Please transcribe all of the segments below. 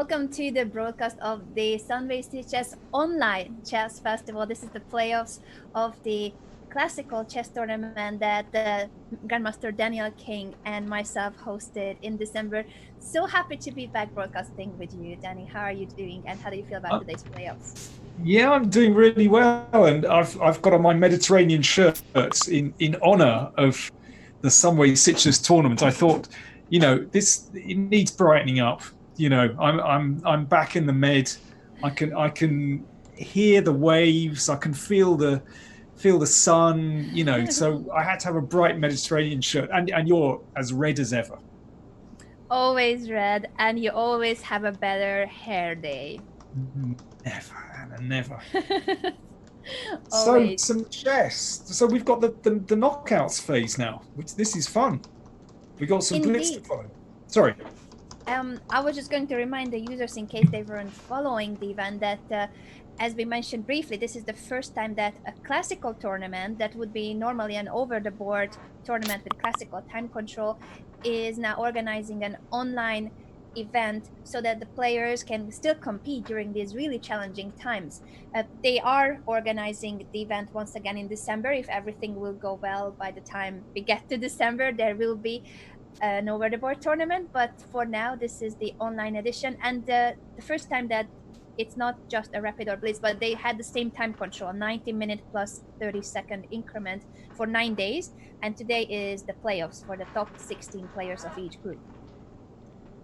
welcome to the broadcast of the Sunway Sitges online chess festival. This is the playoffs of the classical chess tournament that Grandmaster Daniel King and myself hosted in December. So happy to be back broadcasting with you, Danny. How are you doing, and how do you feel about today's playoffs? Yeah, I'm doing really well, and I've got on my Mediterranean shirt in honor of the Sunway Sitges tournament. I thought, this it needs brightening up. I'm back in the Med. I can hear the waves. I can feel the sun. So I had to have a bright Mediterranean shirt, and you're as red as ever. Always red, and you always have a better hair day. Never, Anna, never. So Always. some chess. So we've got the knockouts phase now, which this is fun. We got some blitz to Indeed. follow. Sorry. I was just going to remind the users, in case they weren't following the event, that as we mentioned briefly, this is the first time that a classical tournament that would be normally an over-the-board tournament with classical time control is now organizing an online event so that the players can still compete during these really challenging times. They are organizing the event once again in December. If everything will go well by the time we get to December, there will be an over the board tournament, but for now this is the online edition, and the first time that it's not just a rapid or blitz, but they had the same time control, 90-minute plus 30-second increment for 9 days, and today is the playoffs for the top 16 players of each group.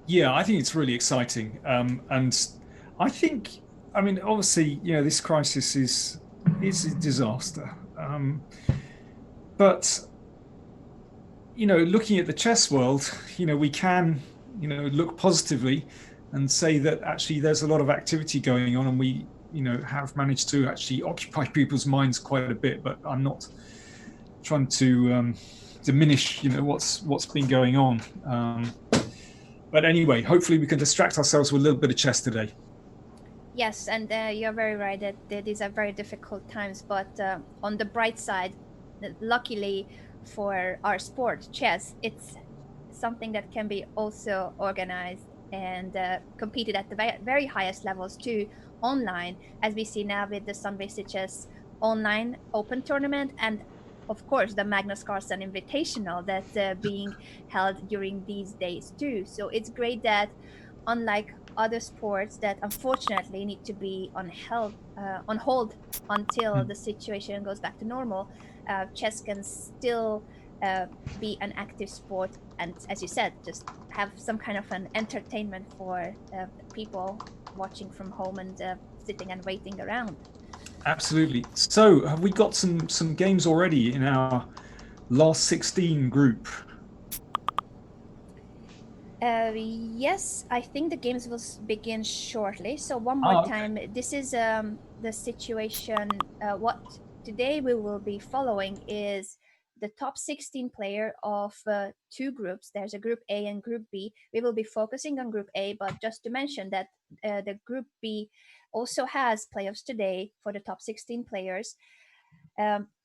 Yeah, I think it's really exciting, and I think, obviously, this crisis is a disaster, but looking at the chess world, we can, look positively and say that actually there's a lot of activity going on, and we, have managed to actually occupy people's minds quite a bit. But I'm not trying to diminish, what's been going on. But anyway, hopefully we can distract ourselves with a little bit of chess today. Yes, and you're very right that these are very difficult times, but on the bright side, luckily for our sport, chess, it's something that can be also organized and competed at the very highest levels too online, as we see now with the Sunway Sitges online open tournament, and of course the Magnus Carlsen Invitational that's being held during these days too. So it's great that, unlike other sports that unfortunately need to be on hold until the situation goes back to normal, chess can still be an active sport, and as you said, just have some kind of an entertainment for people watching from home and sitting and waiting around. Absolutely. So have we got some games already in our last 16 group? Yes, I think the games will begin shortly. So one more Okay. time, this is the situation. What today we will be following is the top 16 player of two groups. There's a group A and group B. We will be focusing on group A, but just to mention that the group B also has playoffs today for the top 16 players.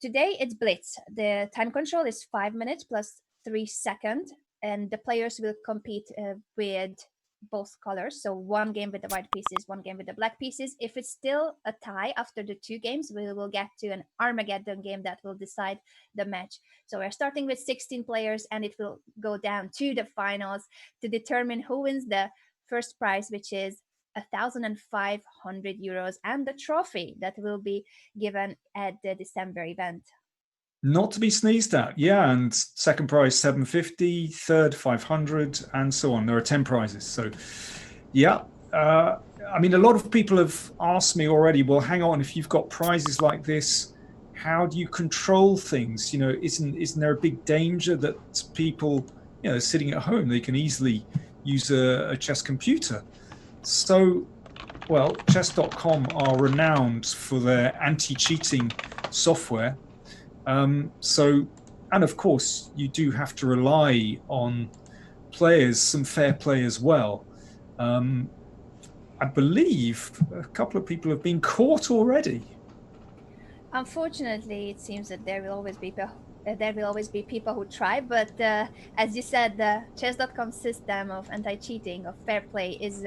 Today it's blitz. The time control is 5 minutes plus 3 seconds, and the players will compete with both colors. So one game with the white pieces, one game with the black pieces. If it's still a tie after the two games, we will get to an Armageddon game that will decide the match. So we're starting with 16 players, and it will go down to the finals to determine who wins the first prize, which is 1,500 euros, and the trophy that will be given at the December event. Not to be sneezed at. Yeah, and second prize 750, third 500, and so on. There are 10 prizes. So, yeah. A lot of people have asked me already, well, hang on, if you've got prizes like this, how do you control things? Isn't there a big danger that people, sitting at home, they can easily use a chess computer? So, well, Chess.com are renowned for their anti-cheating software. And of course, you do have to rely on players, some fair play as well. I believe a couple of people have been caught already. Unfortunately, it seems that there will always be people who try, but as you said, the Chess.com system of anti-cheating, of fair play, is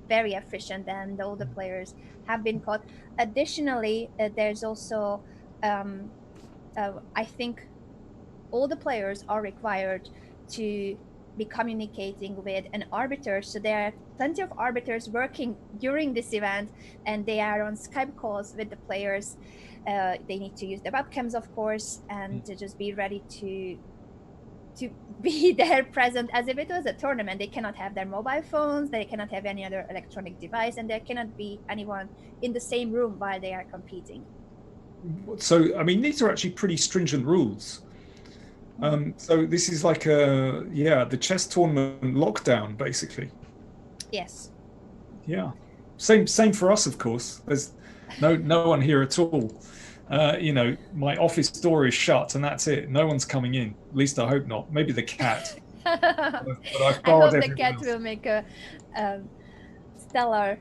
very efficient, and all the players have been caught. Additionally, there's also, I think, all the players are required to be communicating with an arbiter. So there are plenty of arbiters working during this event, and they are on Skype calls with the players. They need to use the webcams, of course, and to just be ready to be there present as if it was a tournament. They cannot have their mobile phones, they cannot have any other electronic device, and there cannot be anyone in the same room while they are competing. So, I mean, these are actually pretty stringent rules. So this is like the chess tournament lockdown, basically. Yes. Yeah. Same for us, of course. There's no one here at all. My office door is shut and that's it. No one's coming in. At least I hope not. Maybe the cat. But I've I hope barred the cat else. will make a stellar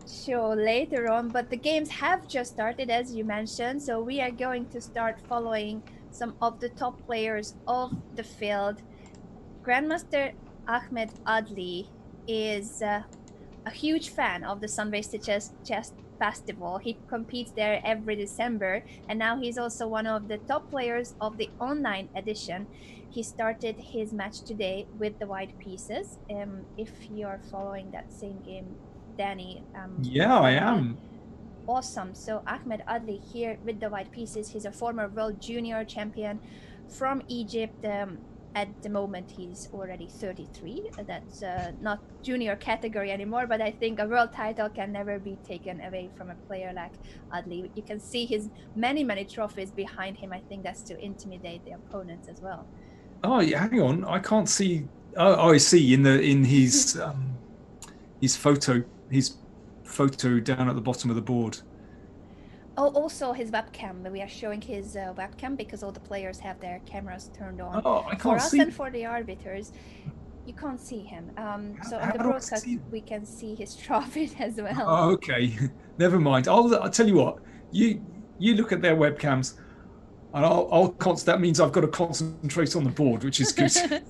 show later on. But the games have just started, as you mentioned. So we are going to start following some of the top players of the field. Grandmaster Ahmed Adli is a huge fan of the Sunway Sitges Chess Festival. He competes there every December, and now he's also one of the top players of the online edition. He started his match today with the white pieces. If you're following that same game, Danny, Yeah, I that would be am. awesome. So Ahmed Adli here with the white pieces. He's a former world junior champion from Egypt. At the moment, he's already 33. That's not junior category anymore, but I think a world title can never be taken away from a player like Adli. You can see his many trophies behind him. I think that's to intimidate the opponents as well. Oh, yeah, hang on. I can't see. Oh, I see in his photo down at the bottom of the board. Oh, also his webcam. We are showing his webcam because all the players have their cameras turned on. Oh, I For can't us see. and for the arbiters, you can't see him. So on How the do I broadcast, see? we can see his trophies as well. Oh, okay. Never mind. I'll tell you what. You look at their webcams, and I'll that means I've got to concentrate on the board, which is good.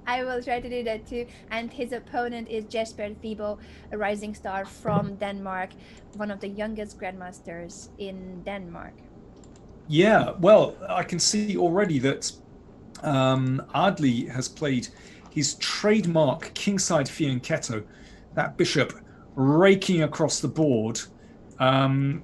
I will try to do that too. And his opponent is Jesper Thibault, a rising star from Denmark, one of the youngest grandmasters in Denmark. Yeah, well, I can see already that Ardley has played his trademark kingside fianchetto, that bishop raking across the board, and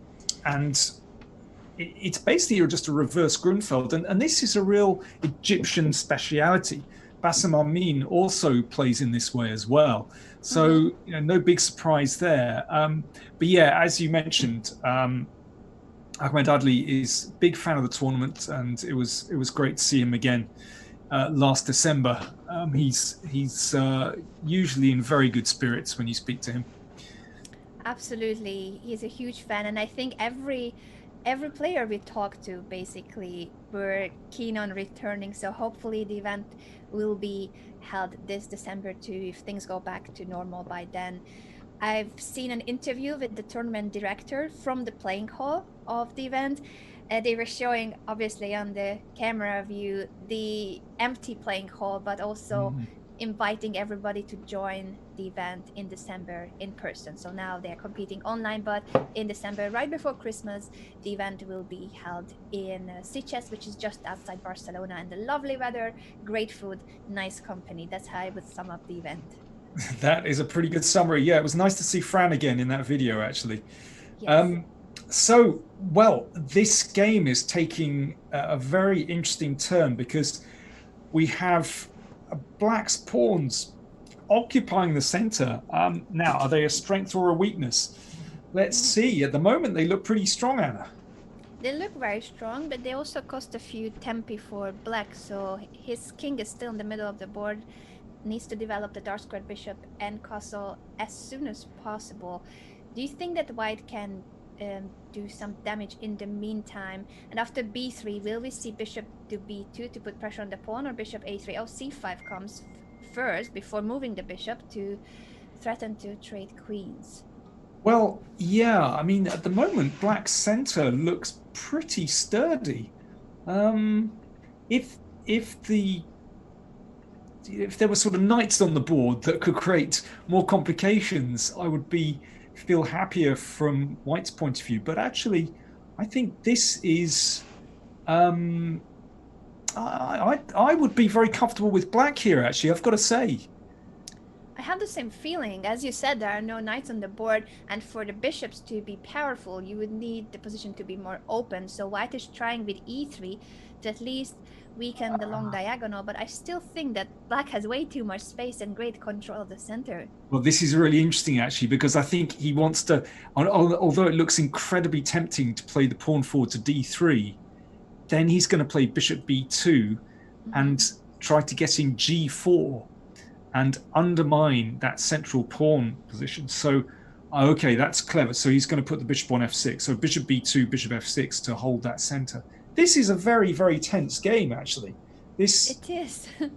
it's basically just a reverse Grunfeld, and this is a real Egyptian speciality. Bassam Amin also plays in this way as well, so no big surprise there. But yeah, as you mentioned, Ahmed Adli is a big fan of the tournament, and it was great to see him again last December. He's usually in very good spirits when you speak to him. Absolutely, he's a huge fan, and I think every player we talked to basically were keen on returning. So hopefully the event will be held this December too, if things go back to normal by then. I've seen an interview with the tournament director from the playing hall of the event. They were showing, obviously, on the camera view the empty playing hall, but also inviting everybody to join the event in December in person. So now they're competing online, but in December, right before Christmas, the event will be held in Sitges, which is just outside Barcelona, and the lovely weather, great food, nice company. That's how I would sum up the event. That is a pretty good summary. Yeah, it was nice to see Fran again in that video, actually. Yes. So, well, this game is taking a very interesting turn because we have Black's pawns occupying the center. Now, are they a strength or a weakness? Let's see. At the moment, they look pretty strong, Anna. They look very strong, but they also cost a few tempi for Black, so his king is still in the middle of the board, needs to develop the dark squared bishop and castle as soon as possible. Do you think that White can do some damage in the meantime? And after b3, will we see bishop to b2 to put pressure on the pawn, or bishop a3? Oh, c5 comes first before moving the bishop to threaten to trade queens. Well, yeah, I mean, at the moment, Black's center looks pretty sturdy. If the if there were sort of knights on the board that could create more complications, I would feel happier from White's point of view. But actually, I think this is. I would be very comfortable with Black here. Actually, I've got to say. I have the same feeling. As you said, there are no knights on the board, and for the bishops to be powerful, you would need the position to be more open. So White is trying with e3 to at least weaken the long diagonal, but I still think that Black has way too much space and great control of the center. Well, this is really interesting, actually, because I think he wants to, although it looks incredibly tempting to play the pawn forward to d3, then he's going to play bishop b2 and try to get in g4 and undermine that central pawn position. So, okay, that's clever. So he's going to put the bishop on f6. So bishop b2, bishop f6 to hold that center. This is a very, very tense game, actually. It is. Bishop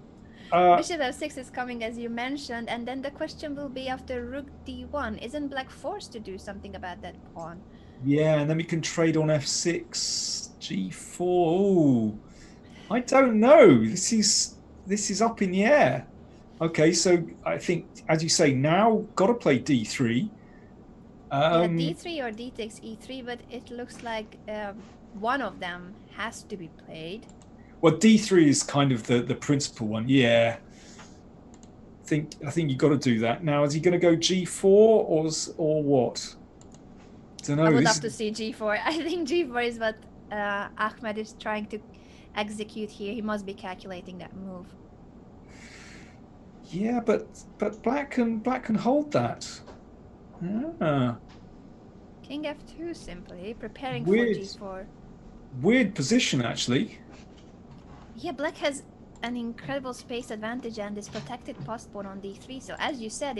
f6 is coming, as you mentioned, and then the question will be after rook d1. Isn't Black forced to do something about that pawn? Yeah, and then we can trade on f6, g4. Ooh, I don't know. This is up in the air. Okay, so I think, as you say, now got to play d3. Yeah, d3 or d takes e3, but it looks like one of them has to be played. Well, d3 is kind of the principal one. Yeah, I think you got to do that. Now, is he going to go g4 or what? I don't know. I would love to see g4. I think g4 is what Ahmed is trying to execute here. He must be calculating that move. Yeah, but black can hold that. Yeah. King f2 simply preparing Weird. for g4. Weird position, actually. Yeah, Black has an incredible space advantage and is protected postpawn on d3. So as you said,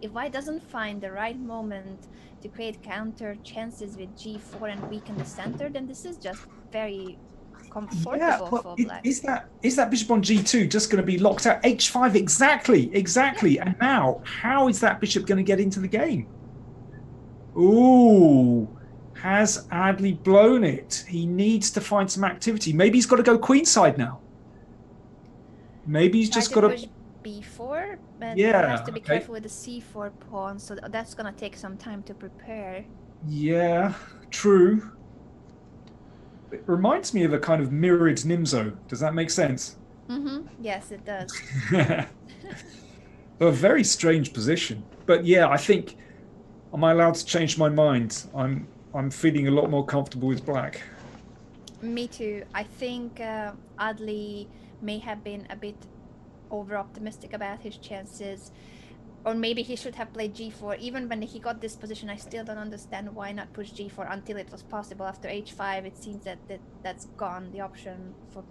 if White doesn't find the right moment to create counter chances with g4 and weaken the center, then this is just very comfortable for Black. Is that bishop on g2 just going to be locked out? h5, exactly. Yeah. And now, how is that bishop going to get into the game? Ooh, has Adley blown it? He needs to find some activity. Maybe he's got to go queenside now. Maybe he's just got to push b4, but yeah, he has to be careful with the c4 pawn, so that's going to take some time to prepare. Yeah, true. It reminds me of a kind of mirrored Nimzo. Does that make sense? Yes, it does. A very strange position. But yeah, I think, am I allowed to change my mind? I'm feeling a lot more comfortable with Black. Me too. I think Adley may have been a bit over-optimistic about his chances. Or maybe he should have played g4. Even when he got this position, I still don't understand why not push g4 until it was possible. After h5, it seems that's gone, the option for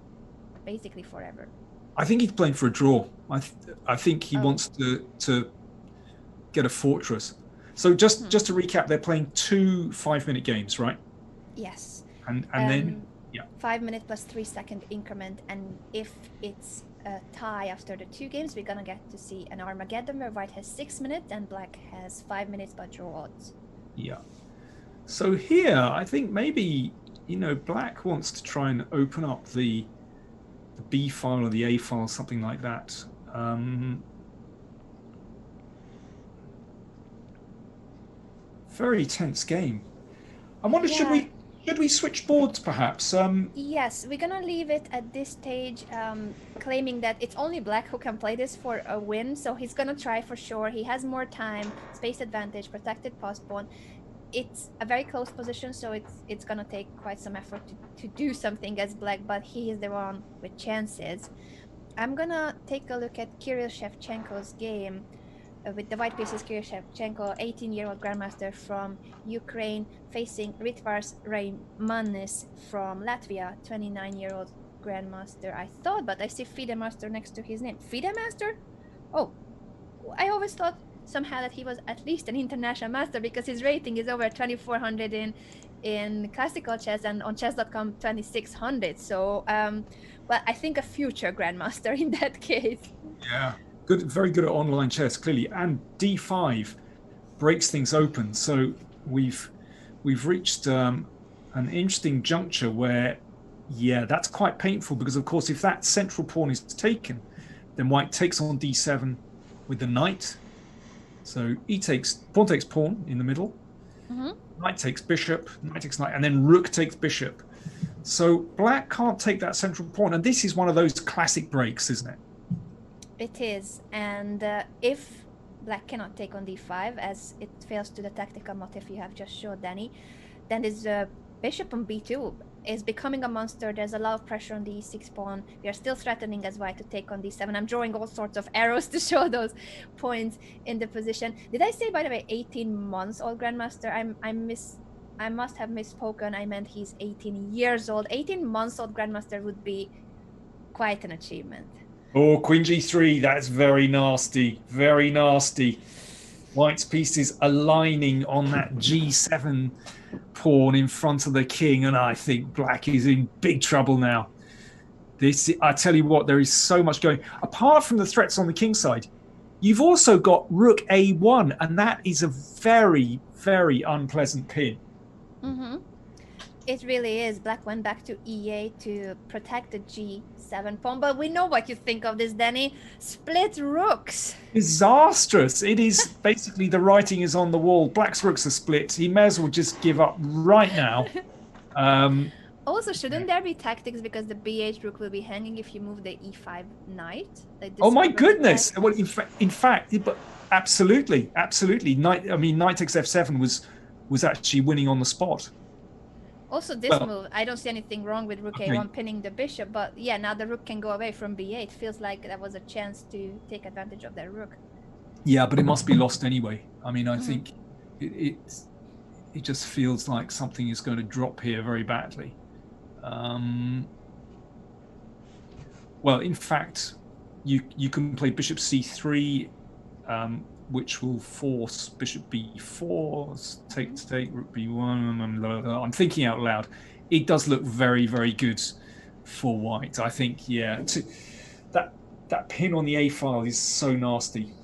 basically forever. I think he's playing for a draw. I think he wants to get a fortress. So just to recap, they're playing 2 5-minute games, right? Yes. And then, yeah. 5 minute plus 3 second increment. And if it's a tie after the 2 games, we're gonna get to see an Armageddon where White has 6 minutes and Black has 5 minutes but draw odds. Yeah. So here, I think maybe, Black wants to try and open up the B file or the A file, something like that. Very tense game. I wonder, should we switch boards perhaps? Yes, we're gonna leave it at this stage, claiming that it's only Black who can play this for a win, so he's gonna try for sure. He has more time, space advantage, protected postpawn. It's a very close position, so it's gonna take quite some effort to do something as Black, but he is the one with chances. I'm gonna take a look at Kirill Shevchenko's game. With the white pieces, Kirill Shevchenko, 18-year-old grandmaster from Ukraine, facing Ritvars Reimanis from Latvia, 29-year-old grandmaster, I thought, but I see FIDE master next to his name. FIDE master? Oh, I always thought somehow that he was at least an international master because his rating is over 2400 in classical chess and on Chess.com 2600. So, well, I think a future grandmaster in that case. Yeah. Good, very good at online chess, clearly, and d5 breaks things open. So we've reached an interesting juncture where, yeah, that's quite painful because, of course, if that central pawn is taken, Then white takes on d7 with the knight. So pawn takes pawn in the middle. Knight takes bishop, knight takes knight, and then rook takes bishop. So black can't take that central pawn, and this is one of those classic breaks, isn't it? It is, and if black cannot take on d5, as it fails to the tactical motif you have just showed, Danny, then this bishop on b2 is becoming a monster. There's a lot of pressure on the e6 pawn. We are still threatening as white to take on d7. I'm drawing all sorts of arrows to show those points in the position. Did I say, by the way, 18 months old grandmaster? I must have misspoken. I meant he's 18 years old. 18 months old grandmaster would be quite an achievement. Oh, queen g3, that's very nasty, very nasty. White's pieces aligning on that g7 pawn in front of the king, and I think black is in big trouble now. I tell you what, there is so much going. Apart from the threats on the king side, you've also got rook a1, and that is a very, very unpleasant pin. It really is. Black went back to e8 to protect the g7 pawn, but we know what you think of this, Danny. Split rooks. Disastrous. It is basically the writing is on the wall. Black's rooks are split. He may as well just give up right now. Also, shouldn't there be tactics, because the b8 rook will be hanging if you move the e5 knight? Like, oh my goodness! Well, in fact, but absolutely. Knight takes f7 was actually winning on the spot. Also, this move, I don't see anything wrong with rook a1 pinning the bishop, but yeah, now the rook can go away from b8. Feels like that was a chance to take advantage of that rook. Yeah, but it must be lost anyway. I mean, I think it just feels like something is going to drop here very badly. Well, in fact, you can play bishop c3, which will force bishop b4, take rook b1. I'm thinking out loud. It does look very, very good for white. I think, yeah. That pin on the a file is so nasty.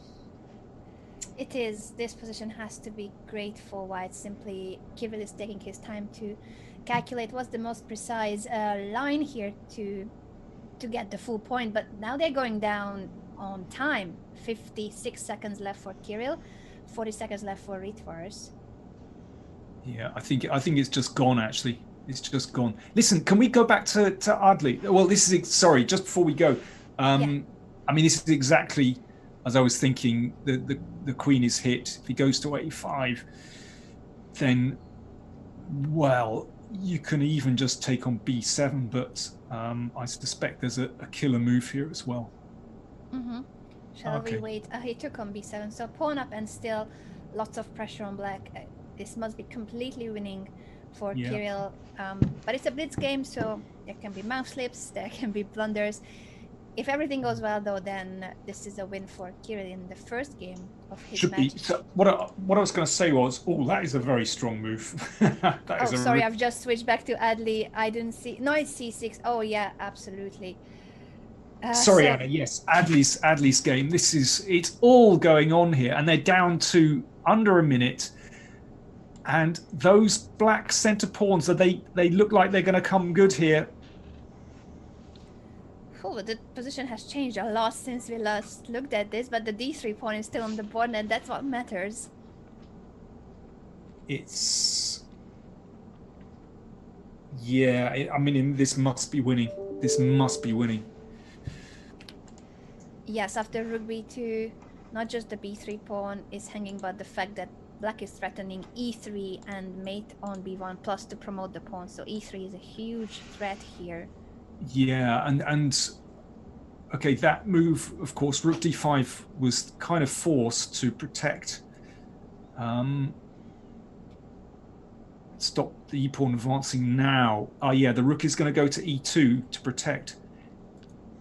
It is. This position has to be great for white. Simply, Kirill is taking his time to calculate what's the most precise line here to get the full point. But now they're going down on time. 56 seconds left for Kirill, 40 seconds left for Ritvars. Yeah, I think it's just gone, actually. It's just gone. Listen, can we go back to Adli? Well, this is, sorry, just before we go. I mean, this is exactly as I was thinking. The queen is hit. If he goes to a5, then, well, you can even just take on b7, but I suspect there's a killer move here as well. Shall we wait? He took on b7, so pawn up, and still lots of pressure on black. This must be completely winning for Kirill. But it's a blitz game, so there can be mouse slips, there can be blunders. If everything goes well, though, then this is a win for Kirill in the first game of his match. So what I was going to say was, that is a very strong move. Sorry, I've just switched back to Adli. I didn't see. No, it's c6. Oh, yeah, absolutely. Sorry, Anna. Yes, Adli's game. It's all going on here, and they're down to under a minute. And those black center pawns, they look like they're going to come good here. Oh, the position has changed a lot since we last looked at this, but the d3 pawn is still on the board, and that's what matters. Yeah, I mean, this must be winning. This must be winning. Yes, after rook b2, not just the b3 pawn is hanging, but the fact that black is threatening e3 and mate on b1 plus to promote the pawn. So e3 is a huge threat here. Yeah, and okay, that move, of course, rook d5 was kind of forced to protect, stop the e-pawn advancing now. Yeah, the rook is going to go to e2 to protect.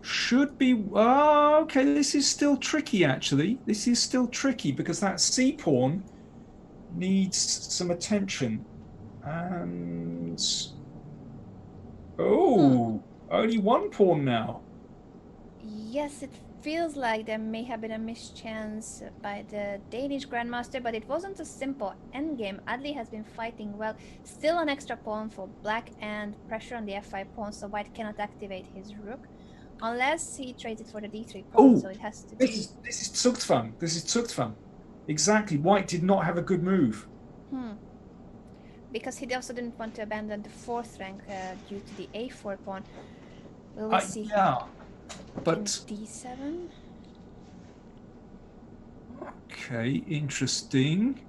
Should be, okay, this is still tricky, actually. This is still tricky because that c-pawn needs some attention. And, only one pawn now. Yes, it feels like there may have been a mischance by the Danish grandmaster, but it wasn't a simple endgame. Adli has been fighting well. Still an extra pawn for black and pressure on the f5 pawn, so white cannot activate his rook. Unless he trades it for the d3 pawn, so it has to be... This is Zugzwang. This is Zugzwang. Exactly. White did not have a good move. Because he also didn't want to abandon the 4th rank due to the a4 pawn. Will we see? Yeah, but d7. Okay, interesting.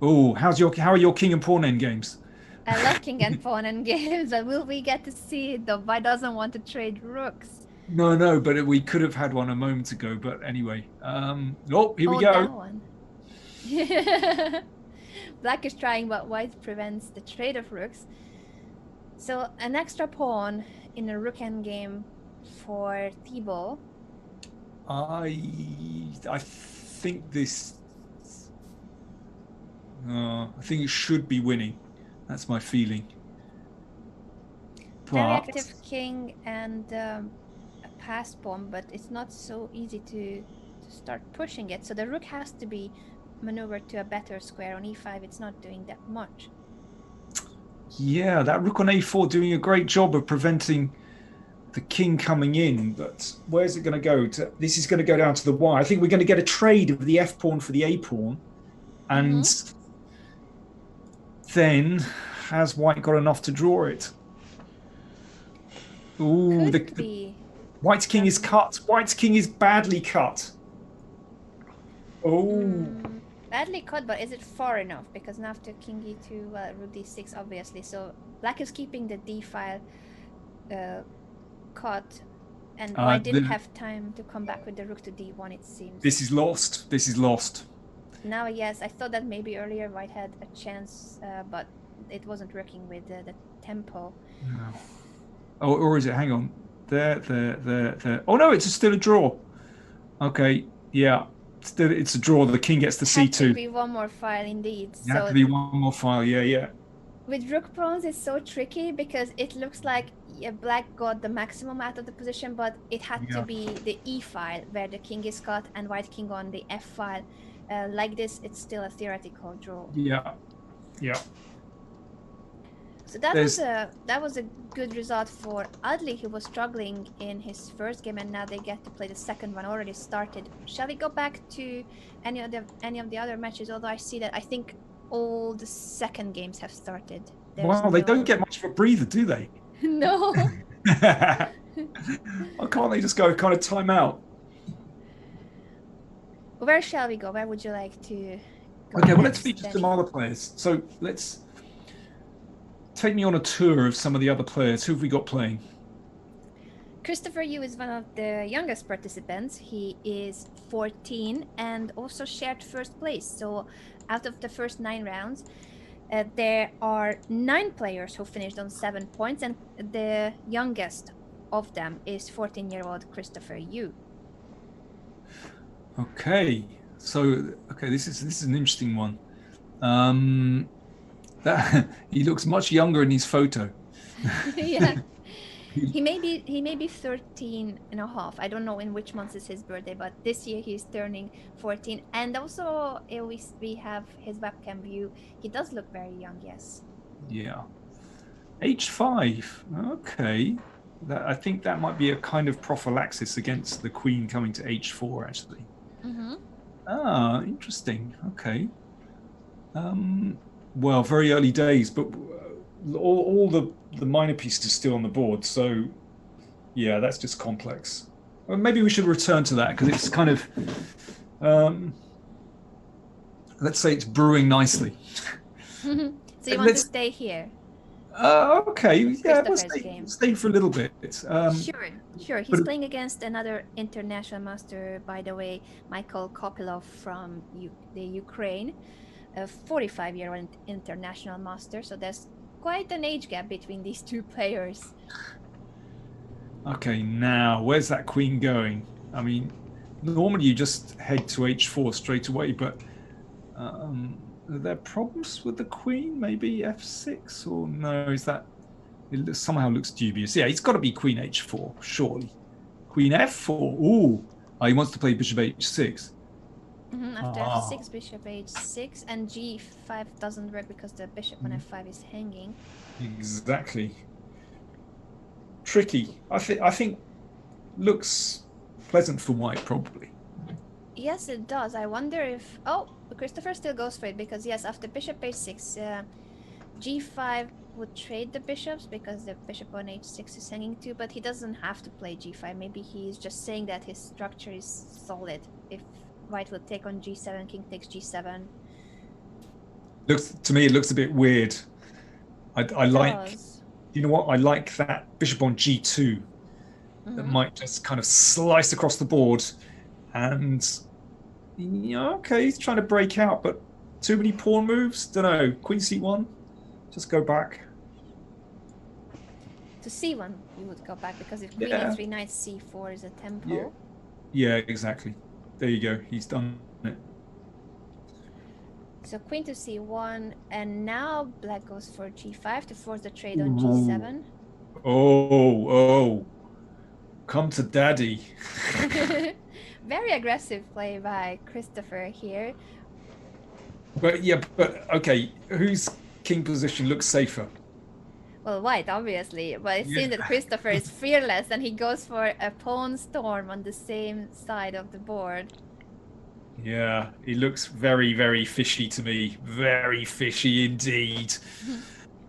Oh, how are your king and pawn endgames? I love king and pawn endgames, but will we get to see it though? White doesn't want to trade rooks. No, but we could have had one a moment ago. But anyway, oh, here we go. That one. Black is trying, but white prevents the trade of rooks. So an extra pawn in a rook endgame for Thibault. I think this. I think it should be winning. That's my feeling. Very active king and a passed pawn, but it's not so easy to start pushing it. So the rook has to be maneuvered to a better square. On e5, it's not doing that much. Yeah, that rook on a4 doing a great job of preventing the king coming in, but where's it going to go? This is going to go down to the y. I think we're going to get a trade of the f pawn for the a pawn, and then has white got enough to draw it? Ooh, white's king is cut. White's king is badly cut. Oh. Badly cut, but is it far enough? Because now after king e2, rook d6, obviously. So black is keeping the d file cut, and white didn't have time to come back with the rook to d1, it seems. This is lost. This is lost. Now, yes, I thought that maybe earlier white had a chance, but it wasn't working with the tempo. No. Oh, or is it? Hang on. There. Oh, no, it's still a draw. Okay, yeah. Still, it's a draw. The king gets the c2. Has to be one more file, indeed. It has to be one more file, yeah. With rook pawns, it's so tricky because it looks like black got the maximum out of the position, but it had to be the e file where the king is cut and white king on the f file. Like this, it's still a theoretical draw. Yeah. So that was a good result for Adli, who was struggling in his first game, and now they get to play the second one already started. Shall we go back to any of the other matches? Although I see that I think all the second games have started. Wow, they don't get much of a breather, do they? No. Why can't they just go kind of time out? Where shall we go? Where would you like to go? Okay, well, let's feature some other players. So let's take me on a tour of some of the other players. Who have we got playing? Christopher Yu is one of the youngest participants. He is 14 and also shared first place. So out of the first 9 rounds, there are 9 players who finished on 7 points, and the youngest of them is 14-year-old Christopher Yu. Okay, so this is an interesting one. He looks much younger in his photo. Yeah. He may be 13 and a half. I don't know in which month is his birthday, but this year he's turning 14. And also we have his webcam view. He does look very young, yes. Yeah. H5. Okay. I think that might be a kind of prophylaxis against the queen coming to H4, actually. Ah, interesting. Okay. Well, very early days, but all the minor pieces are still on the board, so yeah, that's just complex. Well, maybe we should return to that because it's kind of let's say it's brewing nicely. So you want to stay here? Okay, yeah, we'll stay for a little bit. Sure. He's playing against another international master, by the way, Michael Kopylov from the Ukraine, a 45-year-old international master. So there's quite an age gap between these two players. Okay, now where's that queen going? I mean, normally you just head to H4 straight away, but are there problems with the queen? Maybe F6 or no? Is that it somehow looks dubious? Yeah, it's got to be Queen H4, surely. Queen F4. Ooh, he wants to play Bishop H6. After F6, Bishop H6, and G5 doesn't work because the bishop on F5 is hanging. Exactly. Tricky. I think looks pleasant for white, probably. Yes, it does. I wonder if... Oh, Christopher still goes for it because, yes, after bishop h6, g5 would trade the bishops because the bishop on h6 is hanging too, but he doesn't have to play g5. Maybe he's just saying that his structure is solid. If white will take on g7, king takes g7. Looks to me, it looks a bit weird. I It like, does. you know what? I like that bishop on g2 that Mm-hmm. might just kind of slice across the board. And yeah, okay, he's trying to break out, but too many pawn moves. Don't know. Queen c1. Just go back. To c1, you would go back because if queen Yeah, e3, knight c4 is a yeah, tempo. yeah. Exactly. There you go. He's done it. So queen to c1, and now black goes for g5 to force the trade on Ooh. g7. Oh. Come to daddy. Very aggressive play by Christopher here. But yeah, but okay, whose king position looks safer? Well, white, obviously, but it Yeah. seems that Christopher is fearless and he goes for a pawn storm on the same side of the board. Yeah, he looks very, very fishy to me. Very fishy indeed.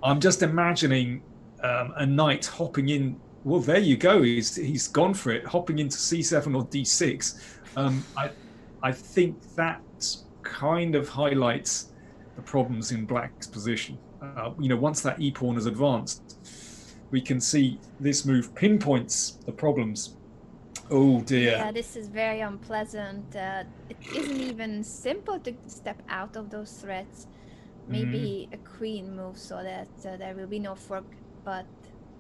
I'm just imagining a knight hopping in. Well, there you go. He's gone for it, hopping into c7 or d6. I think that kind of highlights the problems in black's position. Once that e pawn has advanced, we can see this move pinpoints the problems. Oh dear. Yeah, this is very unpleasant. It isn't even simple to step out of those threats. Mm, Maybe a queen move so that there will be no fork, but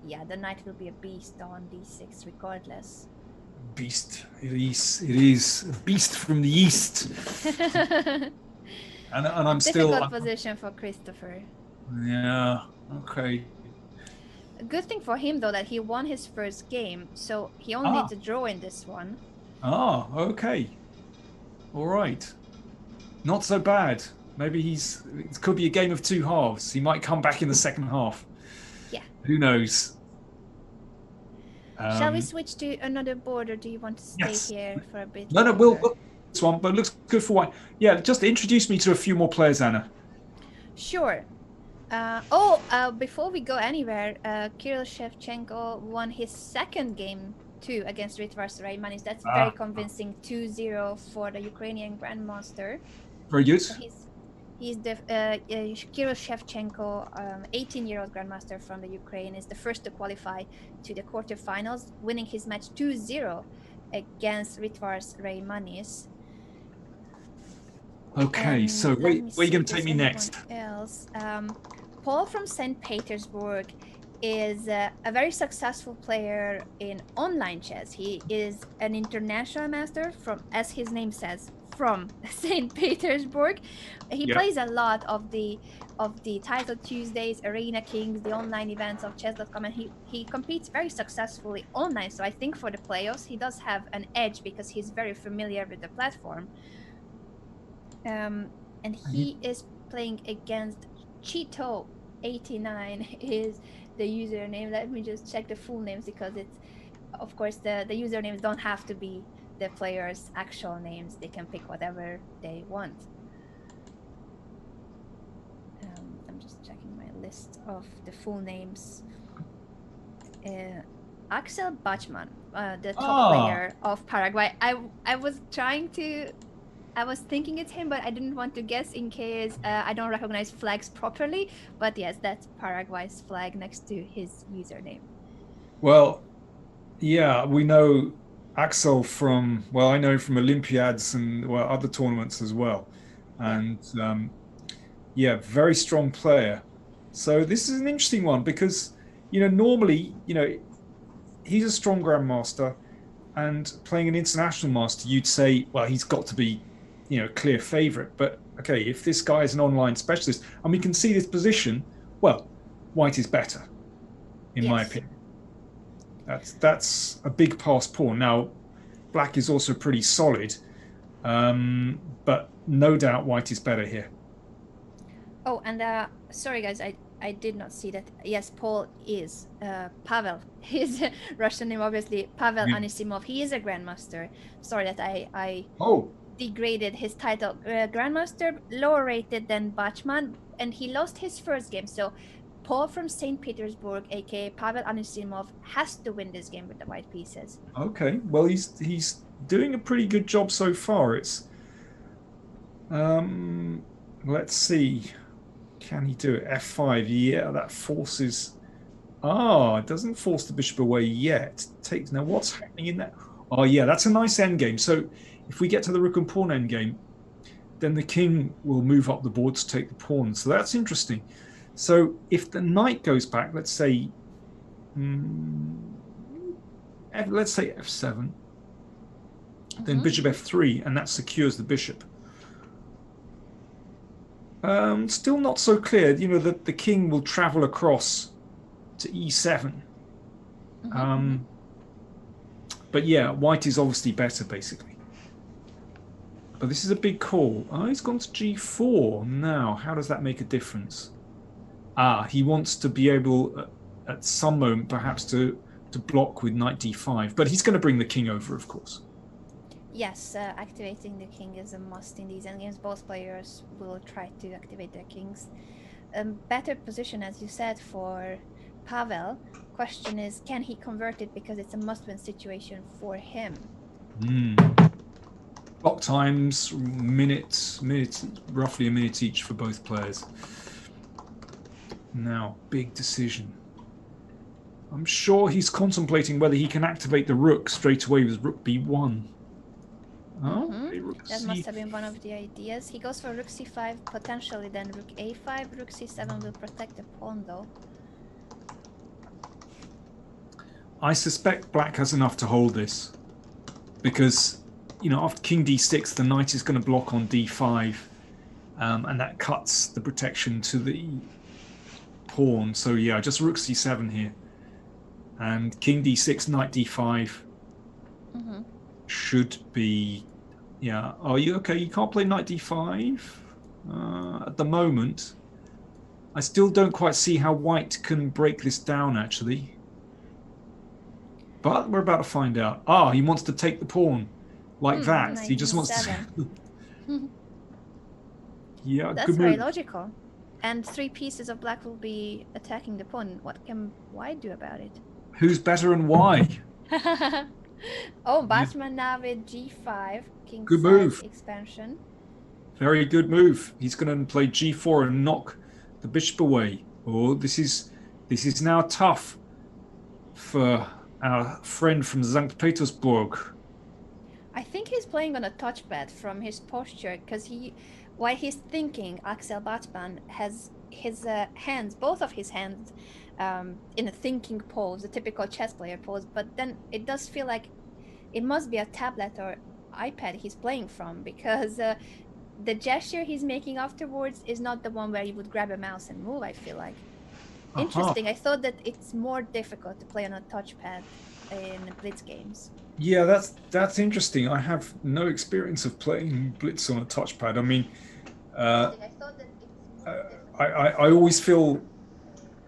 yeah, the knight will be a beast on d6 regardless. beast. It is. It is a beast from the east. And I'm still. Difficult position for Christopher. Yeah. Okay. A good thing for him though that he won his first game, so he only Ah. needs a draw in this one. Ah. Okay. All right. Not so bad. Maybe it could be a game of two halves. He might come back in the second half. Yeah. Who knows? Shall we Um, switch to another board or do you want to stay yes. here for a bit No, we'll longer? look at this one, but it looks good for white. Yeah, just introduce me to a few more players, Anna. Sure. Before we go anywhere, Kirill Shevchenko won his second game too against Ritvars Raymanis. That's very Ah, convincing 2-0 for the Ukrainian Grandmaster. very good. So he's the Kirill Shevchenko, 18-year-old Grandmaster from the Ukraine, is the first to qualify to the quarterfinals, winning his match 2-0 against Ritvars Raymanis. Okay, And so let where me are you see going if to take there's me anyone next? else. Paul from St. Petersburg is a very successful player in online chess. He is an international master from, as his name says, from St. Petersburg. He Yeah. plays a lot of the Title Tuesdays, Arena Kings, the online events of Chess.com, and he competes very successfully online. So I think for the playoffs, he does have an edge because he's very familiar with the platform. And He- he is playing against Cheeto89 is the username. Let me just check the full names because it's, of course, the usernames don't have to be the players' actual names. They can pick whatever they want. I'm just checking my list of the full names. Axel Bachmann, the top Ah, player of Paraguay. I was thinking it's him, but I didn't want to guess in case I don't recognize flags properly. But yes, that's Paraguay's flag next to his username. well, yeah, we know Axel from, well, I know him from Olympiads and well, other tournaments as well. Yeah. And yeah, very strong player. So this is an interesting one because, normally, he's a strong grandmaster and playing an international master, you'd say, well, he's got to be, clear favorite. But okay, if this guy is an online specialist and we can see this position, well, white is better, in my Yes. opinion. That's a big pass pawn. Now, black is also pretty solid, but no doubt white is better here. Oh, and sorry guys, I did not see that. Yes, Paul is Pavel. His Russian name, obviously, Pavel Yeah. Anisimov. He is a grandmaster. Sorry that I Oh, degraded his title. Grandmaster, lower rated than Bachman, and he lost his first game. So Paul from St. Petersburg, aka Pavel Anisimov, has to win this game with the white pieces. okay. Well, he's doing a pretty good job so far. It's let's see. Can he do it? F5. Yeah, that forces. It doesn't force the bishop away yet. Takes now. What's happening in that? Oh, yeah, that's a nice endgame. So if we get to the rook and pawn endgame, then the king will move up the board to take the pawn. So that's interesting. So if the knight goes back, let's say, let's say f7, then bishop f3, and that secures the bishop. Still not so clear. You know, that the king will travel across to e7. But yeah, white is obviously better, basically. But this is a big call. Oh, he's gone to g4. Now, how does that make a difference? He wants to be able, at some moment, perhaps to block with knight d5. But he's going to bring the king over, of course. Yes, activating the king is a must in these endgames. Both players will try to activate their kings. Better position, as you said, for Pavel. Question is, can he convert it, because it's a must-win situation for him? Clock times, minutes, roughly a minute each for both players. Now, big decision. I'm sure he's contemplating whether he can activate the rook straight away with rook b1. That must have been one of the ideas. He goes for rook c5, potentially then rook a5. Rook c7 will protect the pawn, though. I suspect black has enough to hold this, because, you know, after king d6, the knight is going to block on d5, and that cuts the protection to the pawn. So yeah, just rook c7 here, and king d6, knight d5 should be. Yeah. Are you okay? You can't play knight d5 at the moment. I still don't quite see how white can break this down, actually. But we're about to find out. He wants to take the pawn like that. He just wants to. Yeah, that's good very move. logical. And 3 pieces of black will be attacking the pawn. What can white do about it? Who's better and why? Bachman now with g5, king Good size move. expansion. Very good move. He's going to play g4 and knock the bishop away. This is now tough for our friend from St. Petersburg. I think he's playing on a touchpad from his posture, because while he's thinking, Axel Bachmann has his hands, both of his hands, in a thinking pose, a typical chess player pose. But then it does feel like it must be a tablet or iPad he's playing from, because the gesture he's making afterwards is not the one where you would grab a mouse and move, I feel like. Interesting. I thought that it's more difficult to play on a touchpad in Blitz games. Yeah, that's interesting. I have no experience of playing Blitz on a touchpad. I mean, I always feel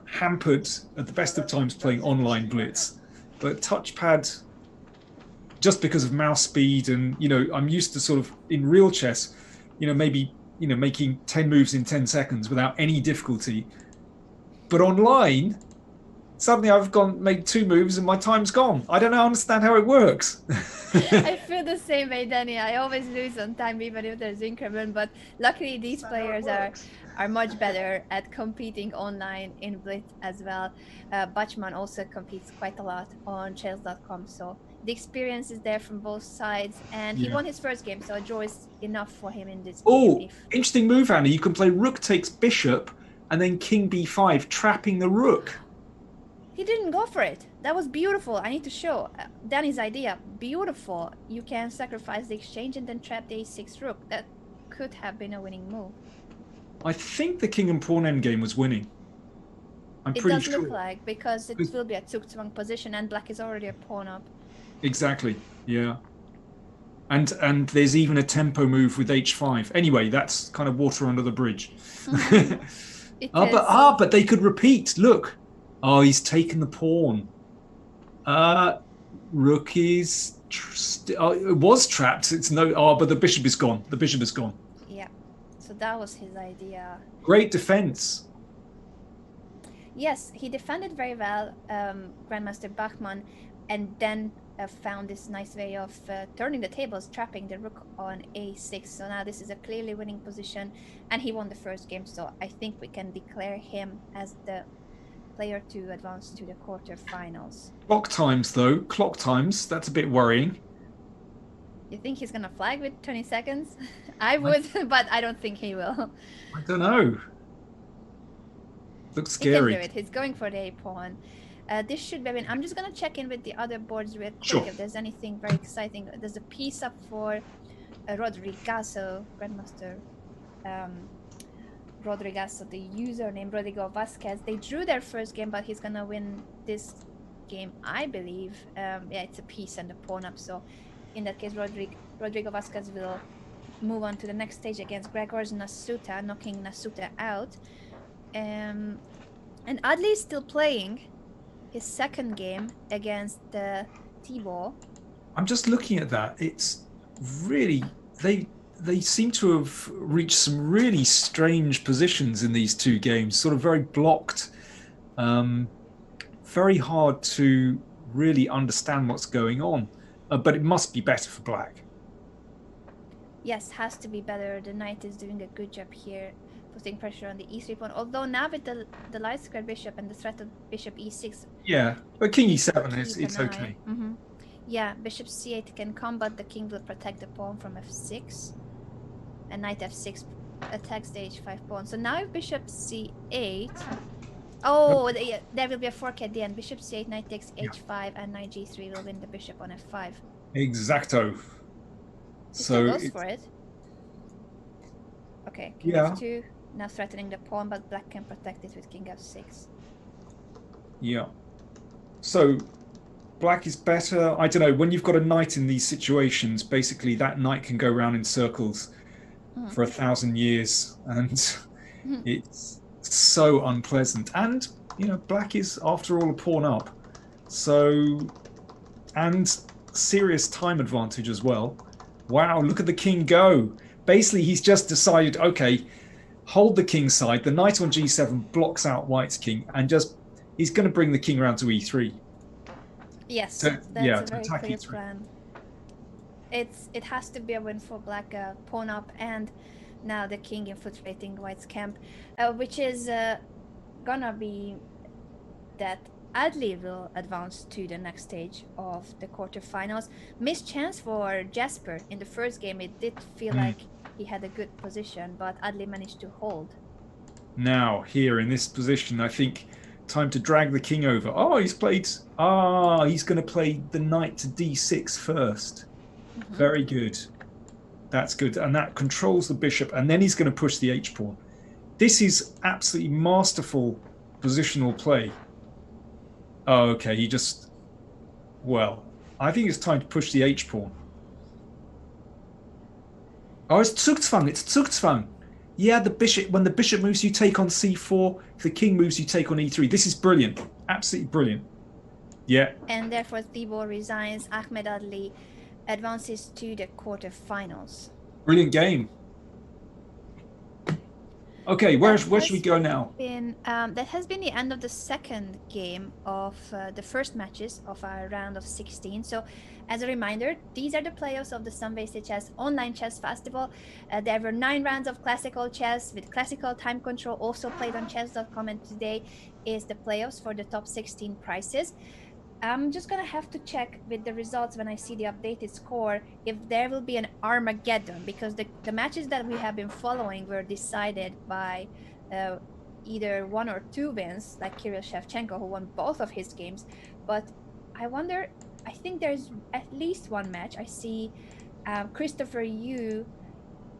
hampered at the best of times playing online Blitz, but touchpad, just because of mouse speed, and, you know, I'm used to sort of in real chess, you know, maybe, you know, making 10 moves in 10 seconds without any difficulty. But online, suddenly I've made 2 moves and my time's gone. I don't understand how it works. I feel the same way, Danny. I always lose on time, even if there's increment. But luckily, these players are much better at competing online in Blitz as well. Bachmann also competes quite a lot on Chess.com, so the experience is there from both sides. And he won his first game, so a draw is enough for him in this game. Interesting move, Anna. You can play rook takes bishop and then king b5, trapping the rook. He didn't go for it. That was beautiful. I need to show Danny's idea. Beautiful. You can sacrifice the exchange and then trap the a6 rook. That could have been a winning move. I think the king and pawn endgame was winning. I'm pretty sure. It does look like, because it will be a zugzwang position and black is already a pawn up. Exactly. Yeah. And there's even a tempo move with h5. Anyway, that's kind of water under the bridge. It is. But they could repeat. Look. Oh, he's taken the pawn. Rook is it was trapped. It's no. Oh, but the bishop is gone. The bishop is gone. Yeah. So that was his idea. Great defense. Yes, he defended very well, Grandmaster Bachmann, and then found this nice way of turning the tables, trapping the rook on a6. So now this is a clearly winning position, and he won the first game. So I think we can declare him as the player to advance to the quarterfinals. Clock times, though. Clock times. That's a bit worrying. You think he's gonna flag with 20 seconds? I would, but I don't think he will. I don't know. Looks scary. He can do it. He's going for the a pawn. This should be. I mean, I'm just gonna check in with the other boards real quick Sure. if there's anything very exciting. There's a piece up for Rodrigazo, Grandmaster Rodrigazo, the username Rodrigo Vasquez. They drew their first game, but he's gonna win this game, I believe. Yeah, it's a piece and a pawn up. So, in that case, Rodrigo Vasquez will move on to the next stage against Gregor's Nasuta, knocking Nasuta out. And Adli is still playing his second game against Thibault. I'm just looking at that. It's really they seem to have reached some really strange positions in these two games. Sort of very blocked, very hard to really understand what's going on. But it must be better for Black. Yes, has to be better. The knight is doing a good job here, putting pressure on the e3 pawn. Although now with the light square bishop and the threat of bishop e6. Yeah, but king e7 it's okay. Mm-hmm. Yeah, bishop c8 can come, but the king will protect the pawn from f6. And knight f6 attacks the h5 pawn. So now if bishop c8... Oh, there will be a fork at the end. Bishop c8, knight takes h5, and knight g3 will win the bishop on f5. Exacto. So goes for it. Okay, king f2, now threatening the pawn, but black can protect it with king f6. Yeah. So black is better. I don't know. When you've got a knight in these situations, basically that knight can go around in circles for 1,000 years, and it's so unpleasant. And black is after all a pawn up, so and serious time advantage as well. Wow, look at the king go. Basically, he's just decided, okay, hold the king side. The knight on g7 blocks out white's king, and he's going to bring the king around to e3. Yes, that's a very clear plan. It has to be a win for black, pawn up, and now the king infiltrating white's camp, which is gonna be that Adli will advance to the next stage of the quarterfinals. Missed chance for Jasper in the first game. It did feel like he had a good position, but Adli managed to hold. Now, here in this position, I think time to drag the king over. Oh, he's going to play the knight to d6 first. Very good. That's good. And that controls the bishop, and then he's going to push the h-pawn. This is absolutely masterful positional play. Oh, okay, I think it's time to push the h-pawn. Oh, it's Zugzwang. Yeah, when the bishop moves, you take on c4. If the king moves, you take on e3. This is brilliant. Absolutely brilliant. Yeah. And therefore, Thibault resigns. Ahmed Adli advances to the quarterfinals. Brilliant game. Okay, where should we go now? That has been the end of the second game of the first matches of our round of 16. So, as a reminder, these are the playoffs of the Sunway Sitges online chess festival. There were 9 rounds of classical chess with classical time control, also played on Chess.com, and today is the playoffs for the top 16 prizes. I'm just gonna have to check with the results when I see the updated score if there will be an Armageddon, because the matches that we have been following were decided by either 1 or 2 wins, like Kirill Shevchenko, who won both of his games. But I think there's at least one match. I see Christopher Yu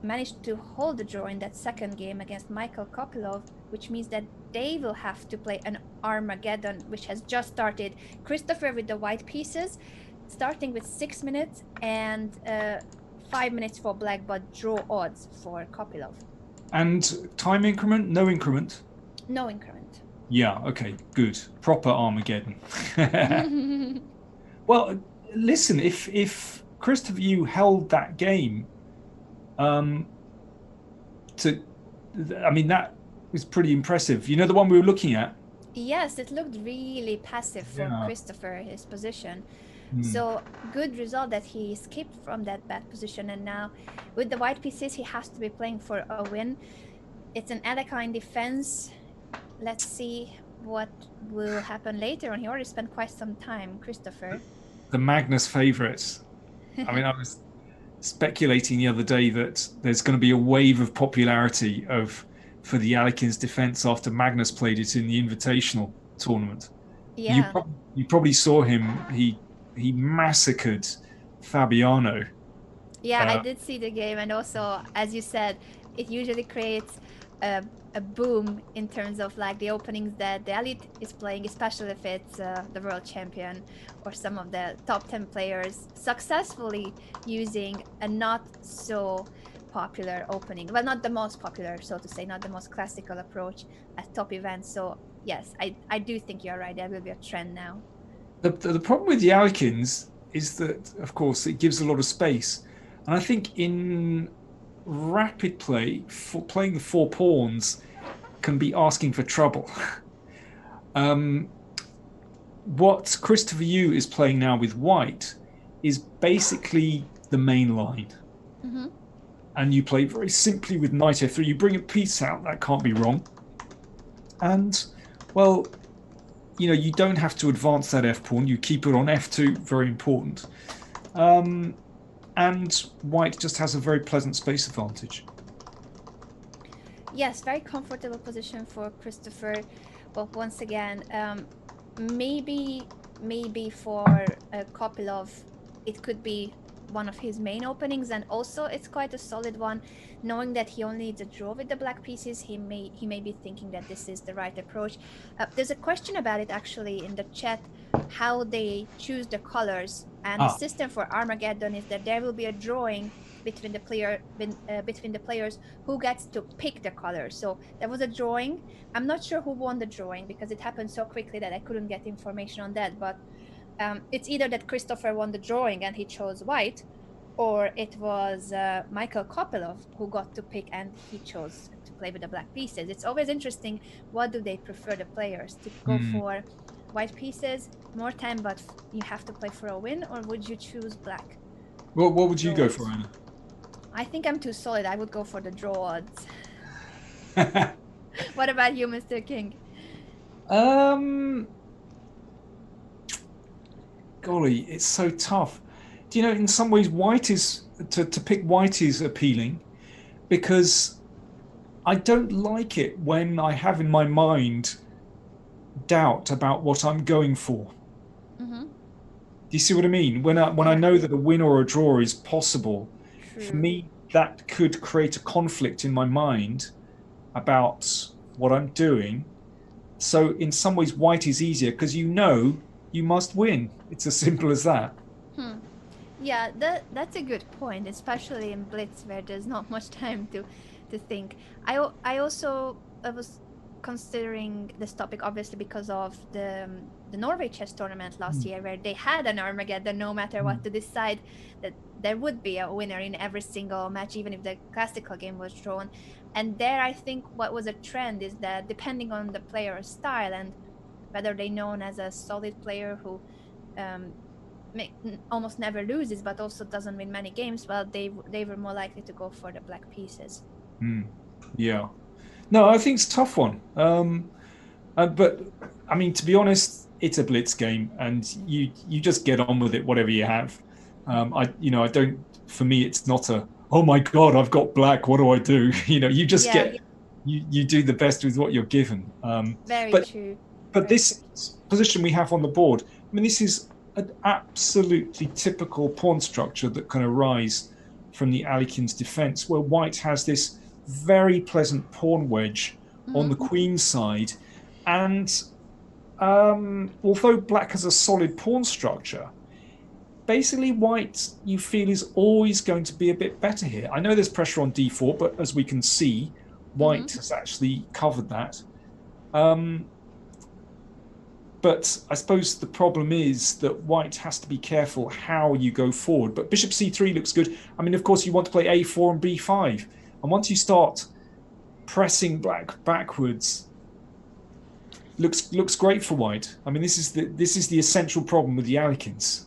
managed to hold the draw in that second game against Michael Kopilov, which means that they will have to play an Armageddon, which has just started. Christopher with the white pieces, starting with 6 minutes and 5 minutes for black, but draw odds for Kopilov. And time increment? No increment? No increment. Yeah, okay, good. Proper Armageddon. Well, listen, if Christopher Yu held that game, um, to, I mean, that was pretty impressive. You know, the one we were looking at? Yes, it looked really passive for Yeah. Christopher, his position. Hmm. So good result that he escaped from that bad position, and now with the white pieces he has to be playing for a win. It's an Alekhine defense. Let's see what will happen later on. He already spent quite some time, Christopher. The Magnus favorites. I mean, I was speculating the other day that there's going to be a wave of popularity for the Alekin's defense after Magnus played it in the Invitational tournament. Yeah. You probably saw him. He massacred Fabiano. Yeah, I Uh, did see the game, and also, as you said, it usually creates a, a boom in terms of like the openings that the elite is playing, especially if it's the world champion or some of the top 10 players successfully using a not so popular opening. Well, not the most popular, so to say, not the most classical approach at top events. So, yes, I do think you're right. There will be a trend now. the problem with the Alikins is that, of course, it gives a lot of space, and I think in rapid play, for playing the four pawns can be asking for trouble. Um, what Christopher Yu is playing now with white is basically the main line. Mm-hmm. And you play very simply with knight f3. You bring a piece out, that can't be wrong. And, well, you know, you don't have to advance that f pawn. You keep it on f2, very important. And white just has a very pleasant space advantage. Yes, very comfortable position for Christopher. But once again, maybe for a couple of, it could be one of his main openings, and also it's quite a solid one. Knowing that he only needs a draw with the black pieces, he may be thinking that this is the right approach. There's a question about it actually in the chat, how they choose the colors, and the Ah, system for Armageddon is that there will be a drawing between between the players who gets to pick the color. So there was a drawing. I'm not sure who won the drawing because it happened so quickly that I couldn't get information on that. But it's either that Christopher won the drawing and he chose white, or it was Michael Kopilov who got to pick and he chose to play with the black pieces. It's always interesting, what do they prefer, the players, to go hmm. for white pieces, more time, but you have to play for a win, or would you choose black? What would you go for, Draws. Anna? I think I'm too solid. I would go for the draw odds. What about you, Mr. King? um, golly, it's so tough. Do you know, in some ways, white is to pick white is appealing because I don't like it when I have in my mind doubt about what I'm going for. Mm-hmm. Do you see what I mean? When I Yeah, know that a win or a draw is possible, for true. me, that could create a conflict in my mind about what I'm doing. So in some ways, white is easier because you know you must win. It's as simple as that. Hmm. Yeah, that's a good point, especially in Blitz where there's not much time to think. I also I was considering this topic obviously because of the Norway chess tournament last Mm. year where they had an Armageddon no matter what, to decide that there would be a winner in every single match even if the classical game was drawn. And there I think what was a trend is that depending on the player's style and whether they're known as a solid player who um, almost never loses, but also doesn't win many games, well, they were more likely to go for the black pieces. Mm. Yeah. No, I think it's a tough one. But I mean, to be honest, it's a blitz game, and you just get on with it, whatever you have. I don't. For me, it's not a. Oh my God, I've got black. What do I do? You just Yeah, get. You do the best with what you're given. very But true. but Very this true. position we have on the board, I mean, this is an absolutely typical pawn structure that can arise from the Alekin's defense, where white has this very pleasant pawn wedge on Mm-hmm. the queen side. And although black has a solid pawn structure, basically white you feel is always going to be a bit better here. I know there's pressure on d4, but as we can see, Mm-hmm. white has actually covered that. But I suppose the problem is that white has to be careful how you go forward. But bishop c3 looks good. I mean, of course, you want to play a4 and b5. And once you start pressing black backwards, looks great for white. I mean, this is the essential problem with the Alikins.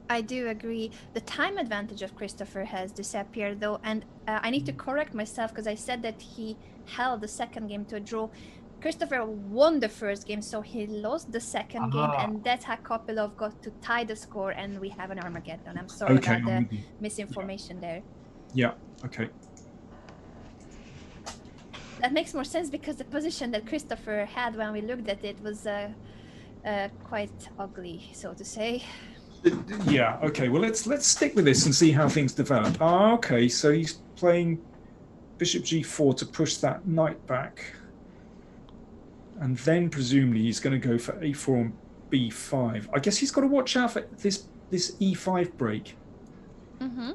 I do agree. The time advantage of Christopher has disappeared, though, and I need to correct myself because I said that he held the second game to a draw. Christopher won the first game, so he lost the second game, and that's how Kopylov got to tie the score, and we have an Armageddon. I'm sorry about the misinformation there. Yeah, okay. That makes more sense because the position that Christopher had when we looked at it was quite ugly, so to say. Yeah, okay. Well, let's stick with this and see how things develop. Okay, so he's playing bishop g4 to push that knight back. And then presumably he's going to go for a4 and b5. I guess he's got to watch out for this e5 break. Mm-hmm.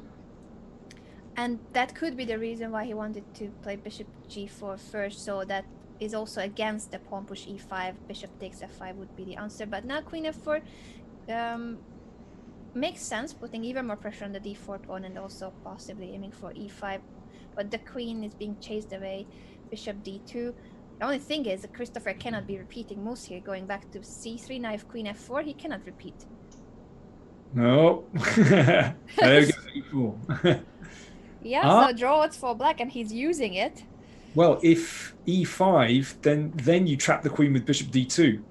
And that could be the reason why he wanted to play bishop g4 first, so that is also against the pawn push e5. Bishop takes f5 would be the answer. But now queen f4 makes sense, putting even more pressure on the d4 pawn and also possibly aiming for e5. But the queen is being chased away. Bishop d2. The only thing is that Christopher cannot be repeating moves here, going back to c3. Now if queen f4, he cannot repeat. No. There we go, e4. Yeah, so draw it's for black, and he's using it. Well, if e5, then you trap the queen with bishop d2.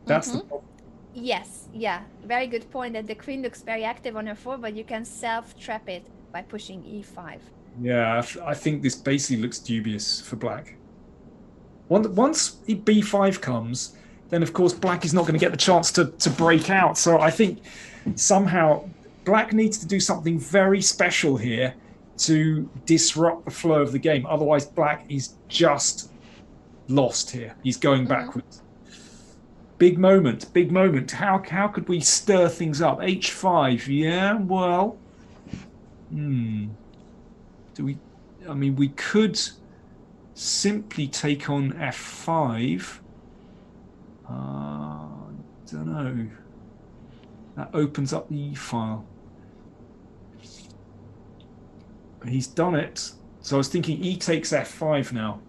That's the problem. Yes, yeah, very good point that the queen looks very active on f4, but you can self-trap it by pushing e5. Yeah, I think this basically looks dubious for black. Once b5 comes, then of course black is not going to get the chance to break out. So I think somehow black needs to do something very special here to disrupt the flow of the game. Otherwise, black is just lost here. He's going backwards. Big moment, big moment. How could we stir things up? h5, yeah, well, do we? I mean, we could simply take on f5. Don't know. That opens up the e file. He's done it. So I was thinking e takes f5 now.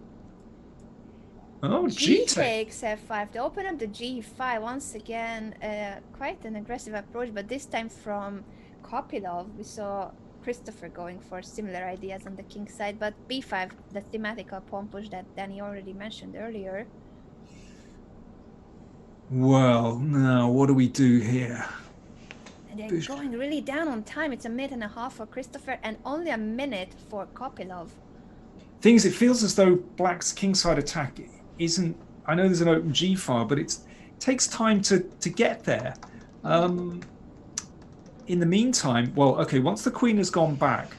Oh, G takes f5 to open up the g5. Once again, quite an aggressive approach, but this time from Kopylov. We saw Christopher going for similar ideas on the king side, but b5, the thematical pawn push that Danny already mentioned earlier. Well, now what do we do here? And they're going really down on time. It's a minute and a half for Christopher and only a minute for Kopylov. Things, it feels as though black's kingside attack isn't, I know there's an open g file, but it takes time to get there. In the meantime, well, okay, once the queen has gone back,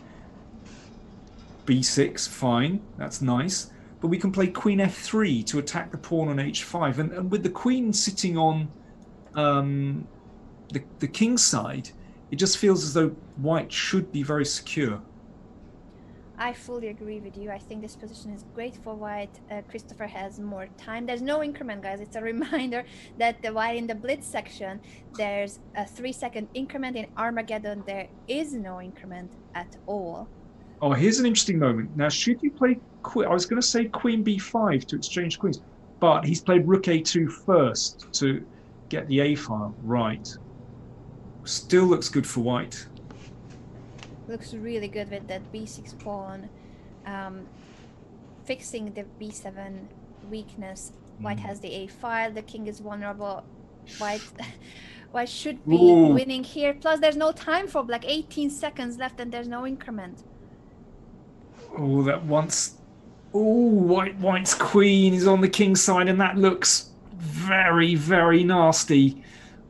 b6, fine, that's nice. But we can play queen f3 to attack the pawn on h5. And with the queen sitting on the king's side, it just feels as though white should be very secure. I fully agree with you. I think this position is great for white. Christopher has more time. There's no increment, guys. It's a reminder that while in the blitz section, there's a 3-second increment. In Armageddon, there is no increment at all. Oh, here's an interesting moment. Now, should you play queen? I was going to say queen b5 to exchange queens, but he's played rook a2 first to get the a file. Right. Still looks good for white. Looks really good with that b6 pawn, fixing the b7 weakness. White has the a file. The king is vulnerable. White should be winning here. Plus, there's no time for black. 18 seconds left, and there's no increment. Oh, that once. Oh, white's queen is on the king's side, and that looks very, very nasty.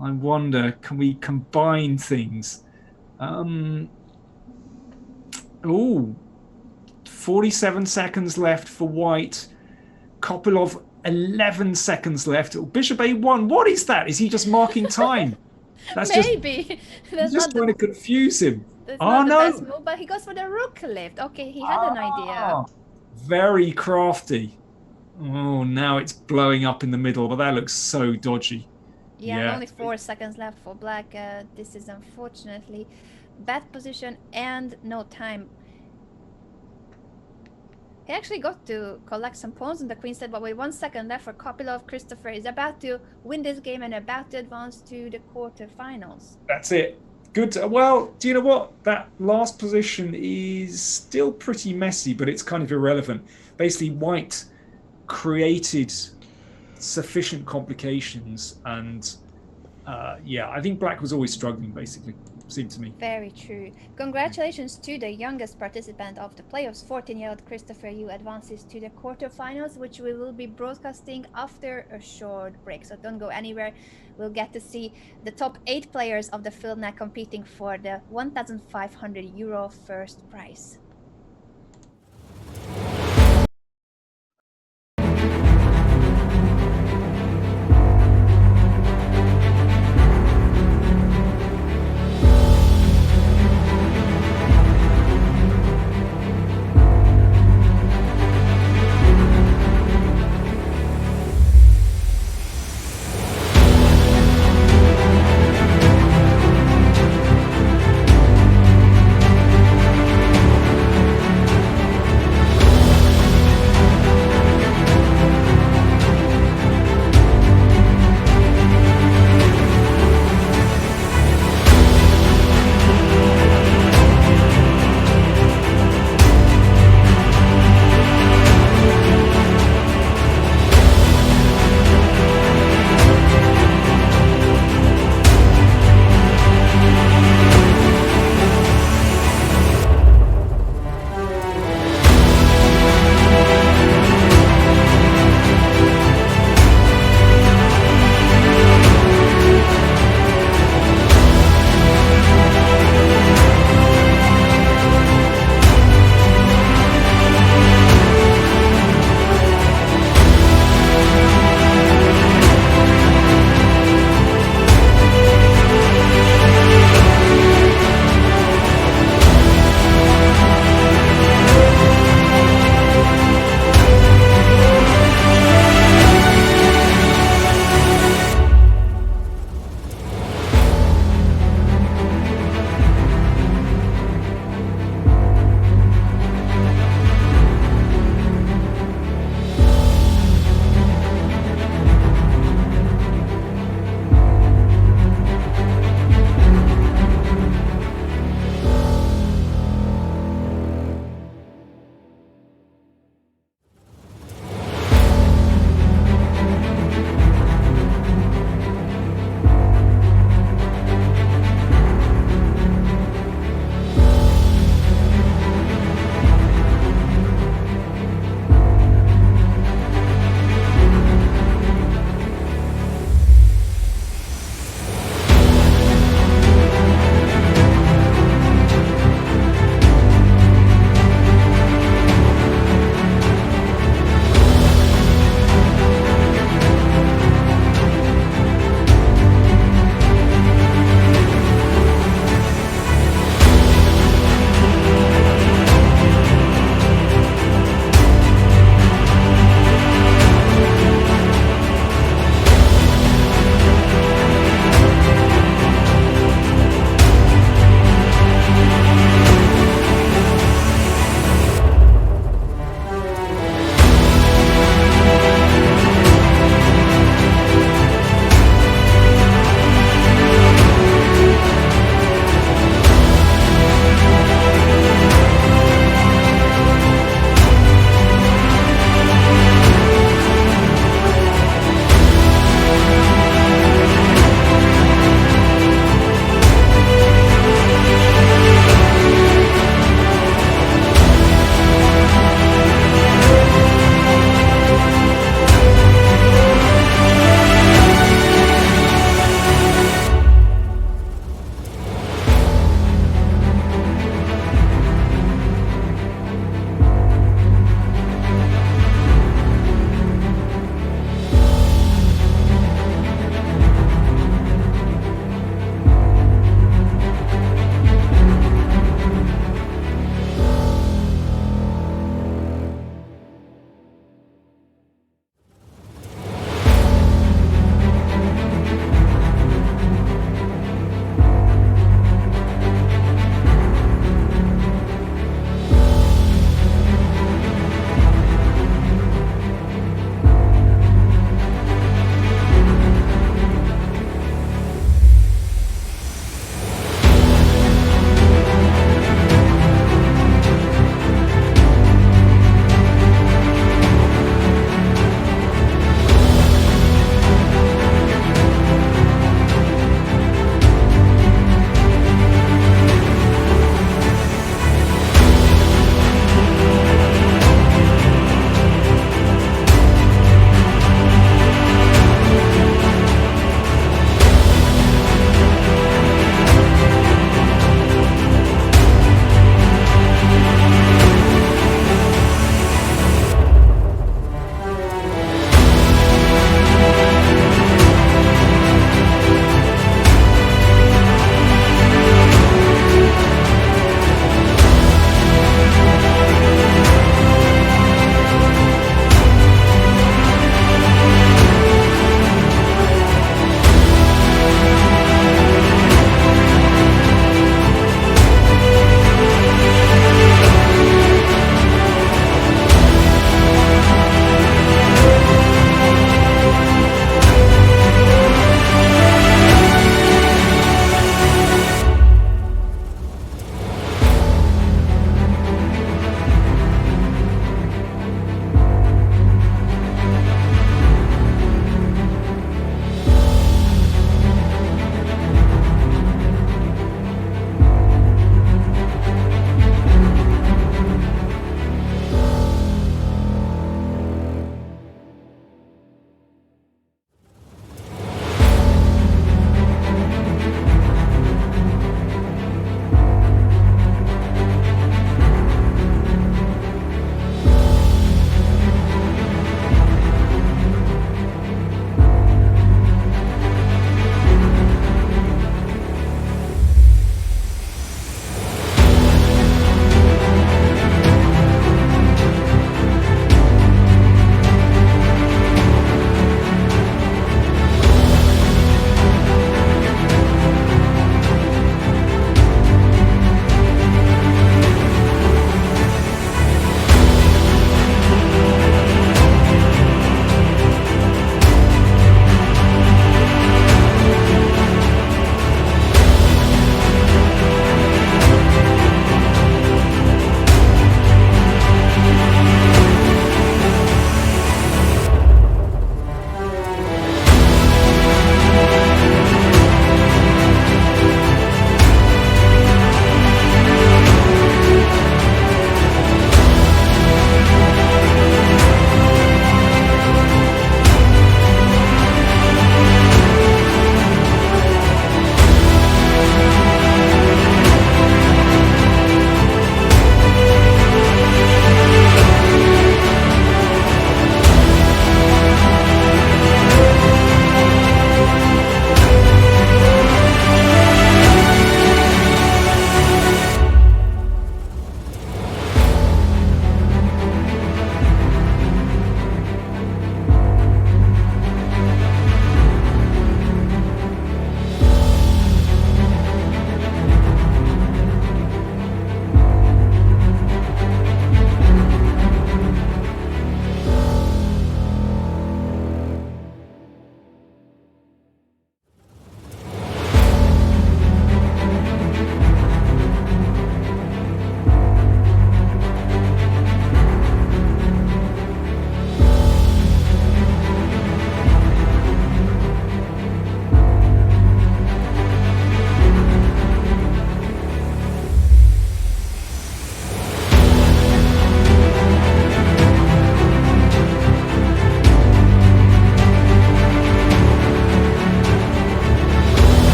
I wonder, can we combine things? Oh, 47 seconds left for white. Kopylov, 11 seconds left. Oh, bishop a1. What is that? Is he just marking time? That's maybe. That's just trying to confuse him. That's not the best move, but he goes for the rook lift. Okay, he had an idea. Very crafty. Oh, now it's blowing up in the middle, but that looks so dodgy. Yeah, and Yeah, only 4 seconds left for black. This is unfortunately bad position and no time. He actually got to collect some pawns on the queen side, but with 1 second left for Kopilov, Christopher is about to win this game and about to advance to the quarterfinals. that's it. Good. Well, do you know what? That last position is still pretty messy, but it's kind of irrelevant. Basically, white created sufficient complications, and yeah, I think black was always struggling, basically, seemed to me. Very true. Congratulations to the youngest participant of the playoffs, 14-year-old Christopher Yu advances to the quarterfinals, which we will be broadcasting after a short break. So don't go anywhere. We'll get to see the top 8 players of the field now competing for the €1,500 first prize.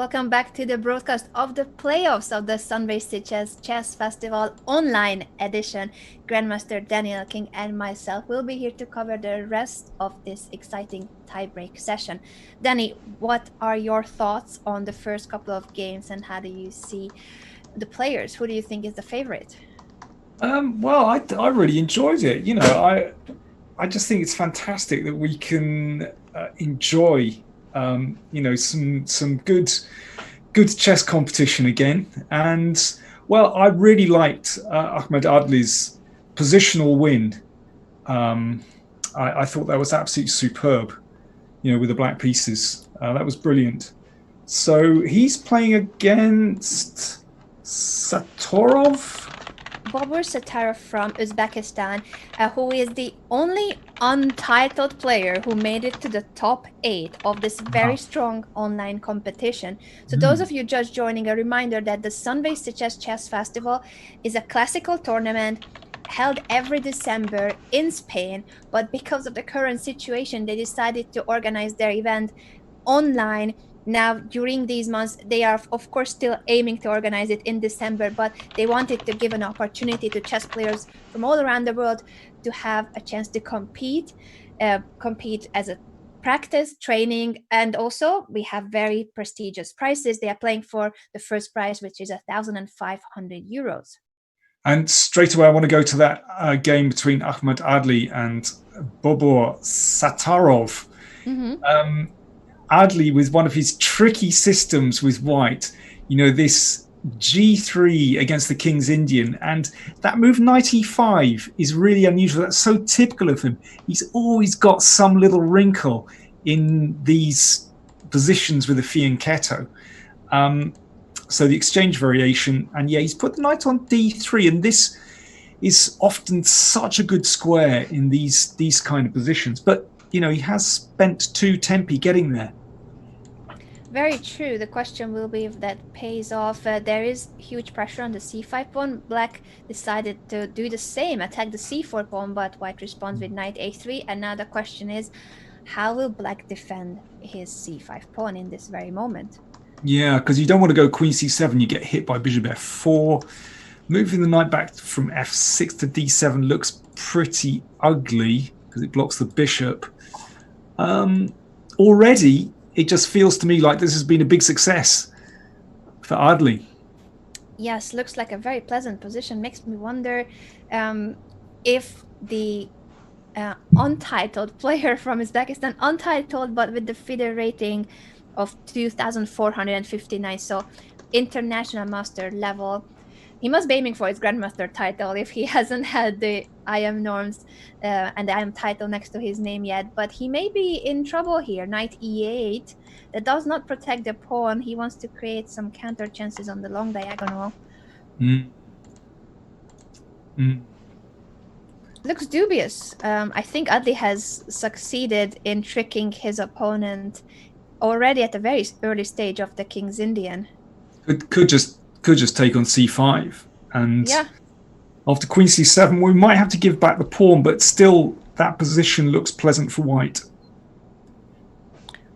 welcome back to the broadcast of the playoffs of the Sunway Sitges Chess Festival online edition. Grandmaster Daniel King and myself will be here to cover the rest of this exciting tiebreak session. Danny, what are your thoughts on the first couple of games and how do you see the players? Who do you think is the favorite? Well, I really enjoyed it. I just think it's fantastic that we can enjoy some good chess competition again. And well, I really liked Ahmed Adli's positional win. I thought that was absolutely superb. With the black pieces, that was brilliant. So he's playing against Satorov. Bobur Satarov from Uzbekistan, who is the only untitled player who made it to the top 8 of this very strong online competition. So those of you just joining, a reminder that the Sunway Sitges Chess Festival is a classical tournament held every December in Spain, but because of the current situation, they decided to organize their event online. Now, during these months, they are, of course, still aiming to organize it in December, but they wanted to give an opportunity to chess players from all around the world to have a chance to compete as a practice, training, and also we have very prestigious prizes. They are playing for the first prize, which is 1,500 euros. And straight away, I want to go to that game between Ahmed Adli and Bobur Satarov. Adli, with one of his tricky systems with white, this G3 against the King's Indian, and that move knight e5 is really unusual. That's so typical of him. He's always got some little wrinkle in these positions with the fianchetto. So the exchange variation, and he's put the knight on d3, and this is often such a good square in these kind of positions. But he has spent 2 tempi getting there. Very true. The question will be if that pays off. There is huge pressure on the c5 pawn. Black decided to do the same, attack the c4 pawn, but white responds with knight a3. And now the question is, how will black defend his c5 pawn in this very moment? Yeah, because you don't want to go queen c7. You get hit by bishop f4. Moving the knight back from f6 to d7 looks pretty ugly because it blocks the bishop. Already, it just feels to me like this has been a big success for Adli. Yes, looks like a very pleasant position. Makes me wonder if the untitled player from Uzbekistan, untitled but with the FIDE rating of 2,459, so international master level, he must be aiming for his grandmaster title if he hasn't had the IM norms and the IM title next to his name yet. But he may be in trouble here. Knight e8, that does not protect the pawn. He wants to create some counter chances on the long diagonal. Looks dubious. I think Adli has succeeded in tricking his opponent already at a very early stage of the King's Indian. Could just take on c5, and yeah, after queen c7 we might have to give back the pawn, but still that position looks pleasant for white.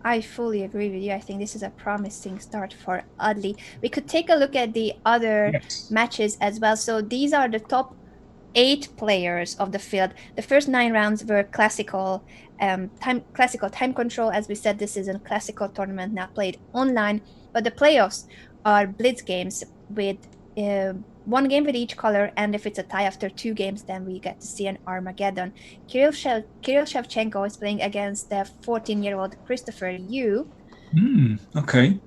I fully agree with you. I think this is a promising start for Adli. We could take a look at the other matches as well. So these are the top 8 players of the field. The first 9 rounds were classical time control. As we said, this is a classical tournament now played online, but the playoffs are blitz games with 1 game with each color, and if it's a tie after 2 games, then we get to see an Armageddon. Kirill Shevchenko is playing against the 14-year-old Christopher Yu. Okay.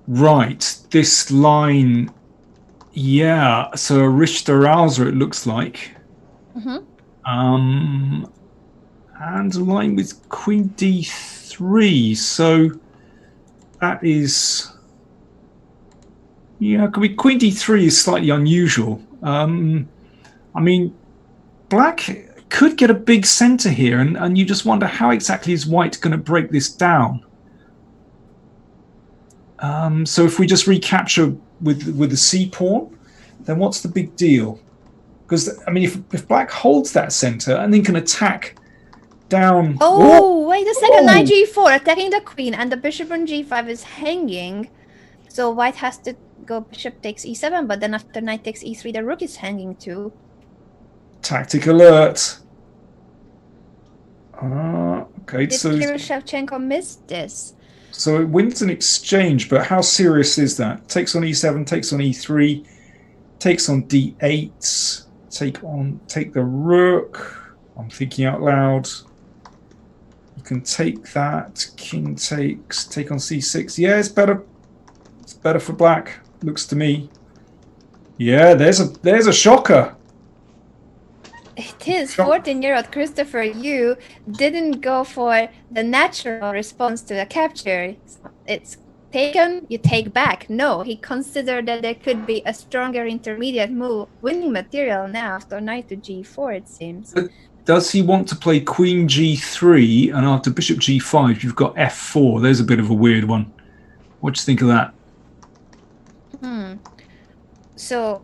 Right, this line, so a Richter Rauser it looks like. And a line with queen d3, so that is, queen d3 is slightly unusual. I mean, black could get a big center here, and you just wonder how exactly is white going to break this down. So if we just recapture with the c pawn, then what's the big deal? Because I mean, if black holds that center and then can attack down. Oh, wait a second. Oh. Knight g4, attacking the queen, and the bishop on g5 is hanging. So white has to go bishop takes e7, but then after knight takes e3, the rook is hanging too. Tactic alert. Okay, Did so Kirill Shevchenko miss this? so it wins an exchange, but how serious is that? Takes on e7, takes on e3, takes on d8, take the rook. I'm thinking out loud. You can take that. King takes, take on c6. Yeah, it's better. It's better for black. Looks to me. Yeah, there's a shocker. It is 14-year-old Christopher Yu didn't go for the natural response to the capture. It's taken, you take back. No, he considered that there could be a stronger intermediate move, winning material now after knight to g4, it seems. Does he want to play queen g3 and after bishop g5 you've got f4? There's a bit of a weird one. What do you think of that? So,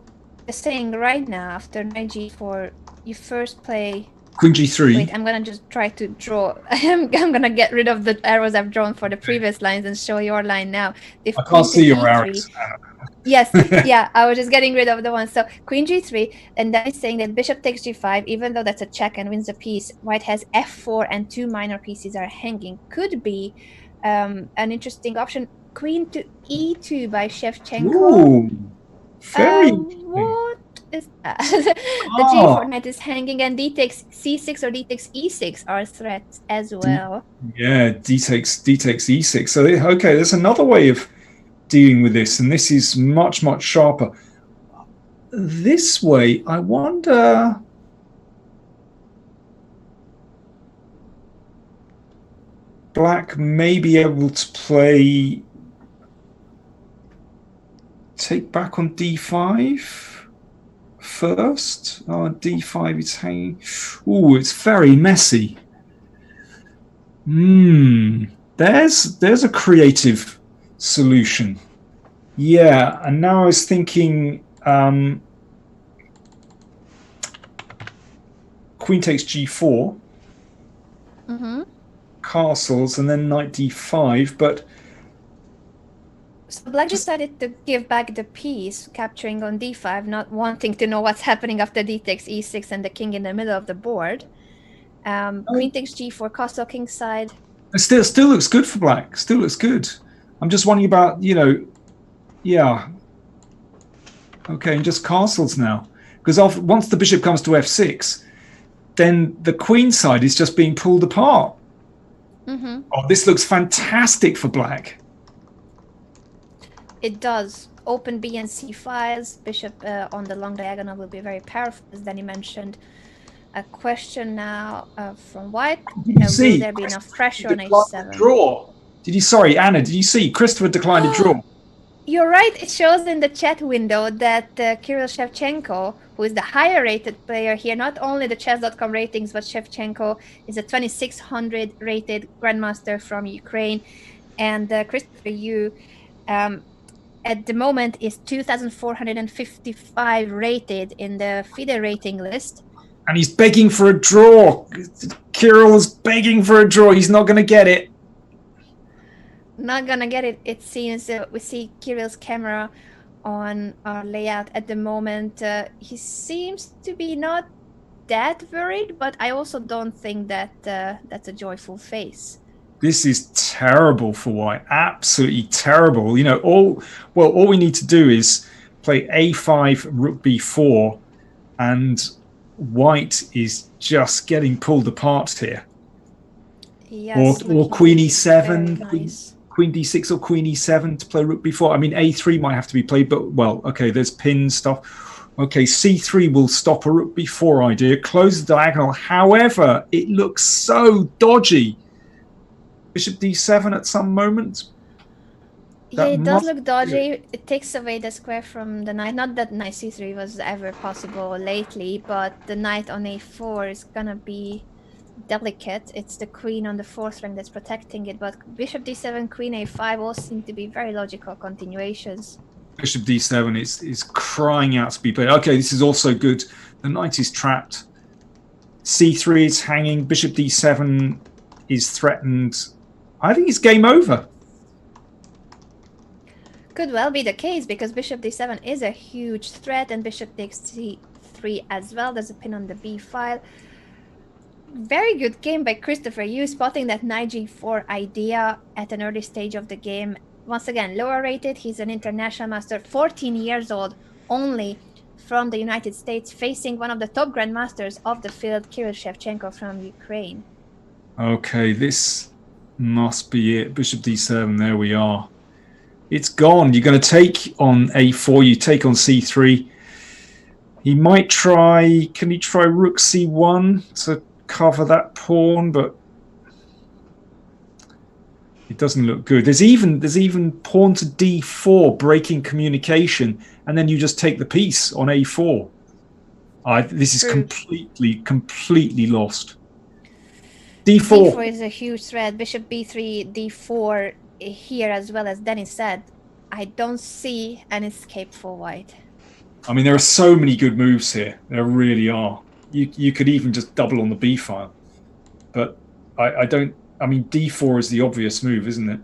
saying right now after knight g4, you first play queen g3. Wait, I'm gonna just try to draw. I'm gonna get rid of the arrows I've drawn for the previous lines and show your line now. If I can't see your arrows. Yes, yeah, I was just getting rid of the one. So queen g3, and that is saying that bishop takes g5, even though that's a check and wins a piece. White has f4 and two minor pieces are hanging. Could be an interesting option. Queen to e2 by Shevchenko. Ooh, very what is that? The g4 knight is hanging, and d takes c6 or d takes e6 are threats as well. Yeah, d takes e6. So okay, there's another way of dealing with this, and this is much sharper. This way, I wonder. Black may be able to play. Take back on d5 first. Oh, d5 is hanging. Ooh, it's very messy. There's a creative solution. Yeah, and now I was thinking queen takes g4, castles, and then knight d5, but so black decided to give back the piece, capturing on d5, not wanting to know what's happening after d takes e6 and the king in the middle of the board. Queen takes g4, castle king side. It still looks good for black. Still looks good. I'm just wondering about, yeah. Okay, and just castles now. Because once the bishop comes to f6, then the queen side is just being pulled apart. Oh, this looks fantastic for black. It does. Open b and c files. Bishop on the long diagonal will be very powerful, as Danny mentioned. A question now from white. Will there be enough pressure on h7? Draw. Sorry, Anna, did you see Christopher declined a draw? You're right. It shows in the chat window that Kirill Shevchenko, who is the higher rated player here, not only the Chess.com ratings, but Shevchenko is a 2600 rated grandmaster from Ukraine, and Christopher Yu at the moment is 2455 rated in the FIDE rating list. And he's begging for a draw. Kirill is begging for a draw. He's not going to get it. Not gonna get it, it seems. We see Kirill's camera on our layout at the moment. He seems to be not that worried, but I also don't think that that's a joyful face. This is terrible for white. Absolutely terrible. All we need to do is play a5, rook b4, and white is just getting pulled apart here. Yes, or queen e7, nice. Queen d6 or queen e7 to play rook b4. I mean, a3 might have to be played, but okay, there's pin stuff. Okay, c3 will stop a rook b4 idea. Close the diagonal. However, it looks so dodgy. Bishop d7 at some moment. Yeah, it does look dodgy. It takes away the square from the knight. Not that knight c3 was ever possible lately, but the knight on a4 is gonna be delicate. It's the queen on the fourth rank that's protecting it, but bishop d7, queen a5 all seem to be very logical continuations. Bishop d7 is crying out to be played. Okay, this is also good. The knight is trapped. c3 is hanging. Bishop d7 is threatened. I think it's game over. Could well be the case, because bishop d7 is a huge threat, and bishop takes c3 as well. There's a pin on the b file. Very good game by Christopher Yu, spotting that knight g4 idea at an early stage of the game. Once again, lower rated. He's an international master, 14 years old, only, from the United States, facing one of the top grandmasters of the field, Kirill Shevchenko from Ukraine. Okay, this must be it. Bishop d7, there we are. It's gone. You're going to take on a4, you take on c3. He might try, can he try rook c1 to cover that pawn, but it doesn't look good. There's even pawn to d4 breaking communication, and then you just take the piece on a4. This is completely lost. d4 is a huge threat. Bishop b3, d4 here, as well as Dennis said. I don't see an escape for white. I mean, there are so many good moves here. There really are. You could even just double on the b file, but I don't. I mean, d4 is the obvious move, isn't it?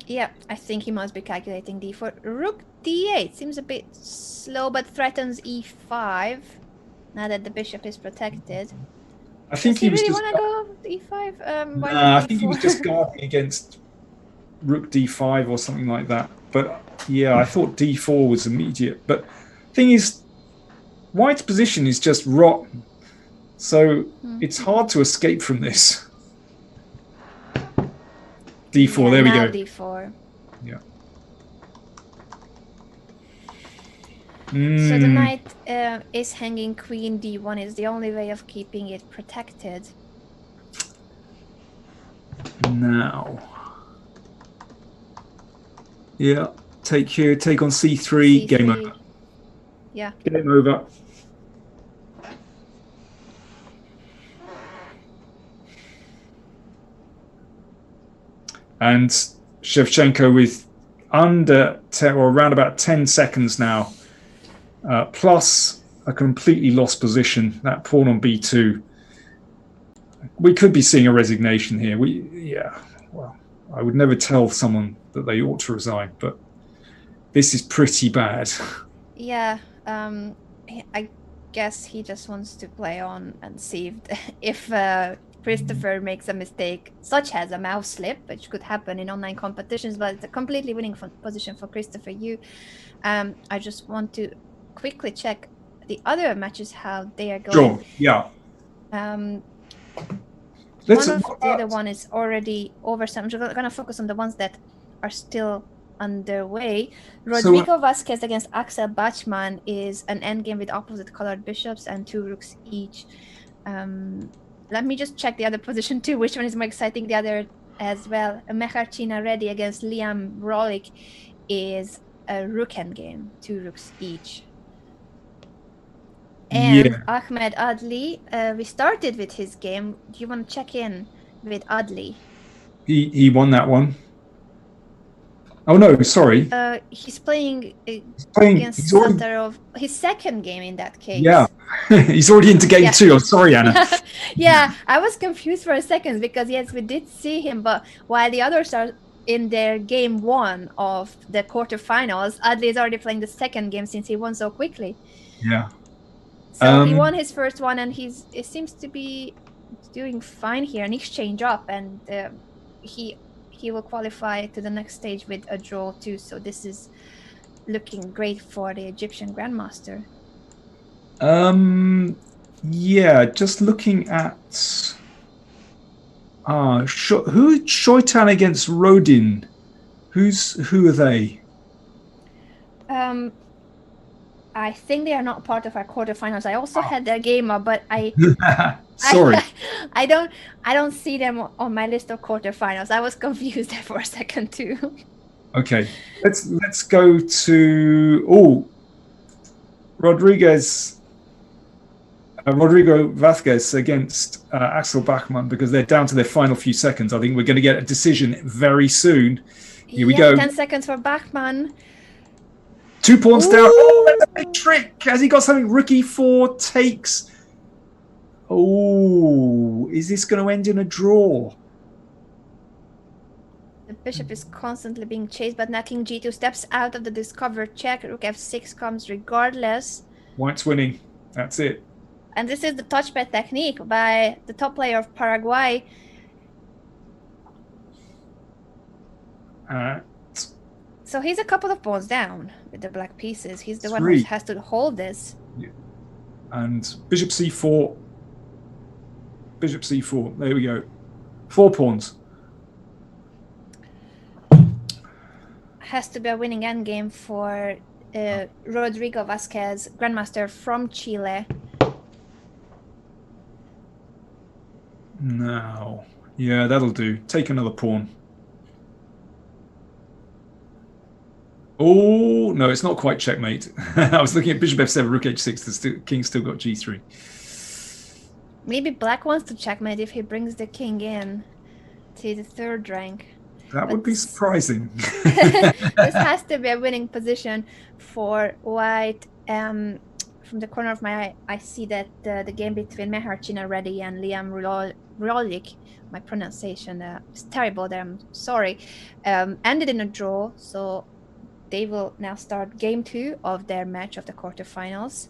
Yeah, I think he must be calculating d4. Rook d8 seems a bit slow, but threatens e5 now that the bishop is protected. I think he really want to go e5? Nah, I think he was just guarding against rook d5 or something like that. But yeah, I thought d4 was immediate. But thing is, white's position is just rotten, so it's hard to escape from this. d4, there we go. d4. Yeah. So the knight is hanging. Queen d1 is the only way of keeping it protected. Now, yeah, take here, take on c3, game over. Yeah. Game over. And Shevchenko with under 10 or around about 10 seconds now, plus a completely lost position. That pawn on b2. We could be seeing a resignation here. Well, I would never tell someone that they ought to resign, but this is pretty bad. Yeah, I guess he just wants to play on and see if Christopher makes a mistake, such as a mouse slip, which could happen in online competitions, but it's a completely winning position for Christopher Yu. I just want to quickly check the other matches, how they are going. Sure, yeah. The other one is already over, so I'm just going to focus on the ones that are still underway. Rodrigo Vázquez against Axel Bachmann is an endgame with opposite colored bishops and 2 rooks each. Let me just check the other position too, which one is more exciting, the other as well. Mecharchina Reddy against Liam Rolik is a rook endgame, 2 rooks each. And Ahmed Adli, we started with his game. Do you want to check in with Adli? He won that one. Oh no, sorry. He's playing against Satarov. His second game in that case. Yeah, he's already into game 2. I'm sorry, Anna. Yeah, I was confused for a second because yes, we did see him, but while the others are in their game 1 of the quarterfinals, Adli is already playing the second game since he won so quickly. Yeah. So he won his first one, and it seems to be doing fine here. An exchange up, and he will qualify to the next stage with a draw too. So this is looking great for the Egyptian grandmaster. Yeah, just looking at Shoitan against Rodin. Who are they? I think they are not part of our quarterfinals. I also had their game up, but sorry. I don't see them on my list of quarterfinals. I was confused there for a second too. Okay, let's go to Rodrigo Vázquez against Axel Bachmann, because they're down to their final few seconds. I think we're going to get a decision very soon. Here we go. 10 seconds for Bachmann. 2 pawns down. Oh, that's a big trick. Has he got something? Rook e4 takes. Oh, is this going to end in a draw? The bishop is constantly being chased, but now king g2 steps out of the discovered check. Rook f6 comes regardless. White's winning. That's it. And this is the touchpad technique by the top player of Paraguay. So he's a couple of pawns down with the black pieces. He's the one who has to hold this. Yeah. And bishop c4. Bishop c4. There we go. 4 pawns. Has to be a winning endgame for Rodrigo Vasquez, grandmaster from Chile. Now, yeah, that'll do. Take another pawn. Oh, no, it's not quite checkmate. I was looking at bishop f7, rook h6. The king's still got g3. Maybe black wants to checkmate if he brings the king in to the third rank. That would be surprising. This has to be a winning position for white. From the corner of my eye, I see that the game between Mehar Chinaredi and Liam Rolik, my pronunciation is terrible there, I'm sorry, ended in a draw. So they will now start game 2 of their match of the quarterfinals.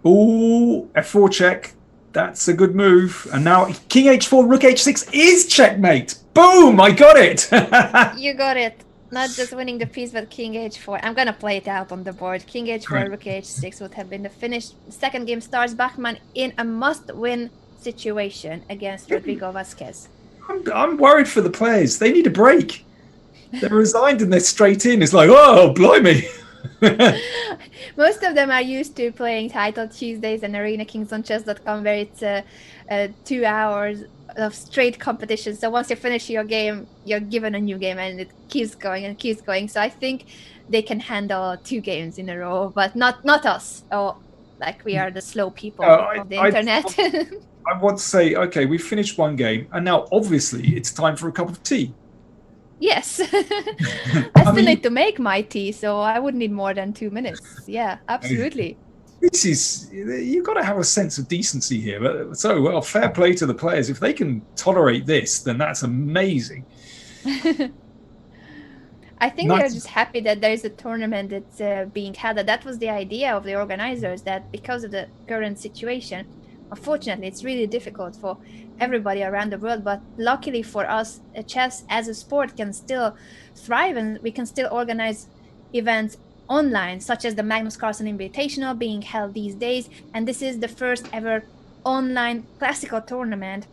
Oh, f4 check. That's a good move. And now king h4, rook h6 is checkmate. Boom, I got it. You got it. Not just winning the piece, but king h4. I'm going to play it out on the board. King h4, right. Rook h6 would have been the finish. Second game starts Bachmann in a must-win situation against Rodrigo Vasquez. I'm worried for the players. They need a break. They're resigned and they're straight in. It's like, oh, blimey. Most of them are used to playing Title Tuesdays and Arena Kings on Chess.com, where it's 2 hours of straight competition. So once you finish your game, you're given a new game and it keeps going and keeps going. So I think they can handle 2 games in a row, but not us. Or like we are the slow people of the internet. I want to say, okay, we've finished 1 game and now obviously it's time for a cup of tea. Yes. I still need to make my tea, so I wouldn't need more than 2 minutes. Yeah, absolutely. This is, you've got to have a sense of decency here. But so, well, fair play to the players. If they can tolerate this, then that's amazing. I think they're just happy that there's a tournament that's being held. That was the idea of the organizers, that because of the current situation, unfortunately, it's really difficult for everybody around the world. But luckily for us, chess as a sport can still thrive, and we can still organize events online, such as the Magnus Carlsen Invitational being held these days. And this is the first ever online classical tournament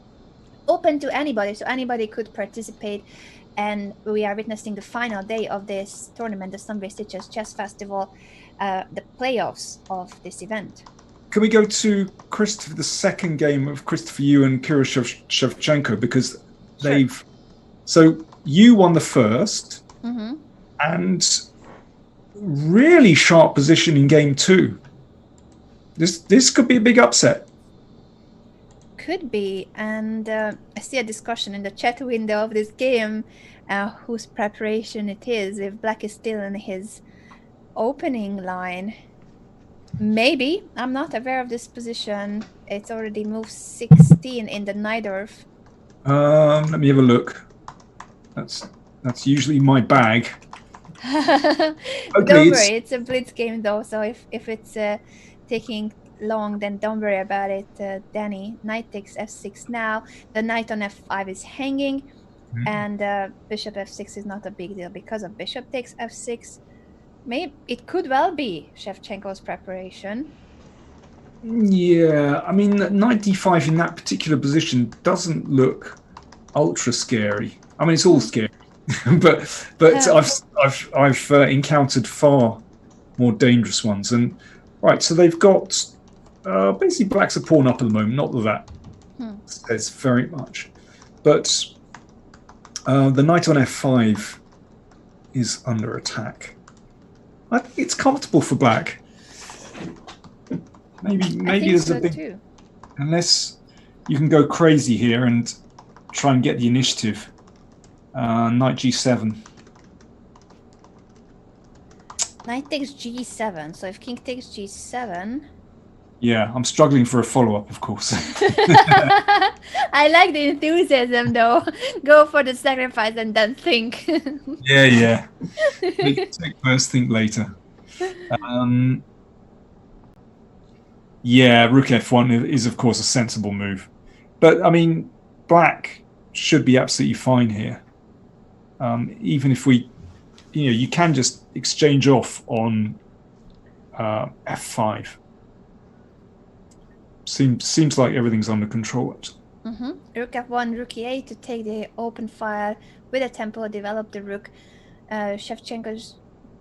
open to anybody, so anybody could participate. And we are witnessing the final day of this tournament, the Sunway Sitges Chess Festival, the playoffs of this event. Can we go to Christopher, the second game of Christopher Yu and Kirill Shevchenko, because they've... So you won the first, and really sharp position in game 2. This could be a big upset. Could be. And I see a discussion in the chat window of this game, whose preparation it is, if black is still in his opening line. Maybe. I'm not aware of this position. It's already moved 16 in the Najdorf. Let me have a look. That's usually my bag. Okay, don't worry, it's a blitz game though, so if it's taking long, then don't worry about it, Danny. Knight takes f6 now. The knight on f5 is hanging, and bishop f6 is not a big deal because of bishop takes f6. Maybe it could well be Shevchenko's preparation. Yeah, I mean, knight d5 in that particular position doesn't look ultra scary. I mean, it's all scary, but I've encountered far more dangerous ones. And right, so they've got basically black's a pawn up at the moment. Not that says very much, but the knight on f5 is under attack. I think it's comfortable for black. Maybe there's a big too. Unless you can go crazy here and try and get the initiative. Knight g7. Knight takes g7. So if king takes g7, Yeah, I'm struggling for a follow-up, of course. I like the enthusiasm, though. Go for the sacrifice and then think. Yeah. Take first, think later. Um, yeah, Rook F1 is, of course, a sensible move. But, I mean, black should be absolutely fine here. Even if you can just exchange off on F5. Seems like everything's under control. Rook F1, Rook E8 to take the open file with a tempo, develop the rook. Shevchenko's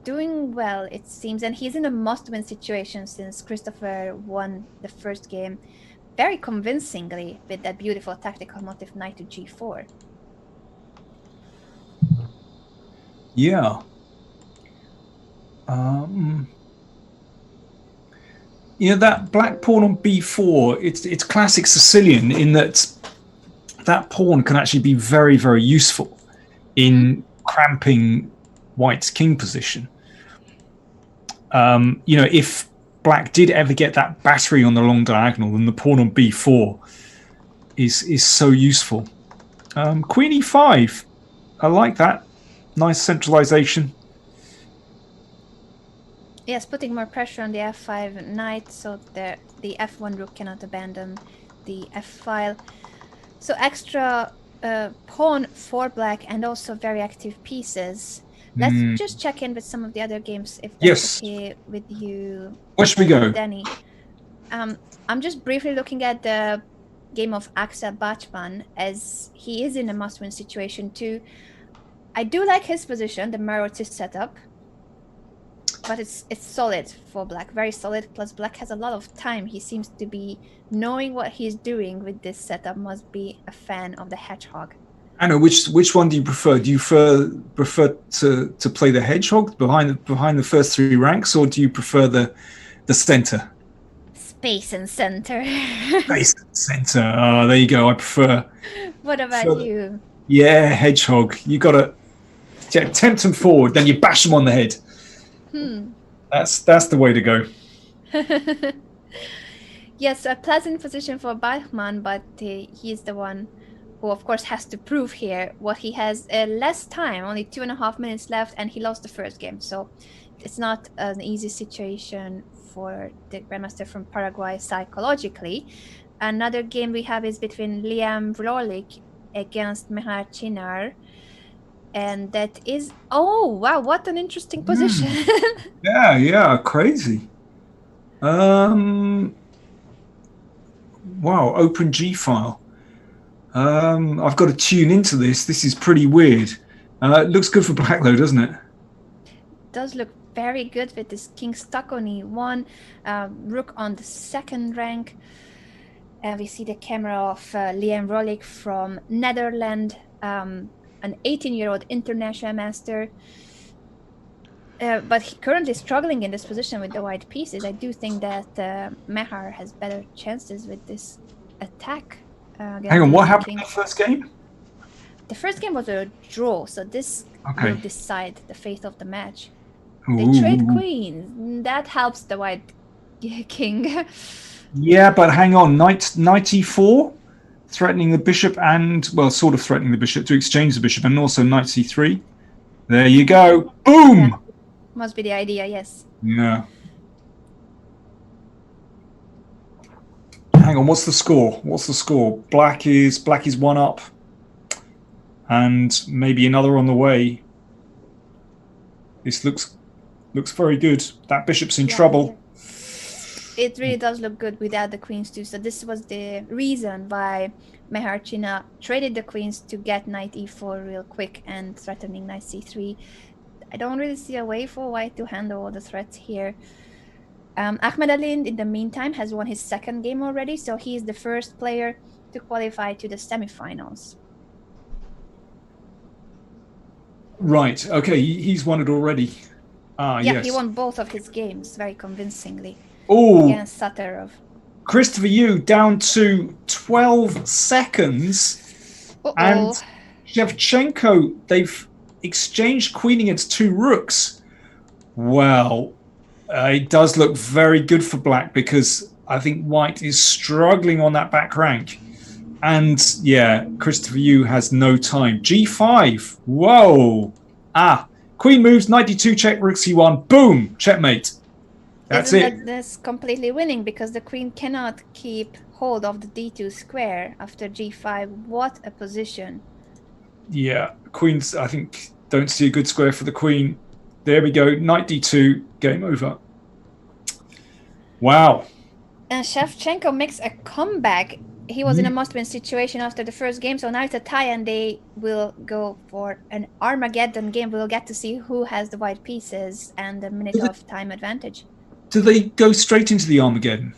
doing well, it seems, and he's in a must-win situation since Christopher won the first game very convincingly with that beautiful tactical motif knight to g4. Yeah. That black pawn on b4, it's classic Sicilian in that pawn can actually be very, very useful in cramping white's king position. If black did ever get that battery on the long diagonal, then the pawn on b4 is so useful. Queen e5, I like that. Nice centralization. Yes, putting more pressure on the f5 knight so the f1 rook cannot abandon the f file. So extra pawn for black and also very active pieces. Let's just check in with some of the other games if that's okay with you. Where should we go? Danny. I'm just briefly looking at the game of Axel Bachmann as he is in a must-win situation too. I do like his position, the Marotis setup. But it's solid for black, very solid. Plus black has a lot of time. He seems to be knowing what he's doing with this setup. Must be a fan of the hedgehog. Anna, which one do you prefer? Do you prefer to play the hedgehog behind the first three ranks, or do you prefer the center? Space and center. Space and center. Oh, there you go. I prefer. What about you? Yeah, hedgehog. You gotta tempt them forward, then you bash them on the head. That's the way to go. Yes, a pleasant position for Bachmann, but he's the one who, of course, has to prove here what he has less time, only 2.5 minutes left, and he lost the first game. So it's not an easy situation for the Grandmaster from Paraguay psychologically. Another game we have is between Liam Vrolik against Mehar Chinar. And that is, oh wow, what an interesting position. Yeah, crazy. Wow, open G file. I've got to tune into this. This is pretty weird. It looks good for black though, doesn't it? Does look very good with this king stuck on e1, rook on the second rank. And we see the camera of Liam Vrolik from Netherlands. An 18-year-old international master, but he currently struggling in this position with the white pieces. I do think that Mehar has better chances with this attack. Hang on, what happened in the first game? The first game was a draw, so this will decide the fate of the match. They trade queens. That helps the white king. Yeah, but hang on, knight e4? Threatening the bishop and, well, sort of threatening the bishop to exchange the bishop, and also knight c3. There you go. Boom! Yeah. Must be the idea, yes. Yeah. Hang on, what's the score? Black is 1 up. And maybe another on the way. This looks very good. That bishop's in trouble. It really does look good without the queens too. So this was the reason why Mehar Chinar traded the queens to get knight e4 real quick and threatening knight c3. I don't really see a way for white to handle all the threats here. Ahmed Alin, in the meantime, has won his second game already, so he is the first player to qualify to the semifinals. Right. Okay, he's won it already. Yes. He won both of his games very convincingly. Oh, against Satyrov. Christopher Yu down to 12 seconds. And Shevchenko, they've exchanged queen against 2 rooks. Well, it does look very good for black because I think white is struggling on that back rank. And yeah, Christopher Yu has no time. G5. Whoa. Queen moves, knight d2, check, rook c1. Boom. Checkmate. That's Isn't it. that this completely winning because the queen cannot keep hold of the d2 square after g5? What a position. Yeah, queens, I think, don't see a good square for the queen. There we go. Knight d2. Game over. Wow. And Shevchenko makes a comeback. He was in a must-win situation after the first game, so now it's a tie and they will go for an Armageddon game. We'll get to see who has the white pieces and the minute of time advantage. Do they go straight into the Armageddon?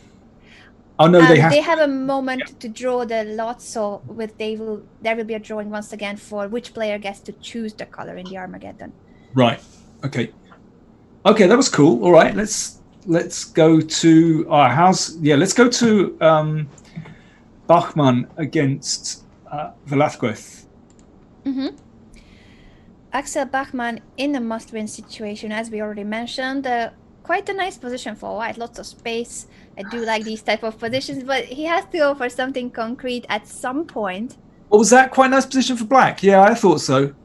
Oh no, they have a moment to draw the lot, so there will be a drawing once again for which player gets to choose the color in the Armageddon. Right. Okay, that was cool. All right, let's go to let's go to Bachmann against Blázquez. Axel Bachmann in a must-win situation, as we already mentioned. Quite a nice position for white, lots of space. I do like these type of positions, but he has to go for something concrete at some point. What was that? Quite a nice position for black. Yeah, I thought so. You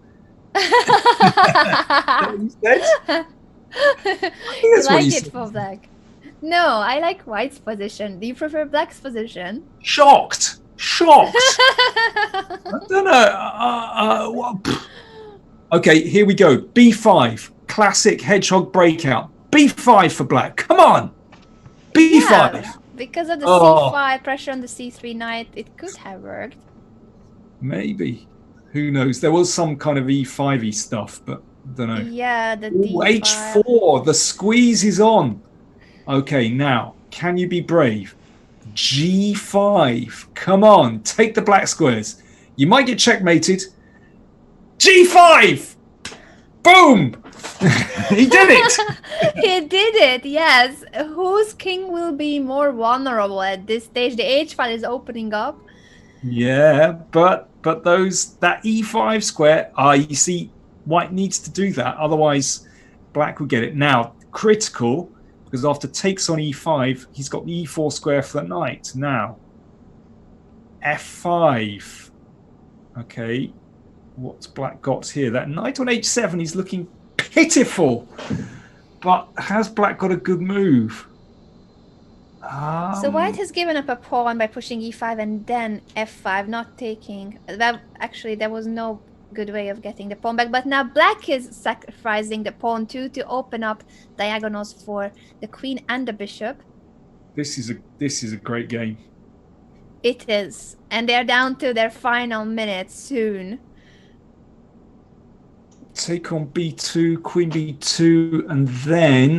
like it for black? No, I like white's position. Do you prefer black's position? Shocked. I don't know. Okay, here we go. B5, classic hedgehog breakout. B5 for black. Come on. B5. Yeah, because of the C5 pressure on the C3 knight, it could have worked. Maybe. Who knows? There was some kind of E5-y stuff, but I don't know. Yeah, the D5. H4. The squeeze is on. Okay, now, can you be brave? G5. Come on, take the black squares. You might get checkmated. G5. Boom. He did it. He did it, yes. Whose king will be more vulnerable at this stage? The H file is opening up. Yeah, but that E5 square, you see, white needs to do that. Otherwise, black will get it. Now, critical, because after takes on E5, he's got the E4 square for the knight. Now, F5. Okay, what's black got here? That knight on H7 is looking pitiful. But has black got a good move? So white has given up a pawn by pushing e5 and then f5, not taking that. Actually, there was no good way of getting the pawn back, but now black is sacrificing the pawn too to open up diagonals for the queen and the bishop. This is a great game. It is, and they're down to their final minutes soon. Take on b2, queen b2, and then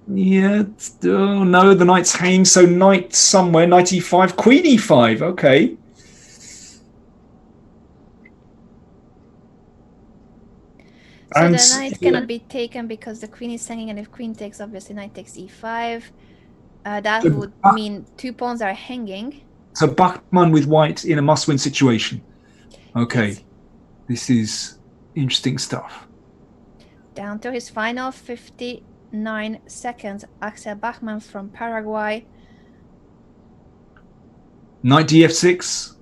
no, the knight's hanging, so knight somewhere, knight e5, queen e5. Okay. So and the knight cannot be taken because the queen is hanging, and if queen takes, obviously knight takes e5. That would mean 2 pawns are hanging. So Bachmann with white in a must-win situation. Okay, yes. This is interesting stuff. Down to his final 59 seconds. Axel Bachmann from Paraguay. Knight df6.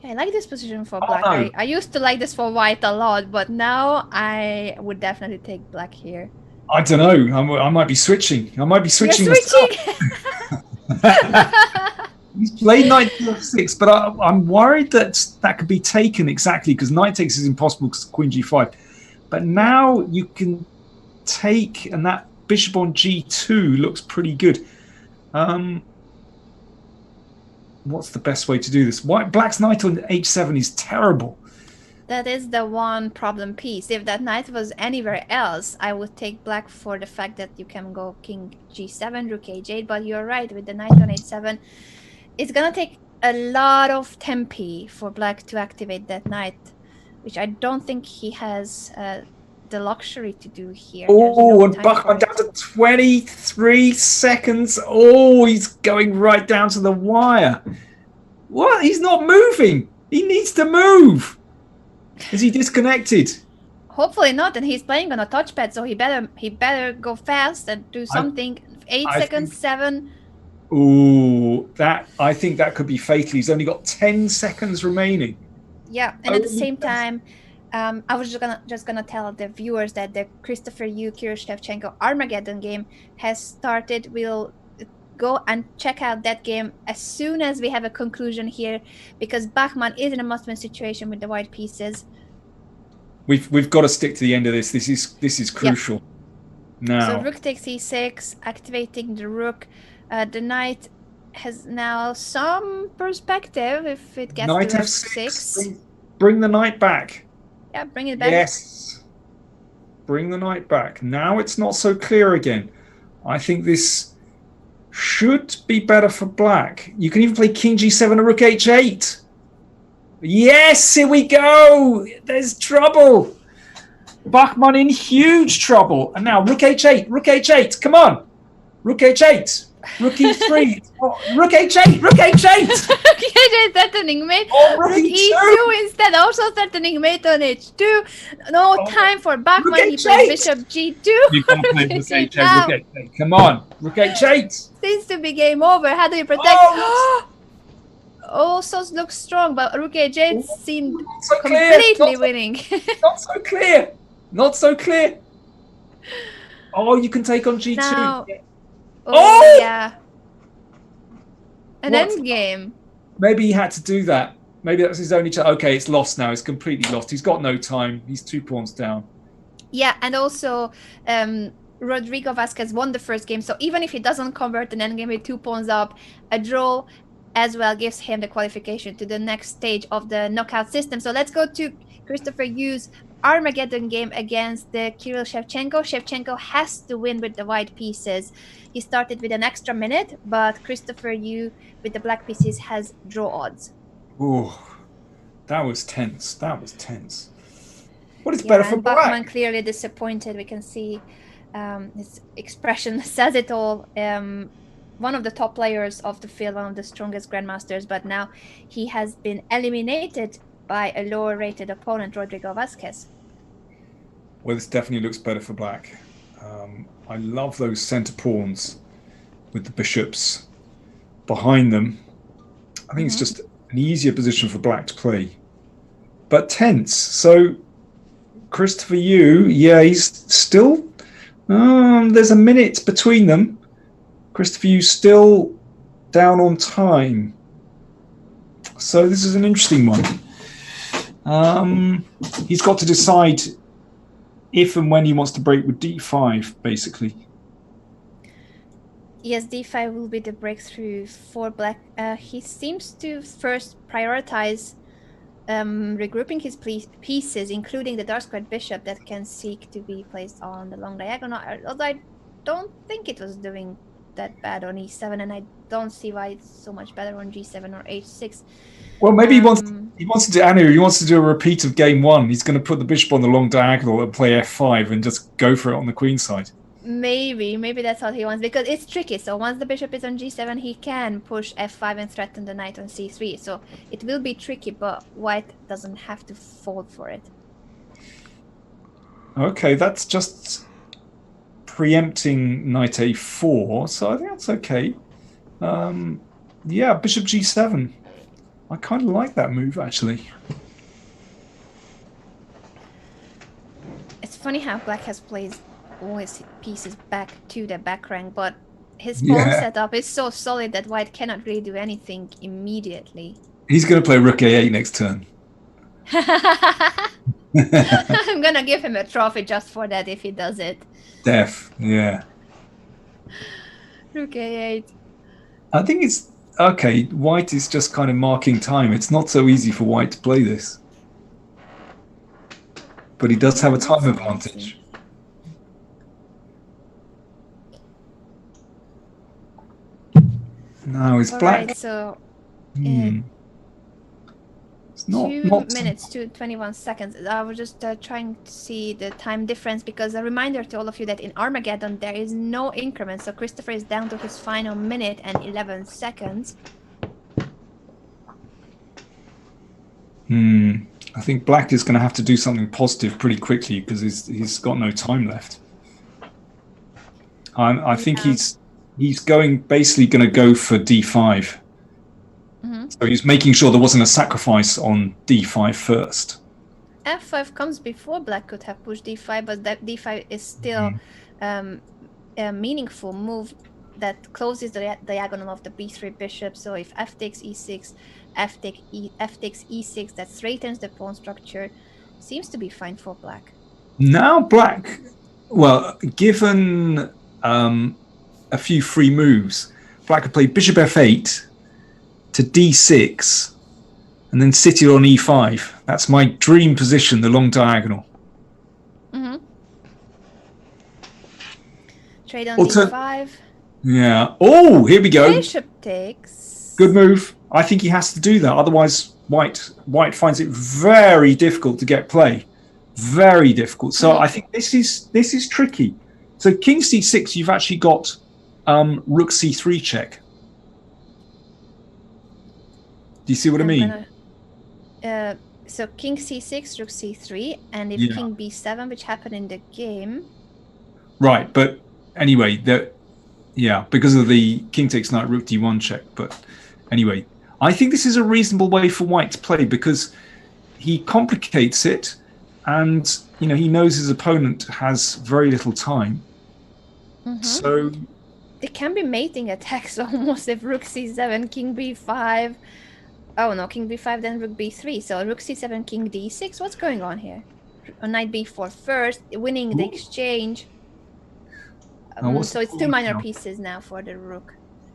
Yeah, I like this position for black. No. I used to like this for white a lot, but now I would definitely take black here. I don't know. I might be switching. You're switching. He's played knight df6, but I'm worried that could be taken exactly because knight takes is impossible because queen g5. But now you can take, and that bishop on g2 looks pretty good. What's the best way to do this? Black's knight on h7 is terrible. That is the one problem piece. If that knight was anywhere else, I would take black for the fact that you can go king g7, rook h8. But you're right, with the knight on h7, it's gonna take a lot of tempi for black to activate that knight, which I don't think he has the luxury to do here. Oh, and Bachmann down to 23 seconds. Oh, he's going right down to the wire. What? He's not moving. He needs to move. Is he disconnected? Hopefully not, and he's playing on a touchpad, so he better go fast and do I something. 8 I seconds, think 7. I think that could be fatal. He's only got 10 seconds remaining. Yeah, and at the Only same 10 time, I was just gonna tell the viewers that the Christopher Yu Kirill Shevchenko Armageddon game has started. We'll go and check out that game as soon as we have a conclusion here, because Bachmann is in a must-win situation with the white pieces. We've got to stick to the end of this. This is Yep. crucial. So Now, rook takes e6, activating the rook. The knight has now some perspective if it gets to knight f6. f6. Bring the knight back. Yeah, bring it back. Yes. Bring the knight back. Now it's not so clear again. I think this should be better for black. You can even play king g7 and rook h8. Yes, here we go. There's trouble. Bachmann in huge trouble. And now rook h8, rook h8. Come on. Rook h8. Rook e3. Rook h8, rook h8. Rook e8 threatening mate. Oh, rook e2 instead, also ththreatening mate on h2. No time for Bachmann. He plays bishop g2. You can't play rook h8, rook h8. Come on. Rook h8. Seems to be game over. How do you protect? Oh, also looks strong, but rook h8 seemed so completely winning. Not so clear. Not so clear. Oh, you can take on g2. Now, Oh! yeah. An What? end game. Maybe he had to do that. Maybe that was his only chance. Okay, it's lost now. It's completely lost. He's got no time. He's 2 pawns down. Yeah, and also Rodrigo Vasquez won the first game, so even if he doesn't convert an endgame with 2 pawns up, a draw as well gives him the qualification to the next stage of the knockout system. So let's go to Christopher Yu's Armageddon game against the Kirill Shevchenko. Shevchenko has to win with the white pieces. He started with an extra minute, but Christopher Yu with the black pieces has draw odds. Oh, that was tense. That was tense. What is better for black? Bachmann clearly disappointed. We can see his expression says it all. One of the top players of the field, one of the strongest grandmasters, but now he has been eliminated by a lower rated opponent, Rodrigo Vasquez. Well, this definitely looks better for black. I love those center pawns with the bishops behind them. I think it's just an easier position for black to play. But tense. So Christopher Yu, yeah, he's still... there's a minute between them. Christopher Yu's still down on time. So this is an interesting one. He's got to decide if and when he wants to break with d5, basically. Yes, d5 will be the breakthrough for black. He seems to first prioritize regrouping his pieces, including the dark squared bishop that can seek to be placed on the long diagonal. Although I don't think it was doing that bad on e7, and I don't see why it's so much better on g7 or h6. Well, maybe he wants to do Anu. He wants to do a repeat of game one. He's going to put the bishop on the long diagonal and play f5 and just go for it on the queen side. Maybe that's what he wants, because it's tricky. So once the bishop is on g7, he can push f5 and threaten the knight on c3. So it will be tricky, but white doesn't have to fall for it. Okay, that's just preempting knight a4, so I think that's okay. Yeah, bishop g7. I kind of like that move, actually. It's funny how black has played all his pieces back to the back rank, but his pawn setup is so solid that white cannot really do anything immediately. He's going to play rook a8 next turn. I'm going to give him a trophy just for that if he does it. Def, yeah. Rook a8. I think it's... Okay, white is just kind of marking time. It's not so easy for white to play this. But he does have a time advantage. Now it's black. Right, so it's not 2 minutes to 21 seconds. I was just trying to see the time difference, because a reminder to all of you that in Armageddon there is no increment. So Christopher is down to his final minute and 11 seconds. I think black is going to have to do something positive pretty quickly because he's got no time left. I think he's basically going to go for d5. So he's making sure there wasn't a sacrifice on d5 first. f5 comes before black could have pushed d5, but that d5 is still a meaningful move that closes the diagonal of the b3 bishop. So if f takes e6, f takes e6, that straightens the pawn structure. Seems to be fine for black. Now black, well, given a few free moves, black could play bishop f8 to d6 and then sit it on e5. That's my dream position, the long diagonal. Trade on d5. Yeah. Oh, here we go. Bishop takes. Good move. I think he has to do that. Otherwise, white finds it very difficult to get play. Very difficult. So I think this is tricky. So king c6, you've actually got rook c3 check. Do you see what I mean? So king c6, rook c3, and if king b7, which happened in the game. Right, but anyway, because of the king takes knight, rook d1 check. But anyway, I think this is a reasonable way for white to play because he complicates it, and he knows his opponent has very little time. So it can be mating attacks almost if rook c7, king b5. Oh no, king b5, then rook b3. So rook c7, king d6. What's going on here? Knight b4 first, winning the exchange. So it's two minor pieces now for the rook.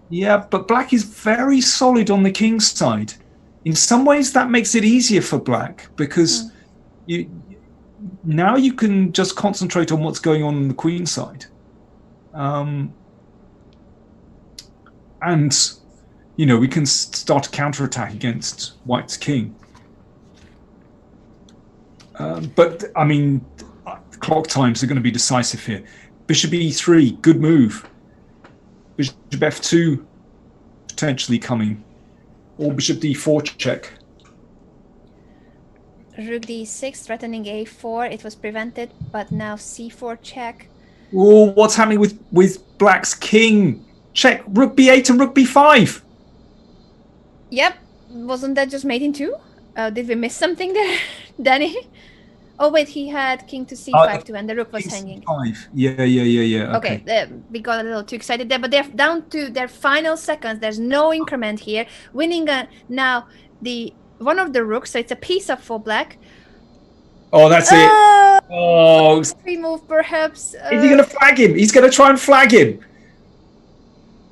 Yeah, but black is very solid on the king's side. In some ways, that makes it easier for black because now you can just concentrate on what's going on the queen side. And we can start a counterattack against white's king. But I mean, clock times are going to be decisive here. Bishop e3, good move. Bishop f2 potentially coming, or bishop d4 check. Rook d6 threatening a4. It was prevented, but now c4 check. Oh, what's happening with black's king? Check rook b8 and rook b5. Yep, wasn't that just mating too? Did we miss something there, Danny? Oh wait, he had king to c5 too, and the rook was hanging. C5. Yeah. Okay, we got a little too excited there, but they're down to their final seconds. There's no increment here. Winning now one of the rooks, so it's a piece up for black. Oh, that's it. Oh, free move perhaps. Is he going to flag him? He's going to try and flag him.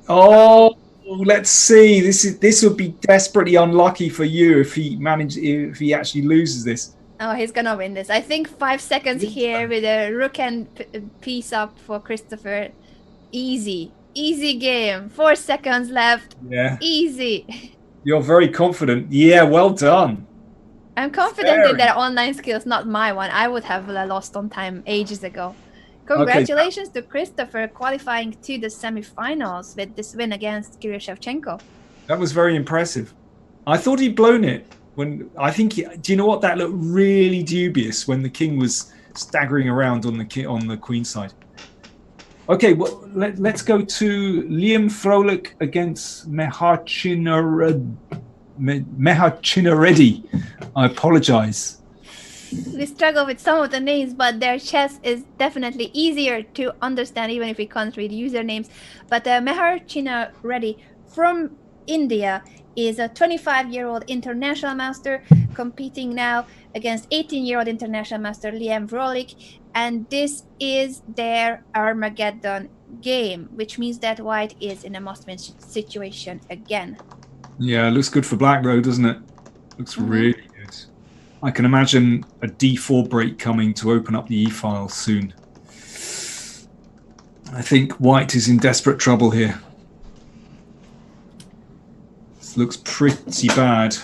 Oh, let's see. This would be desperately unlucky for you if he actually loses this. Oh, he's gonna win this. I think 5 seconds here with a rook and piece up for Christopher. Easy game. 4 seconds left. Yeah. Easy. You're very confident. Yeah, well done. I'm confident in their online skills, not my one. I would have lost on time ages ago. Congratulations to Christopher qualifying to the semifinals with this win against Kirill Shevchenko. That was very impressive. I thought he'd blown it. Do you know what? That looked really dubious when the king was staggering around on the queen side. Okay, well, let's go to Liam Froelich against Mehar Chinaredi. I apologize. We struggle with some of the names, but their chess is definitely easier to understand, even if we can't read usernames. But Mehar Chinaredi from India is a 25-year-old international master competing now against 18-year-old international master Liam Froelich, and this is their Armageddon game, which means that white is in a must-win situation again. Yeah, it looks good for black though, doesn't it? Looks really good. I can imagine a d4 break coming to open up the e-file soon. I think white is in desperate trouble here. Looks pretty bad.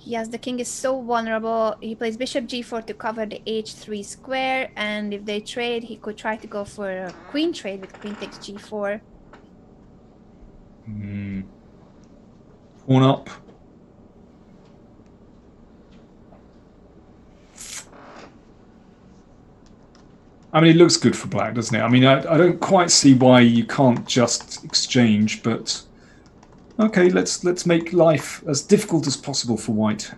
Yes, the king is so vulnerable. He plays bishop g4 to cover the h3 square, and if they trade, he could try to go for a queen trade with queen takes g4. Pawn up. I mean, it looks good for black, doesn't it? I mean, I don't quite see why you can't just exchange, but okay, let's make life as difficult as possible for white.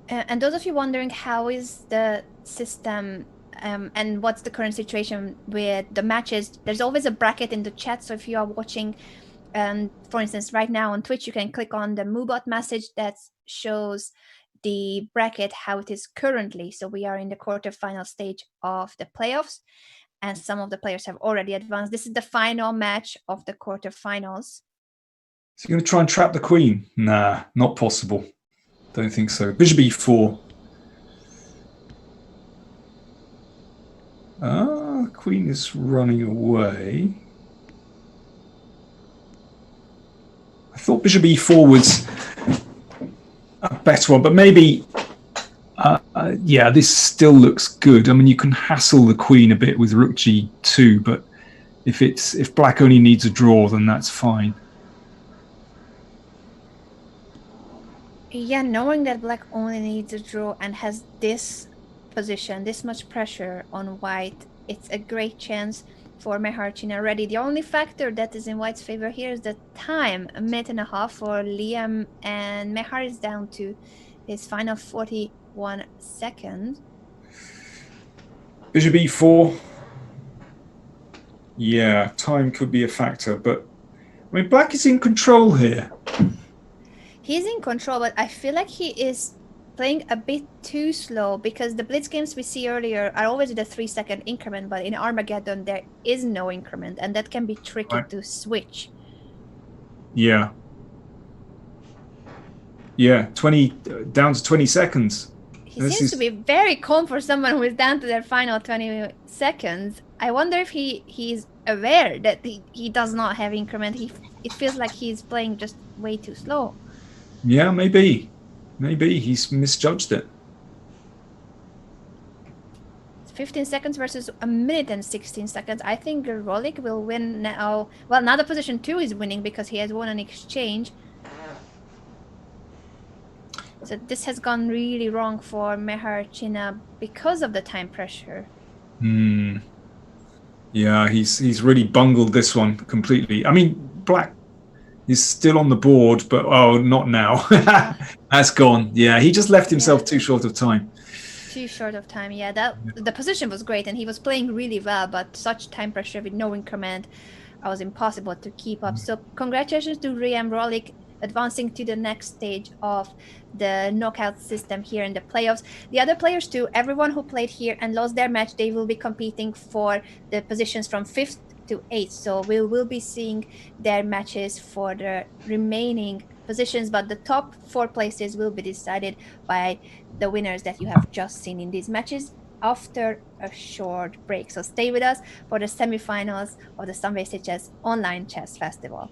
And those of you wondering how is the system and what's the current situation with the matches, there's always a bracket in the chat. So if you are watching, for instance, right now on Twitch, you can click on the Moobot message that shows the bracket, how it is currently. So we are in the quarterfinal stage of the playoffs, and some of the players have already advanced. This is the final match of the quarterfinals. So you're going to try and trap the queen? Nah, not possible. Don't think so. Bishop e4. Queen is running away. I thought bishop e4 was a better one, but maybe, yeah, this still looks good. I mean, you can hassle the queen a bit with rook g2, but if black only needs a draw, then that's fine. Yeah, knowing that black only needs a draw and has this position, this much pressure on white, it's a great chance for Meharchin already. The only factor that is in white's favor here is the time, a minute and a half for Liam, and Mehar is down to his final 41 seconds. Bishop e4. Yeah, time could be a factor, but I mean, black is in control here. He's in control, but I feel like he is playing a bit too slow, because the blitz games we see earlier are always with a 3-second increment, but in Armageddon there is no increment, and that can be tricky to switch. Yeah. Yeah, 20 down to 20 seconds. He seems to be very calm for someone who is down to their final 20 seconds. I wonder if he's aware that he does not have increment. It feels like he's playing just way too slow. Yeah, maybe he's misjudged it. 15 seconds versus a minute and 16 seconds. I think Rolik will win now. Well, now the position 2 is winning because he has won an exchange. So this has gone really wrong for Meharchin because of the time pressure. Yeah, he's really bungled this one completely. I mean, black is still on the board, but not now. That's gone. Yeah, he just left himself too short of time. Too short of time, yeah. The position was great and he was playing really well, but such time pressure with no increment, it was impossible to keep up. So congratulations to Liam Rolik advancing to the next stage of the knockout system here in the playoffs. The other players too, everyone who played here and lost their match, they will be competing for the positions from 5th to 8th. So we will be seeing their matches for the remaining positions, but the top 4 places will be decided by the winners that you have just seen in these matches after a short break. So stay with us for the semifinals of the Sunway Sitges online chess festival.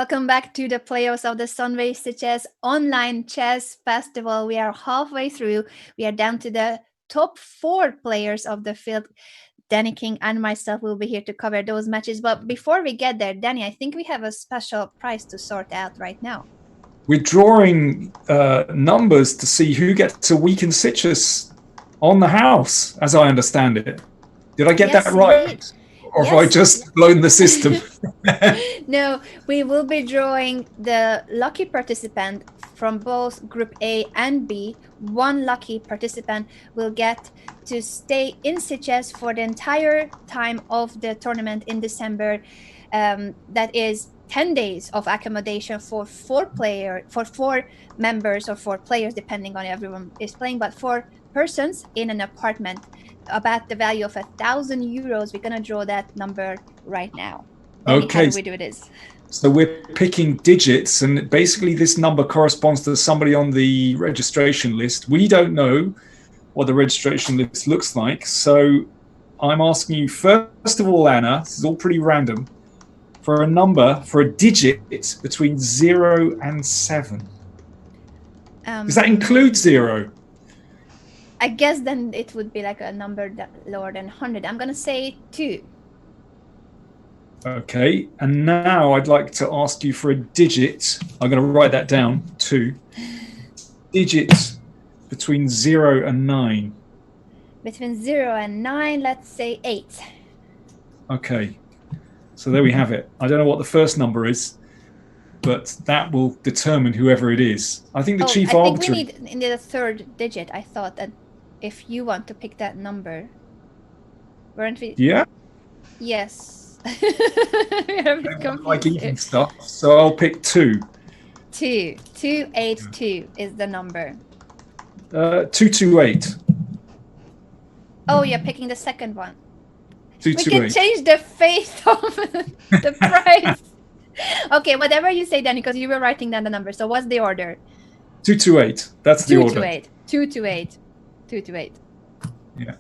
Welcome back to the playoffs of the Sunway Sitges online chess festival. We are halfway through. We are down to the top 4 players of the field. Danny King and myself will be here to cover those matches. But before we get there, Danny, I think we have a special prize to sort out right now. We're drawing numbers to see who gets a week in Sitges on the house, as I understand it. Did I get that right? Indeed. Or have I just blown the system? No, we will be drawing the lucky participant from both Group A and B. One lucky participant will get to stay in Sitges for the entire time of the tournament in December. That is 10 days of accommodation for 4 members or 4 players, depending on everyone is playing, but 4 persons in an apartment about the value of €1,000. We're going to draw that number right now. Danny, Okay. how do we do this? So we're picking digits, and basically this number corresponds to somebody on the registration list. We don't know what the registration list looks like. So I'm asking you, first of all, Anna, this is all pretty random, for a digit between 0 and 7. Does that include 0? I guess then it would be like a number lower than 100. I'm going to say 2. Okay, and now I'd like to ask you for a digit. I'm going to write that down, 2. Digits between 0 and 9. Between 0 and 9, let's say 8. Okay, so there we have it. I don't know what the first number is, but that will determine whoever it is. I think the chief arbiter... I think we need in the 3rd digit. I thought that if you want to pick that number, weren't we? Yeah? Yes. I like eating stuff, so I'll pick 2. 282 is the number. 228. Oh, you're picking the second one. 228. We can change the face of the price. Okay, whatever you say, Danny, because you were writing down the number. So what's the order? 228. That's the order. 228. 228. Yeah.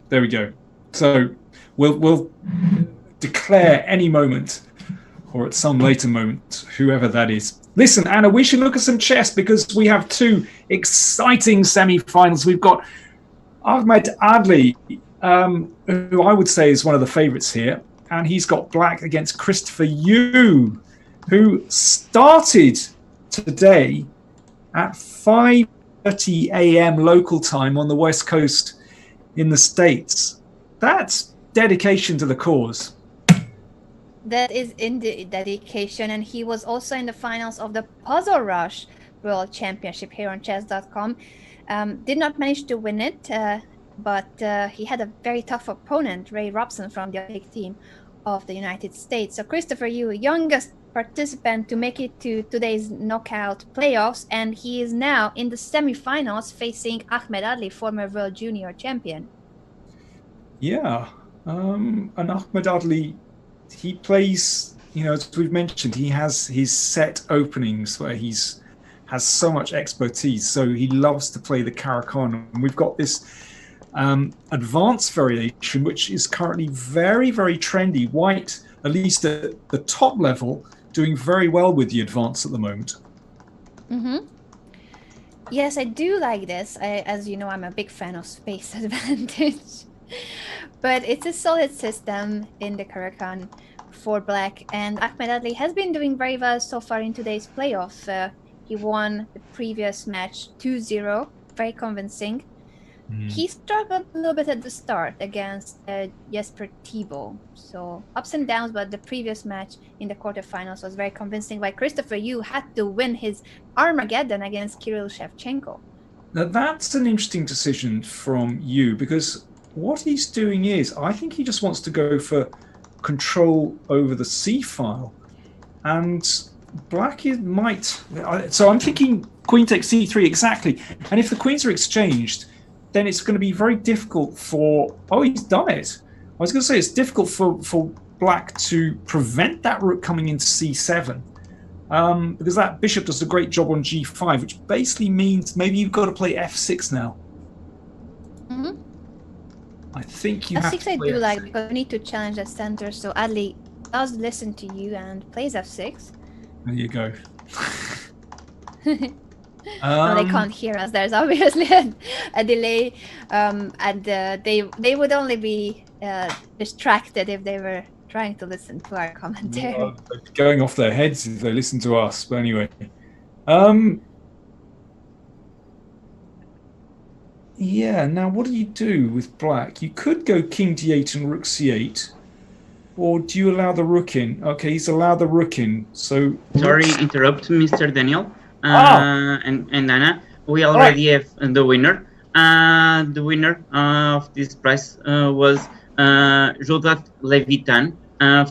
There we go. So we'll declare any moment, or at some later moment, whoever that is. Listen, Anna, we should look at some chess because we have 2 exciting semi-finals. We've got Ahmed Adli, who I would say is one of the favorites here, and he's got black against Christopher Yu, who started today at 5:30 a.m. local time on the West Coast in the States. That's dedication to the cause. That is indeed dedication, and he was also in the finals of the Puzzle Rush World Championship here on Chess.com. Did not manage to win it, but he had a very tough opponent, Ray Robson from the Olympic team of the United States. So Christopher Yu, youngest participant to make it to today's knockout playoffs, and he is now in the semifinals facing Ahmed Adli, former world junior champion. Yeah, and Ahmed Adli, he plays, as we've mentioned, he has his set openings where has so much expertise. So he loves to play the Caro-Kann. And we've got this advanced variation, which is currently very, very trendy. White, at least at the top level, doing very well with the advance at the moment. Mm-hmm. Yes, I do like this. As you know, I'm a big fan of space advantage. But it's a solid system in the Caro-Kann for black, and Ahmed Adli has been doing very well so far in today's playoff. He won the previous match 2-0, very convincing. He struggled a little bit at the start against Jesper Thibault, so ups and downs, but the previous match in the quarterfinals was very convincing, while Christopher Yu had to win his Armageddon against Kirill Shevchenko. Now that's an interesting decision from Yu, because what he's doing is, I think he just wants to go for control over the c-file, and black might. So I'm thinking queen takes c3 exactly, and if the queens are exchanged, then it's going to be very difficult for. Oh, he's done it. I was going to say it's difficult for black to prevent that rook coming into c7, because that bishop does a great job on g5, which basically means maybe you've got to play f6 now. Mm-hmm. I think you f6 have to play I do f6. like, because we need to challenge the center, so Adli does listen to you and plays f6. There you go. No, they can't hear us. There's obviously a delay, and they would only be distracted if they were trying to listen to our commentary. Well, going off their heads if they listen to us. But anyway, yeah. Now, what do you do with black? You could go king d8 and rook c8, or do you allow the rook in? Okay, he's allowed the rook in. So sorry, interrupt, Mr. Daniel and Anna. We All already have the winner. The winner of this prize was Joseph Levitan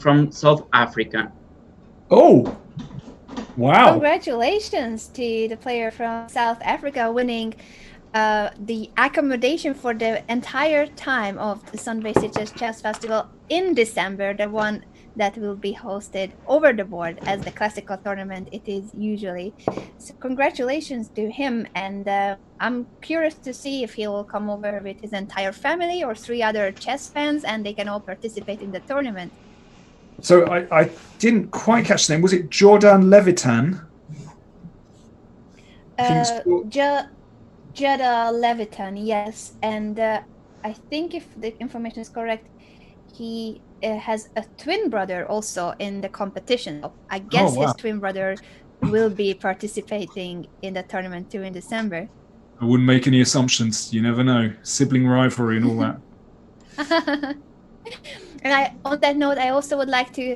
from South Africa. Oh, wow! Congratulations to the player from South Africa winning the accommodation for the entire time of the Sunway Sitges Chess Festival in December, the one that will be hosted over the board as the classical tournament it is usually. So congratulations to him, and I'm curious to see if he will come over with his entire family or 3 other chess fans and they can all participate in the tournament. So I didn't quite catch the name. Was it Jordan Levitan? Jada Levitan, yes, and I think if the information is correct, he has a twin brother also in the competition. I guess his twin brother will be participating in the tournament too in December. I wouldn't make any assumptions. You never know. Sibling rivalry and all that. And on that note, I also would like to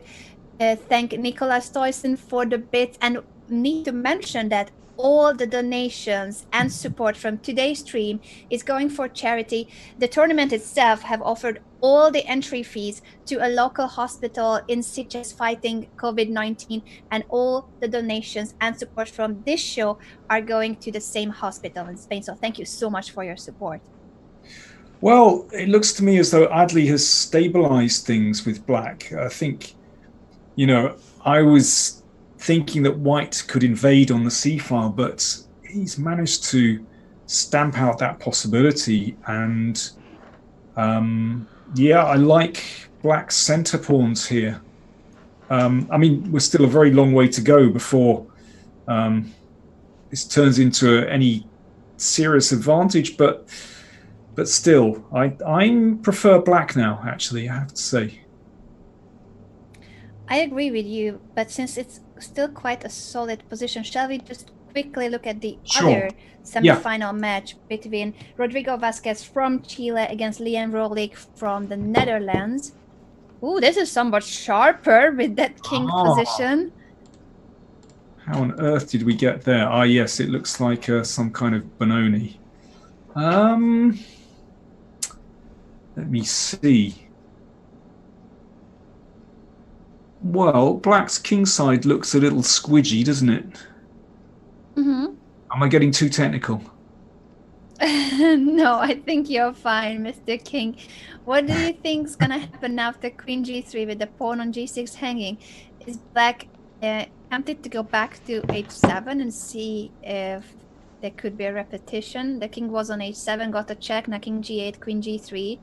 thank Nicolas Stoysen for the bits, and need to mention that all the donations and support from today's stream is going for charity. The tournament itself have offered all the entry fees to a local hospital in Sitges fighting COVID-19, and all the donations and support from this show are going to the same hospital in Spain. So thank you so much for your support. Well, it looks to me as though Adley has stabilized things with black. I think, I was thinking that white could invade on the c-file, but he's managed to stamp out that possibility. And I like black's center pawns here. We're still a very long way to go before this turns into any serious advantage, but still, I prefer black now, actually, I have to say. I agree with you, but since it's still quite a solid position, shall we just quickly look at the other semi-final match between Rodrigo Vasquez from Chile against Liam Rolik from the Netherlands? Ooh, this is somewhat sharper with that king position. How on earth did we get there? Yes, it looks like some kind of Benoni. Let me see. Well, black's kingside looks a little squidgy, doesn't it? Mm-hmm. Am I getting too technical? No, I think you're fine, Mr. King. What do you think is going to happen after queen g3 with the pawn on g6 hanging? Is black tempted to go back to h7 and see if there could be a repetition? The king was on h7, got a check, now king g8, queen g3.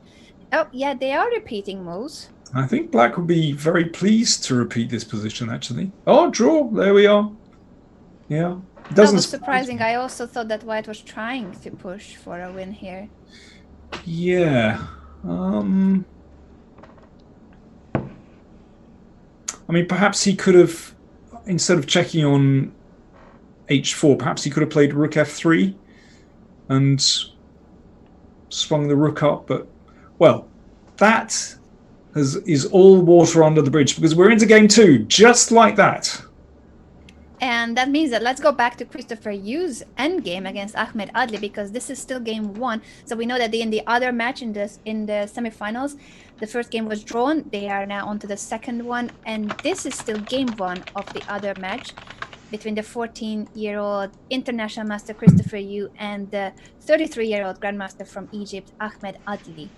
Oh, yeah, they are repeating moves. I think black would be very pleased to repeat this position, actually. Oh, draw. There we are. Yeah. That was surprising. I also thought that white was trying to push for a win here. Yeah. Perhaps he could have, instead of checking on h4, perhaps he could have played rook f3 and swung the rook up. But, well, that is all water under the bridge, because we're into game 2, just like that. And that means that let's go back to Christopher Yu's endgame against Ahmed Adli, because this is still game 1. So we know that in the other match in the semifinals, the first game was drawn. They are now on to the second one, and this is still game 1 of the other match between the 14-year-old international master Christopher Yu and the 33-year-old grandmaster from Egypt, Ahmed Adli.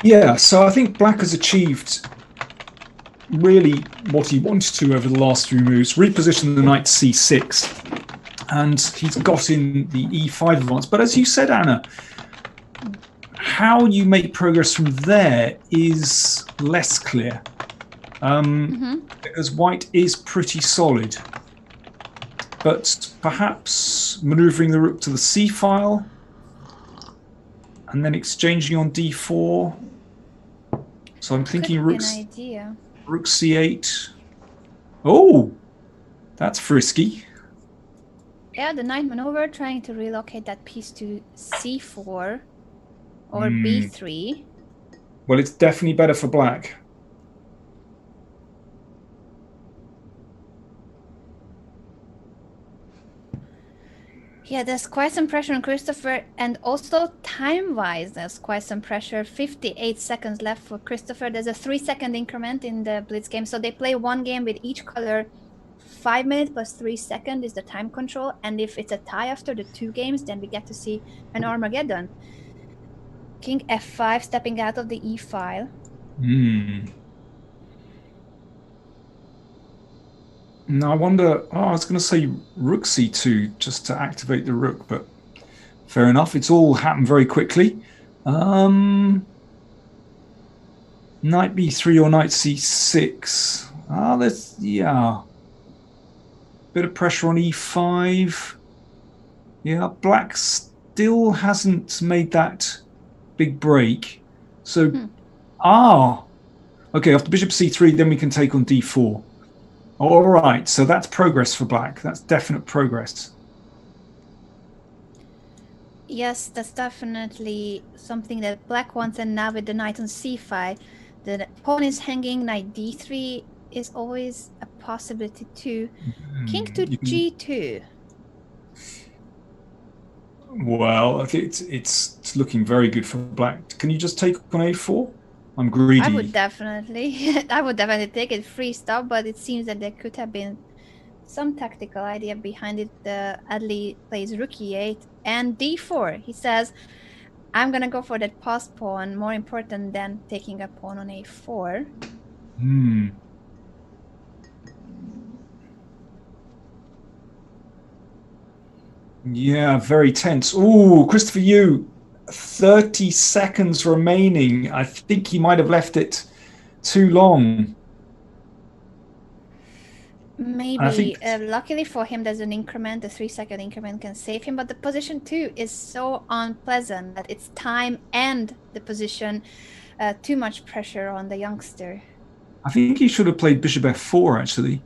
Yeah, so I think black has achieved really what he wanted to over the last few moves, reposition the knight to c6, and he's got in the e5 advance. But as you said, Anna, how you make progress from there is less clear. because white is pretty solid. But perhaps maneuvering the rook to the c file and then exchanging on d4. So I'm thinking rook c8. Oh, that's frisky. Yeah, the knight maneuver, trying to relocate that piece to c4 or b3. Well, it's definitely better for black. Yeah, there's quite some pressure on Christopher, and also time-wise, there's quite some pressure. 58 seconds left for Christopher. There's a 3-second increment in the Blitz game, so they play one game with each color. 5 minutes plus 3 seconds is the time control, and if it's a tie after the 2 games, then we get to see an Armageddon. King f5, stepping out of the e file. No, I wonder. Oh, I was going to say rook c2 just to activate the rook, but fair enough. It's all happened very quickly. Knight b3 or knight c6. There's bit of pressure on e5. Yeah, black still hasn't made that big break. So, okay. After bishop c3, then we can take on d4. All right, so that's progress for black. That's definite progress. Yes, that's definitely something that black wants, and now with the knight on c5, the pawn is hanging, knight d3 is always a possibility too. King to g2. Well, I think it's looking very good for black. Can you just take on a4? I'm greedy. I would definitely take it free stop, but it seems that there could have been some tactical idea behind it. Adley plays rook e8 and d4. He says, I'm gonna go for that pass pawn, more important than taking a pawn on a4. Yeah, very tense. Ooh, Christopher Yu, 30 seconds remaining. I think he might have left it too long. Maybe. Luckily for him, there's an increment. The 3-second increment can save him, but the position too is so unpleasant that it's time and the position. Too much pressure on the youngster. I think he should have played bishop f4 actually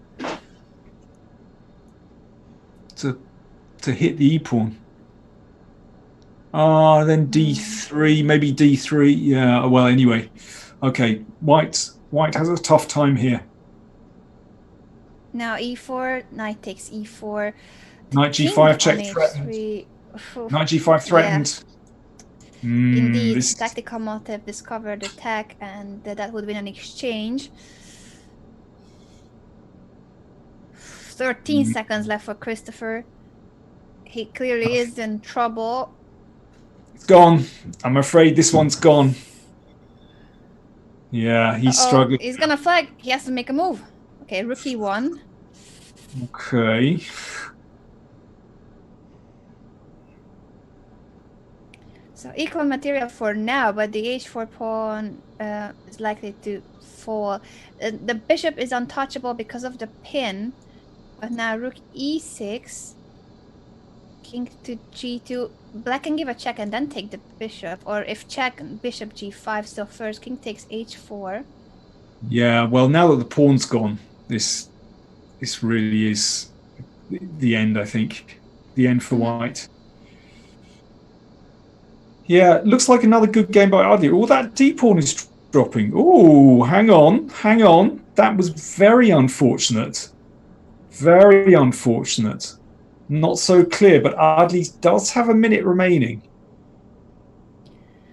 to hit the e-pawn. Then d3, maybe d3. Yeah, well, anyway. Okay, white has a tough time here. Now e4, knight takes e4. Knight g5 check threatened. Knight g5 threatened. Yeah. Indeed, this tactical motive discovered attack, and that would win an exchange. 13 seconds left for Christopher. He clearly is in trouble. It's gone. I'm afraid this one's gone. Yeah, he's struggling. He's gonna flag. He has to make a move. Okay, rook e1. Okay. So equal material for now, but the h4 pawn is likely to fall. The bishop is untouchable because of the pin, but now rook e6, king to g2. Black can give a check and then take the bishop, or if check, bishop g5. So first, king takes h4. Yeah, well, now that the pawn's gone, this really is the end, I think. The end for white. Yeah, looks like another good game by Adley. Oh, that d-pawn is dropping. Oh, hang on. That was very unfortunate. Very unfortunate. Not so clear, but Adley does have a minute remaining.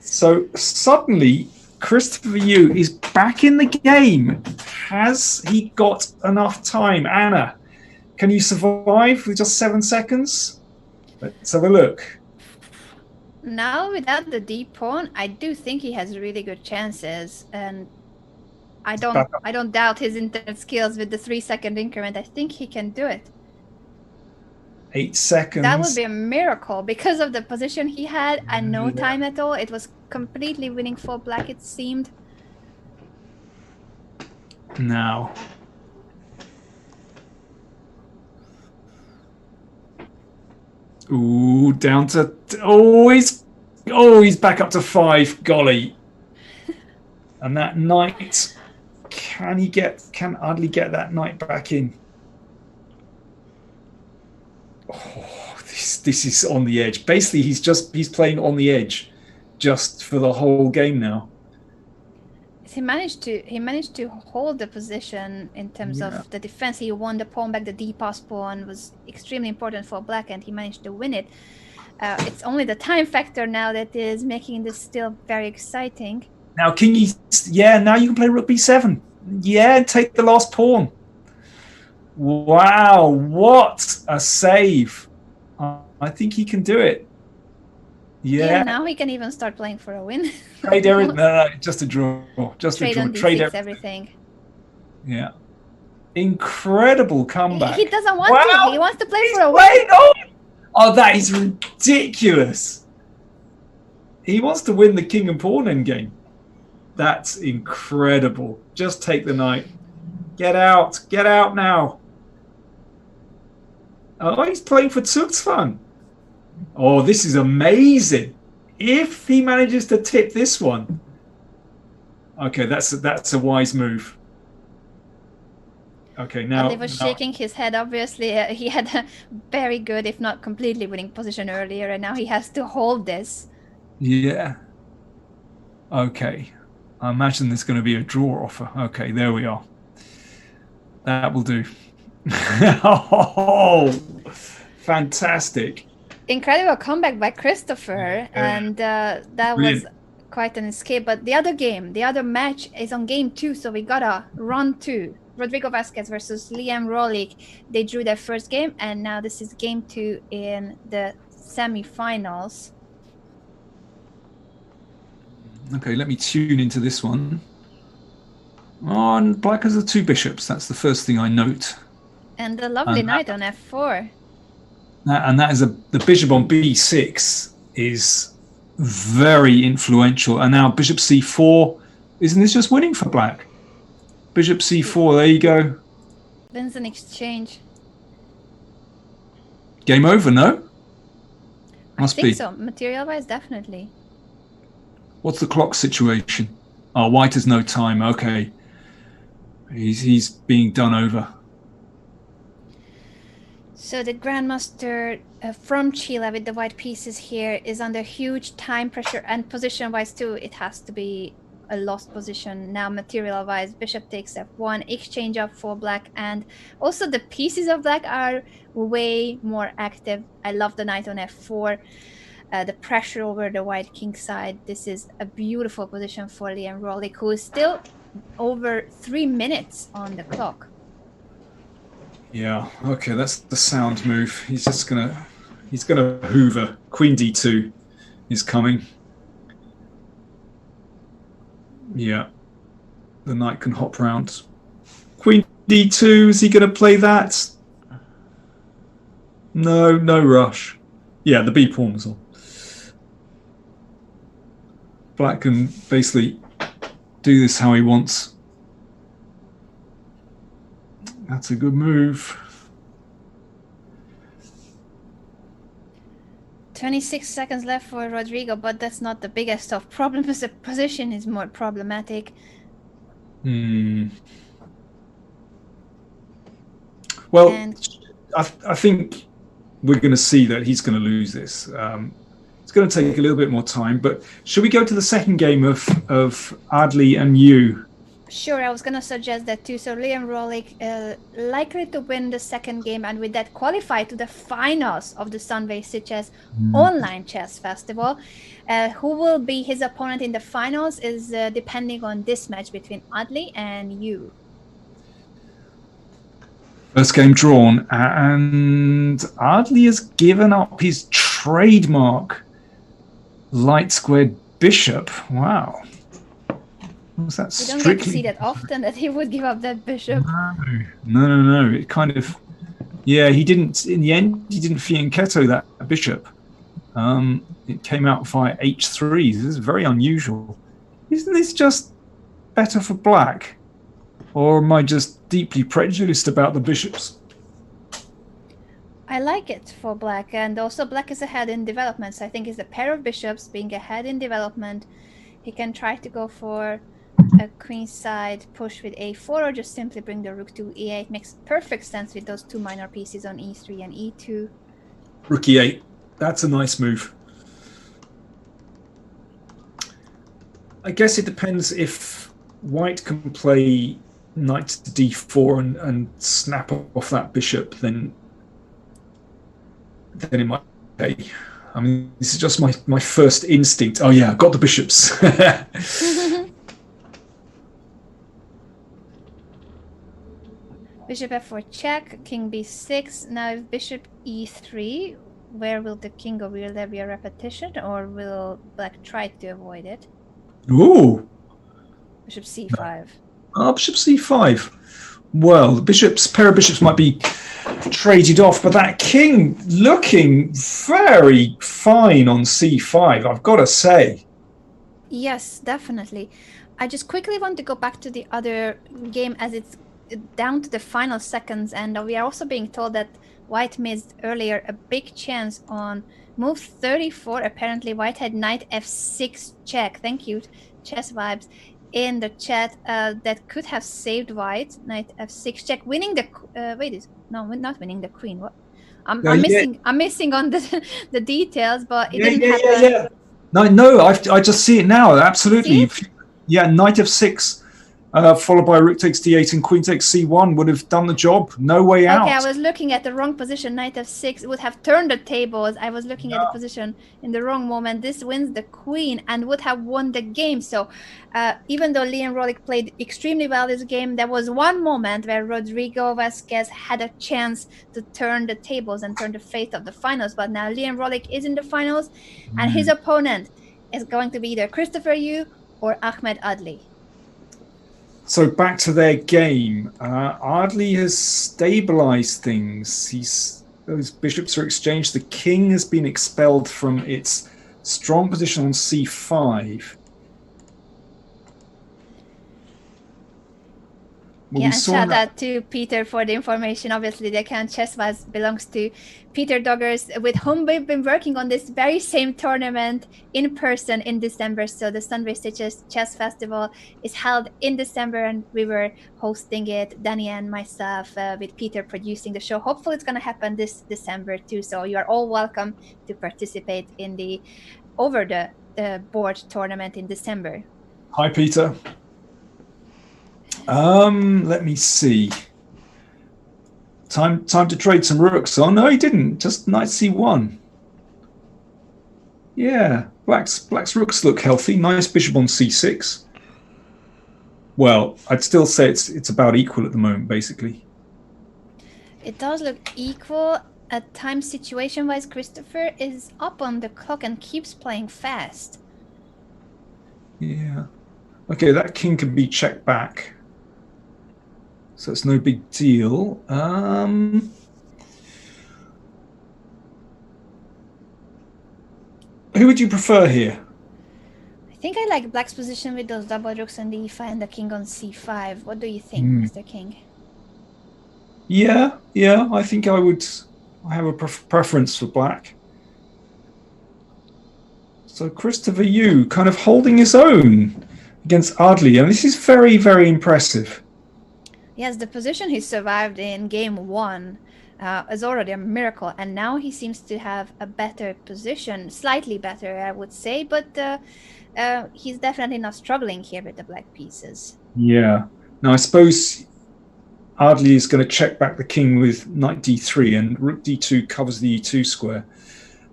So suddenly, Christopher Yu is back in the game. Has he got enough time? Anna, can you survive with just 7 seconds? Let's have a look. Now, without the d-pawn, I do think he has really good chances, and I don't doubt his internet skills with the 3-second increment. I think he can do it. 8 seconds. That would be a miracle because of the position he had and no time at all. It was completely winning for black, it seemed. now. Ooh, down to he's back up to 5. Golly. And that knight, can Adley get that knight back in? Oh, this is on the edge. Basically, he's playing on the edge just for the whole game now. He managed to hold the position in terms of the defense. He won the pawn back. The d-pass pawn was extremely important for black, and he managed to win it. It's only the time factor now that is making this still very exciting. Now now you can play rook b7. Yeah, take the last pawn. Wow, what a save. I think he can do it. Yeah, now he can even start playing for a win. Trade everything. No, just a draw. Just trade a draw. on D6, everything. Yeah. Incredible comeback. He doesn't want to. He wants to play for a win. On. Oh, that is ridiculous. He wants to win the king and pawn endgame. That's incredible. Just take the knight. Get out. Get out now. Oh, he's playing for Zugzwang. Oh, this is amazing. If he manages to tip this one. Okay, that's a wise move. Okay, now... Adley was shaking his head, obviously. He had a very good, if not completely winning position earlier, and now he has to hold this. Yeah. Okay. I imagine there's going to be a draw offer. Okay, there we are. That will do. Oh, fantastic. Incredible comeback by Christopher, and that Brilliant. was quite an escape. But the other match is on game 2, so we got a run 2. Rodrigo Vázquez versus Liam Rolik. They drew their first game, and now this is game 2 in the semi-finals. Okay, let me tune into this one. Oh, and black has the 2 bishops. That's the first thing I note. And the lovely knight on f4. And that is the bishop on b6 is very influential. And now bishop c4. Isn't this just winning for black? Bishop c4, there you go. Wins an exchange. Game over, no? Must I think be. so. Material-wise, definitely. What's the clock situation? Oh, white has no time. Okay. He's being done over. So the Grandmaster from Chile with the white pieces here is under huge time pressure, and position-wise too, it has to be a lost position. Now material-wise, bishop takes f1, exchange up for black, and also the pieces of black are way more active. I love the knight on f4. The pressure over the white king side. This is a beautiful position for Liam Rolik, who is still over 3 minutes on the clock. Yeah, okay, that's the sound move. He's gonna hoover. Queen d2 is coming. Yeah, the knight can hop round. Queen d2, is he gonna play that? No rush. Yeah, the b pawn was on. Black can basically do this how he wants. That's a good move. 26 seconds left for Rodrigo, but that's not the biggest of problems. The position is more problematic. Well, I think we're going to see that he's going to lose this. It's going to take a little bit more time, but should we go to the second game of Adley and you? Sure, I was going to suggest that too. So Liam Rolik likely to win the second game, and with that qualify to the finals of the Sunway Sitges online chess festival. Who will be his opponent in the finals is depending on this match between Adley and you. First game drawn, and Adley has given up his trademark light squared bishop. Wow. Was that we don't get to see that often, that he would give up that bishop. No. It kind of, yeah, he didn't, in the end, he didn't fianchetto that bishop. It came out via h3. This is very unusual. Isn't this just better for black? Or am I just deeply prejudiced about the bishops? I like it for black, and also black is ahead in development, so I think it's a pair of bishops being ahead in development. He can try to go for a queenside push with a4, or just simply bring the rook to e8. Makes perfect sense with those two minor pieces on e3 and e2. Rook e8. That's a nice move. I guess it depends if white can play knight to d4 and snap off that bishop, then it might be. I mean, this is just my first instinct. Oh yeah, got the bishops. Bishop f4 check, king b6. Now if bishop e3, where will the king go? Will there be a repetition, or will black try to avoid it? Ooh. Bishop c5. Oh, bishop c5. Well, the pair of bishops might be traded off, but that king looking very fine on c5, I've got to say. Yes, definitely. I just quickly want to go back to the other game, as it's down to the final seconds, and we are also being told that white missed earlier a big chance on move 34. Apparently white had knight f6 check. Thank you, Chess Vibes, in the chat. That could have saved white. Knight f6 check, winning the not winning the queen. What? I'm missing on the details, but it didn't happen. No, I just see it now. Absolutely. Yeah, knight f6 followed by rook takes d8 and queen takes c1 would have done the job. No way out. Okay, I was looking at the wrong position. Knight f6 would have turned the tables. I was looking at the position in the wrong moment. This wins the queen and would have won the game. So even though Leon Rollick played extremely well this game, there was one moment where Rodrigo Vasquez had a chance to turn the tables and turn the fate of the finals. But now Leon Rollick is in the finals, and his opponent is going to be either Christopher Yu or Ahmed Adli. So back to their game. Adli has stabilized things. Those bishops are exchanged. The king has been expelled from its strong position on c5. Well, and shout out to Peter for the information. Obviously, the account Chess.com belongs to Peter Doggers, with whom we've been working on this very same tournament in person in December. So the Sunway Sitges Chess Festival is held in December, and we were hosting it, Danny and myself, with Peter producing the show. Hopefully it's going to happen this December too. So you are all welcome to participate in the over the board tournament in December. Hi, Peter. Let me see. Time to trade some rooks. Oh no, he didn't. Just knight c1. Yeah, black's rooks look healthy. Nice bishop on c6. Well, I'd still say it's about equal at the moment, basically. It does look equal. At time situation wise, Christopher is up on the clock and keeps playing fast. Yeah. Okay, that king can be checked back. So it's no big deal. Who would you prefer here? I think I like black's position with those double rooks on the e5 and the king on c5. What do you think, Mr. King? Yeah, I think I have a preference for black. So Christopher Yu kind of holding his own against Adli, and this is very, very impressive. Yes, the position he survived in game 1 is already a miracle, and now he seems to have a better position, slightly better, I would say, but he's definitely not struggling here with the black pieces. Yeah. Now, I suppose Adli is going to check back the king with knight d3, and rook d2 covers the e2 square.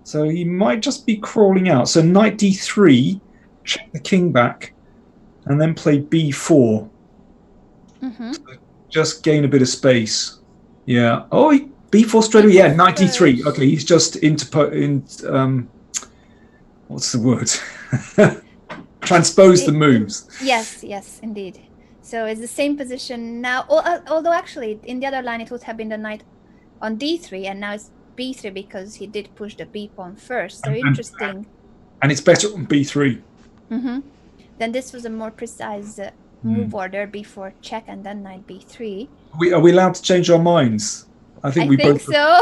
So he might just be crawling out. So knight d3, check the king back, and then play b4. Mm-hmm. So just gain a bit of space. Yeah. Oh, b4 straight away. Yeah, knight d3. Okay, he's just what's the word? Transpose the moves. Yes, indeed. So it's the same position now. Although actually, in the other line, it would have been the knight on d3, and now it's b3 because he did push the b pawn first. So interesting. And it's better on b3. Mm-hmm. Then this was a more precise move order before check and then knight b3. Are we allowed to change our minds? I think we think both. so.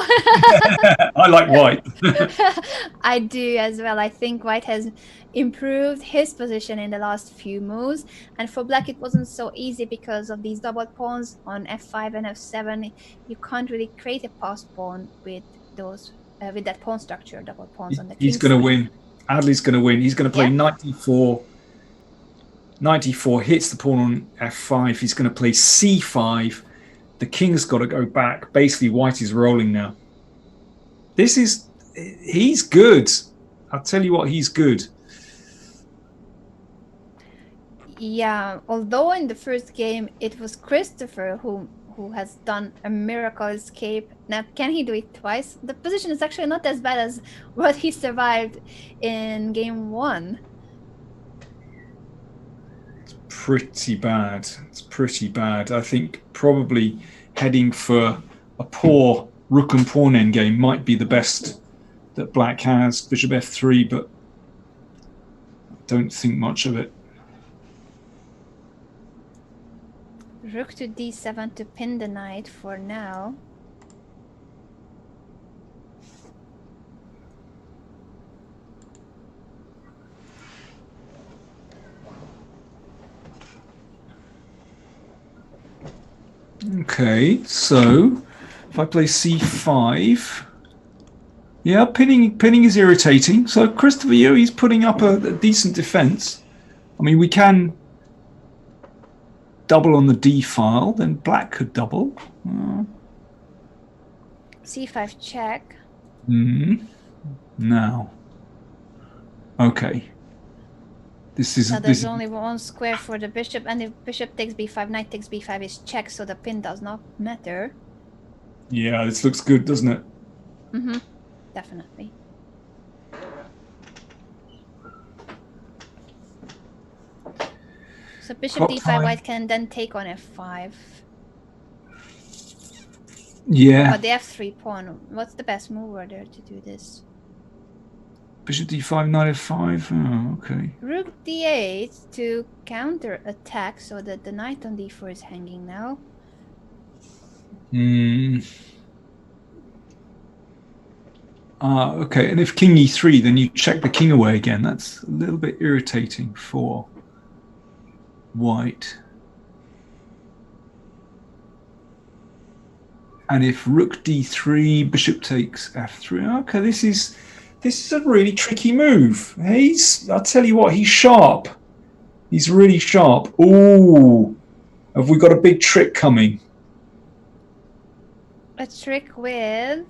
I like white. I do as well. I think white has improved his position in the last few moves, and for black it wasn't so easy because of these double pawns on f5 and f7. You can't really create a pass pawn with those with that pawn structure, double pawns on the king He's going to side. win. Adley's going to win. He's going to play Yeah. knight d4. Knight d4 hits the pawn on f5. He's going to play c5. The king's got to go back. Basically, white is rolling now. He's good. I'll tell you what, he's good. Yeah, although in the first game it was Christopher who has done a miracle escape. Now, can he do it twice? The position is actually not as bad as what he survived in game 1. It's pretty bad. It's pretty bad. I think probably heading for a poor rook and pawn endgame might be the best that black has. Bishop f3, but I don't think much of it. Rook to d7 to pin the knight for now. Okay, so if I play c5, yeah, pinning is irritating. So Christopher Yu, he's putting up a decent defense. I mean, we can double on the d file, then black could double. c5 check. Now, okay. Now there's only one square for the bishop, and if bishop takes b5, knight takes b5 is check, so the pin does not matter. Yeah, this looks good, doesn't it? Mm-hmm. Definitely. So bishop Clock d5, time. white can then take on f5. Yeah. But the f3 pawn, what's the best move order to do this? Bishop d5, knight f5. Oh, okay. Rook d8 to counter attack so that the knight on d4 is hanging now. Okay, and if king e3, then you check the king away again. That's a little bit irritating for white. And if rook d3, bishop takes f3. Okay, this is a really tricky move. I'll tell you what, he's sharp. He's really sharp. Ooh, have we got a big trick coming? A trick with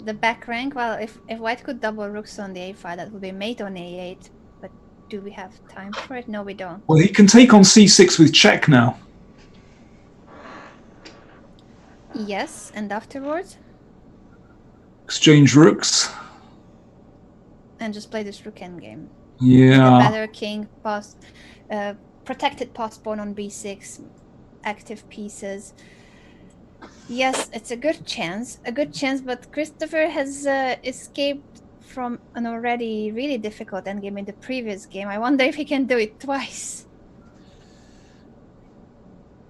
the back rank. Well, if white could double rooks on the a5, that would be mate on a8. But do we have time for it? No, we don't. Well, he can take on c6 with check now. Yes, and afterwards? Exchange rooks. And just play this rook endgame. Yeah. The better king, protected pass pawn on b6, active pieces. Yes, it's a good chance, but Christopher has escaped from an already really difficult endgame in the previous game. I wonder if he can do it twice.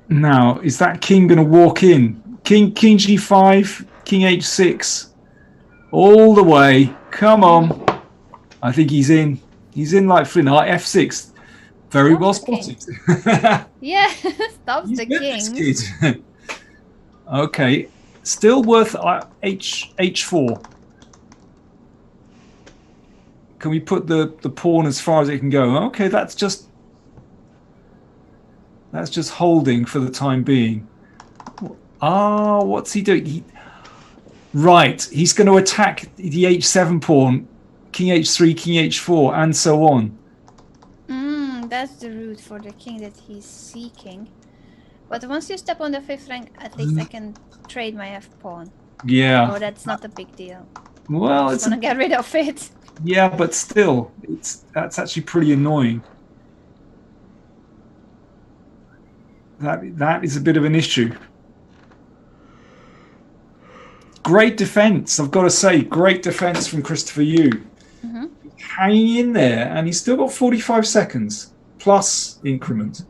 Now, is that king going to walk in? King g5, king h6, all the way. Come on. I think he's in. He's in like Flynn. f6. Very well spotted. Yeah, stops the king. Okay, still worth h4. Can we put the pawn as far as it can go? Okay, that's just holding for the time being. What's he doing? Right, he's going to attack the h7 pawn, king h3, king h4, and so on. That's the route for the king that he's seeking. But once you step on the 5th rank, at least I can trade my f-pawn. Yeah. Oh, that's not a big deal. Well, I just want to get rid of it. Yeah, but still, that's actually pretty annoying. That is a bit of an issue. Great defense, I've got to say. Great defense from Christopher Yu. Hanging in there, and he's still got 45 seconds. plus increment.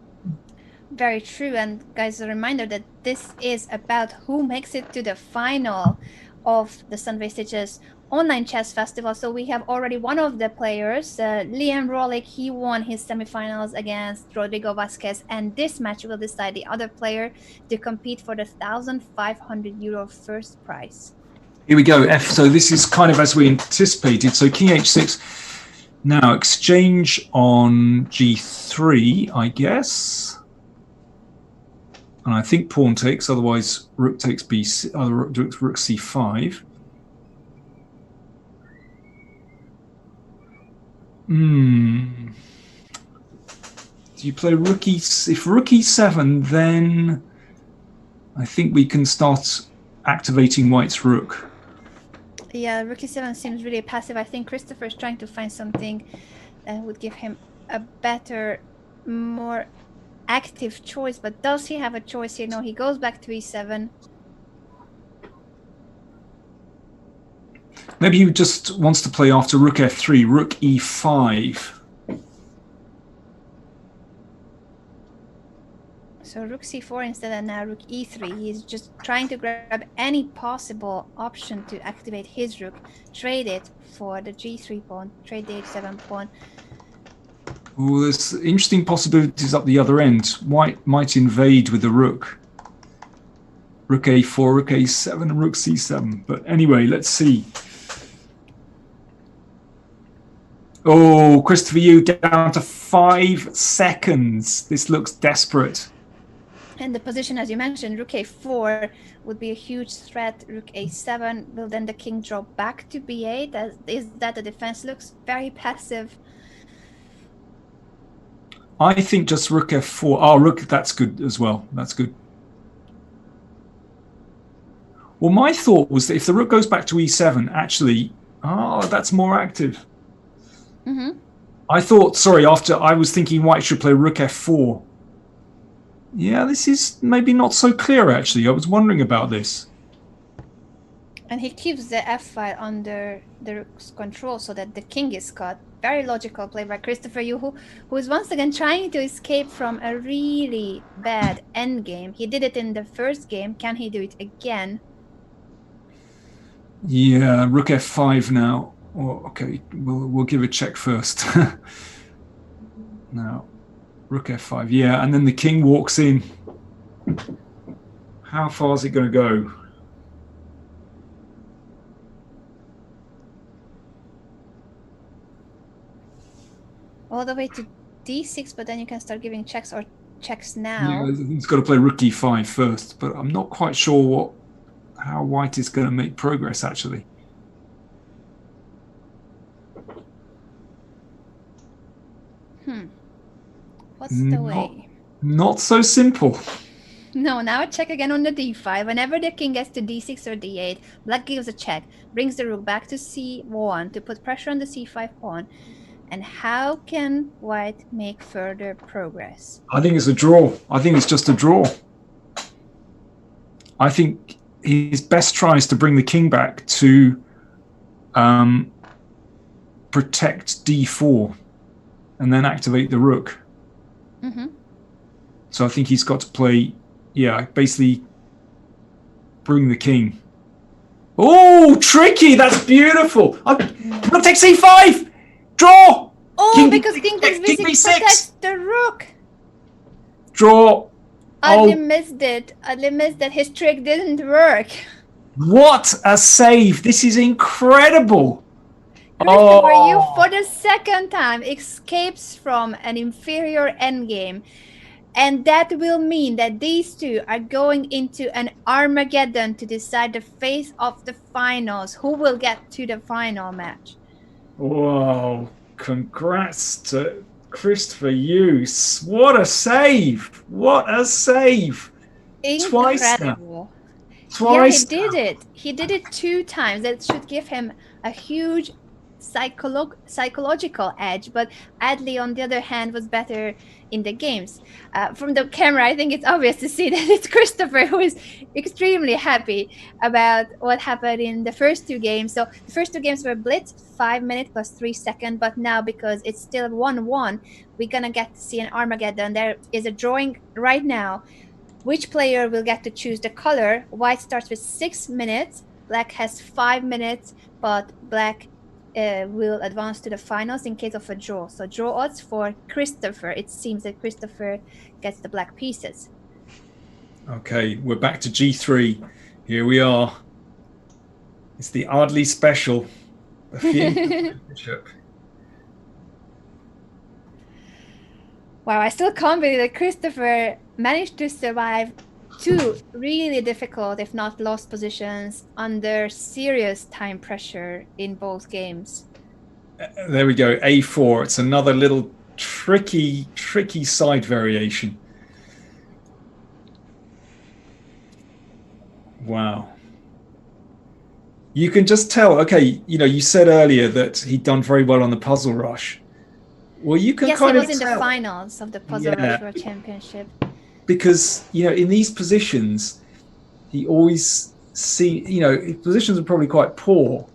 Very true. And guys, a reminder that this is about who makes it to the final of the Sunway Sitges online chess festival. So we have already one of the players, Liam Rolik. He won his semifinals against Rodrigo Vasquez, and this match will decide the other player to compete for the €1,500 first prize. Here we go. So this is kind of as we anticipated. So King H6. Now exchange on G3, I guess. And I think pawn takes, otherwise rook takes B, rook C5. Do you play rook if rook E7, then I think we can start activating White's rook. Yeah, rook E7 seems really passive. I think Christopher is trying to find something that would give him a better, more active choice. But does he have a choice here? No, he goes back to E7. Maybe he just wants to play after rook F3, rook E5. So rook C4 instead, and now rook E3. He's just trying to grab any possible option to activate his rook, trade it for the G3 pawn, trade the H7 pawn. Oh, there's interesting possibilities up the other end. White might invade with the rook. Rook A4, rook A7, and rook C7. But anyway, let's see. Oh, Christopher Yu down to 5 seconds. This looks desperate. And the position, as you mentioned, rook A4 would be a huge threat. Rook A7, will then the king drop back to B8? Is that the defense? Looks very passive. I think just rook F4. Oh, rook, that's good as well. That's good. Well, my thought was that if the rook goes back to E7, actually, that's more active. Mm-hmm. I thought, sorry, after I was thinking White should play rook F4. Yeah, this is maybe not so clear, actually. I was wondering about this. And he keeps the F file under the rook's control so that the king is cut. Very logical play by Christopher Yu, who is once again trying to escape from a really bad endgame. He did it in the first game. Can he do it again? Yeah, rook F5 now. Oh, okay, we'll give a check first. Now, rook F5. Yeah, and then the king walks in. How far is it going to go? All the way to D6, but then you can start giving checks or checks now. Yeah, he's got to play rook E5 first, but I'm not quite sure how White is going to make progress, actually. What's the way? Not so simple. No, now a check again on the D5. Whenever the king gets to D6 or D8, black gives a check, brings the rook back to C1 to put pressure on the C5 pawn. And how can White make further progress? I think it's a draw. I think it's just a draw. I think his best try is to bring the king back to protect D4 and then activate the rook. Mm-hmm. So I think he's got to play, basically bring the king. Oh, tricky! That's beautiful. Rook takes C5. Draw. Oh, king because king takes B6 protects the rook. Draw. Adli missed it. Adli missed that. His trick didn't work. What a save! This is incredible. Christopher Yu, for the second time, escapes from an inferior endgame. And that will mean that these two are going into an Armageddon to decide the fate of the finals. Who will get to the final match? Wow. Congrats to Christopher Yu. What a save. What a save. Incredible. Twice now. Twice. Yeah, he did it. He did it 2 times. That should give him a huge psychological edge, but Adley, on the other hand, was better in the games. From the camera, I think it's obvious to see that it's Christopher who is extremely happy about what happened in the first two games. So the first two games were blitzed, 5 minutes plus 3 seconds, but now because it's still 1-1, we're gonna get to see an Armageddon. There is a drawing right now. Which player will get to choose the color? White starts with 6 minutes. Black has 5 minutes, but Black will advance to the finals in case of a draw. So draw odds for Christopher. It seems that Christopher gets the black pieces. Okay, we're back to G3. Here we are. It's the Ardley special. Bishop. Wow, I still can't believe that Christopher managed to survive two really difficult, if not lost positions under serious time pressure in both games. There we go, A4. It's another little tricky side variation. Wow. You can just tell, okay, you said earlier that he'd done very well on the Puzzle Rush. Well, you can kind of tell. Yes, he was in the finals of the Puzzle Rush World Championship. Because, in these positions, he always his positions are probably quite poor,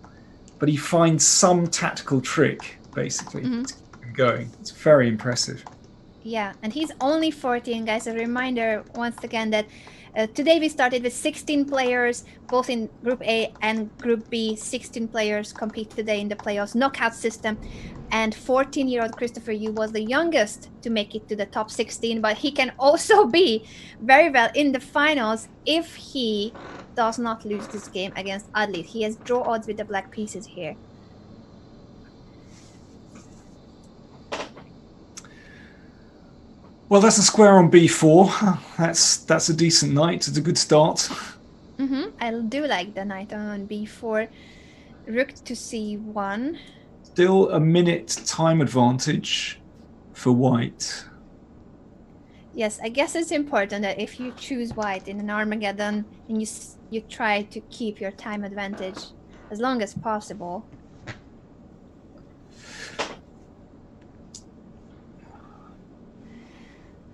but he finds some tactical trick, basically, to keep him going. It's very impressive. Yeah, and he's only 14, guys. A reminder, once again, that today we started with 16 players, both in Group A and Group B. 16 players compete today in the playoffs knockout system. And 14-year-old Christopher Yu was the youngest to make it to the top 16, but he can also be very well in the finals if he does not lose this game against Adley. He has draw odds with the black pieces here. Well, that's a square on B4. That's a decent knight. It's a good start. I do like the knight on B4. Rook to C1. Still a minute time advantage for white. Yes, I guess it's important that if you choose white in an Armageddon, and you try to keep your time advantage as long as possible.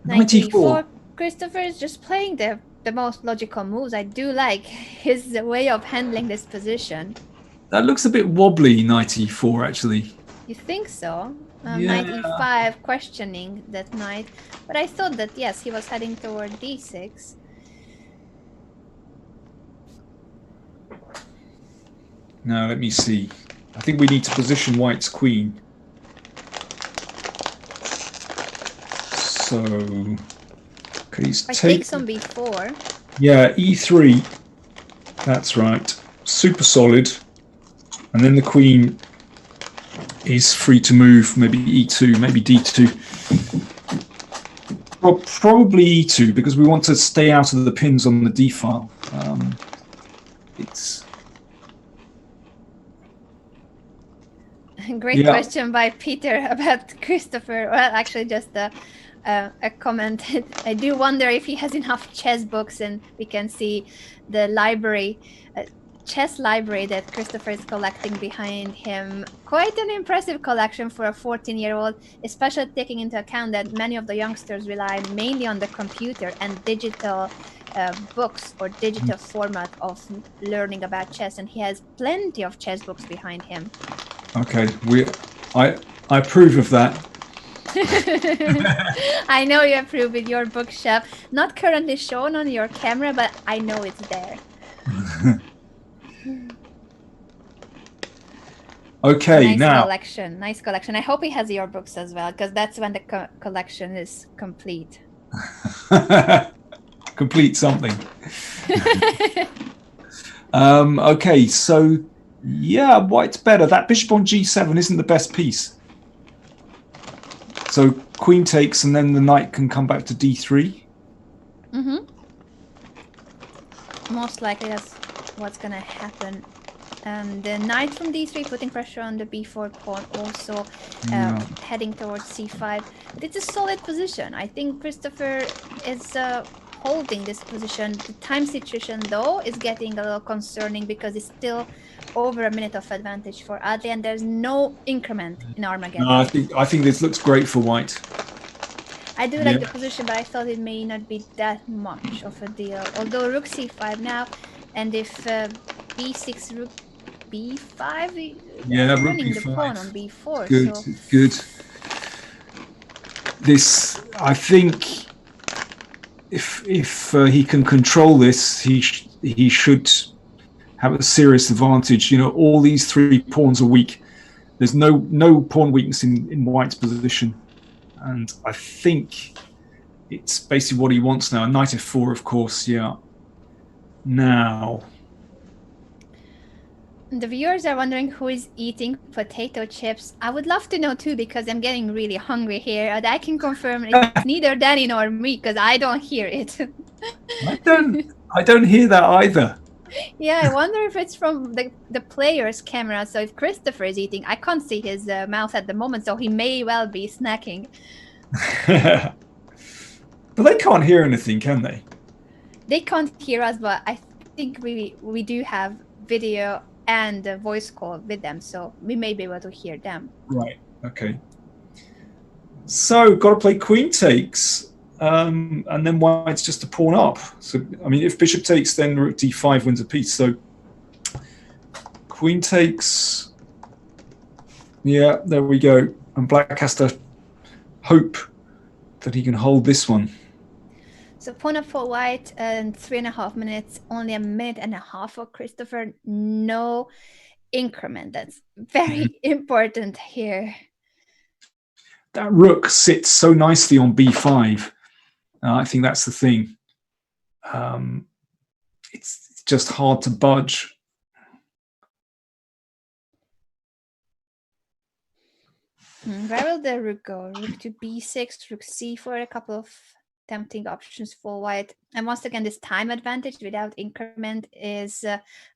94. Christopher is just playing the most logical moves. I do like his way of handling this position. That looks a bit wobbly, knight e4, actually. You think so? Yeah. Knight e5, questioning that knight. But I thought that, yes, he was heading toward d6. Now, let me see. I think we need to position white's queen. So, okay, he's takes on b4. Yeah, e3. That's right. Super solid. And then the queen is free to move, maybe e2, maybe d2. Well, probably e2, because we want to stay out of the pins on the d file. It's Great question by Peter about Christopher. Well, actually, just a comment. I do wonder if he has enough chess books, and we can see the library, chess library that Christopher is collecting behind him. Quite an impressive collection for a 14-year-old, especially taking into account that many of the youngsters rely mainly on the computer and digital books or digital format of learning about chess, and he has plenty of chess books behind him. Okay, I approve of that. I know you approve with your bookshelf. Not currently shown on your camera, but I know it's there. Okay, Nice collection. I hope he has your books as well, because that's when the collection is complete. Complete something. Okay, so yeah, white's better. That bishop on g7 isn't the best piece. So queen takes, and then the knight can come back to d3. Most likely that's what's gonna happen. And the knight from d3 putting pressure on the b4 pawn, also heading towards c5. But it's a solid position. I think Christopher is holding this position. The time situation, though, is getting a little concerning because it's still over a minute of advantage for Adley, and there's no increment in Armageddon. No, I think this looks great for white. I do like the position, but I thought it may not be that much of a deal. Although rook c5 now, and if b6, rook b5, running the pawn on b4. Good, so. good. This, I think, if he can control this, he should have a serious advantage. You know, all these three pawns are weak. There's no pawn weakness in white's position, and I think it's basically what he wants now. Knight f4, of course. Yeah. Now, the viewers are wondering who is eating potato chips. I would love to know too, because I'm getting really hungry here. And I can confirm it's neither Danny nor me, because I don't hear it. I don't hear that either. Yeah, I wonder if it's from the player's camera. So if Christopher is eating, I can't see his mouth at the moment, so he may well be snacking. But they can't hear anything, can they? They can't hear us, but I think we do have video and a voice call with them, so we may be able to hear them. Right, okay. So, got to play queen takes, and then white's just a pawn up. So, I mean, if bishop takes, then rook d5 wins a piece. So, queen takes. Yeah, there we go. And black has to hope that he can hold this one. So pawn up for white and 3.5 minutes, only a minute and a half for Christopher. No increment. That's very important here. That rook sits so nicely on b5. I think that's the thing. It's just hard to budge. Where will the rook go? Rook to b6, rook c4, a couple of tempting options for white. And once again, this time advantage without increment is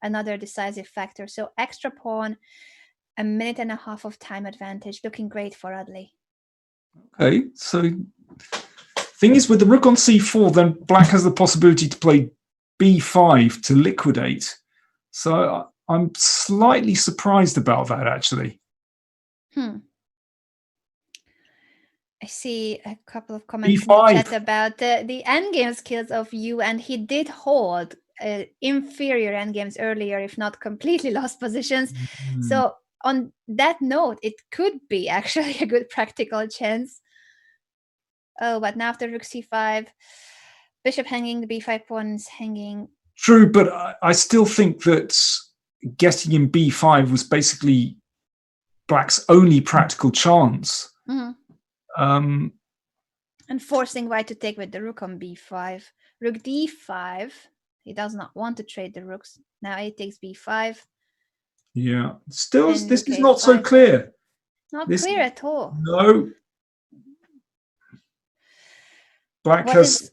another decisive factor. So extra pawn, a minute and a half of time advantage, looking great for Adley. Okay, so thing is, with the rook on c4, then black has the possibility to play b5 to liquidate. So I'm slightly surprised about that, actually. I see a couple of comments B5. in the chat about the endgame skills of you, and he did hold inferior endgames earlier, if not completely lost positions. So on that note, it could be actually a good practical chance. Oh, but now after rook c5, bishop hanging, the b5 pawn is hanging. True, but I still think that getting in b5 was basically black's only practical chance. And forcing white to take with the rook on b5. Rook d5. He does not want to trade the rooks. Now he takes b5. Yeah. Still, And this rook is not so a5. clear. Not clear at all. No. Black has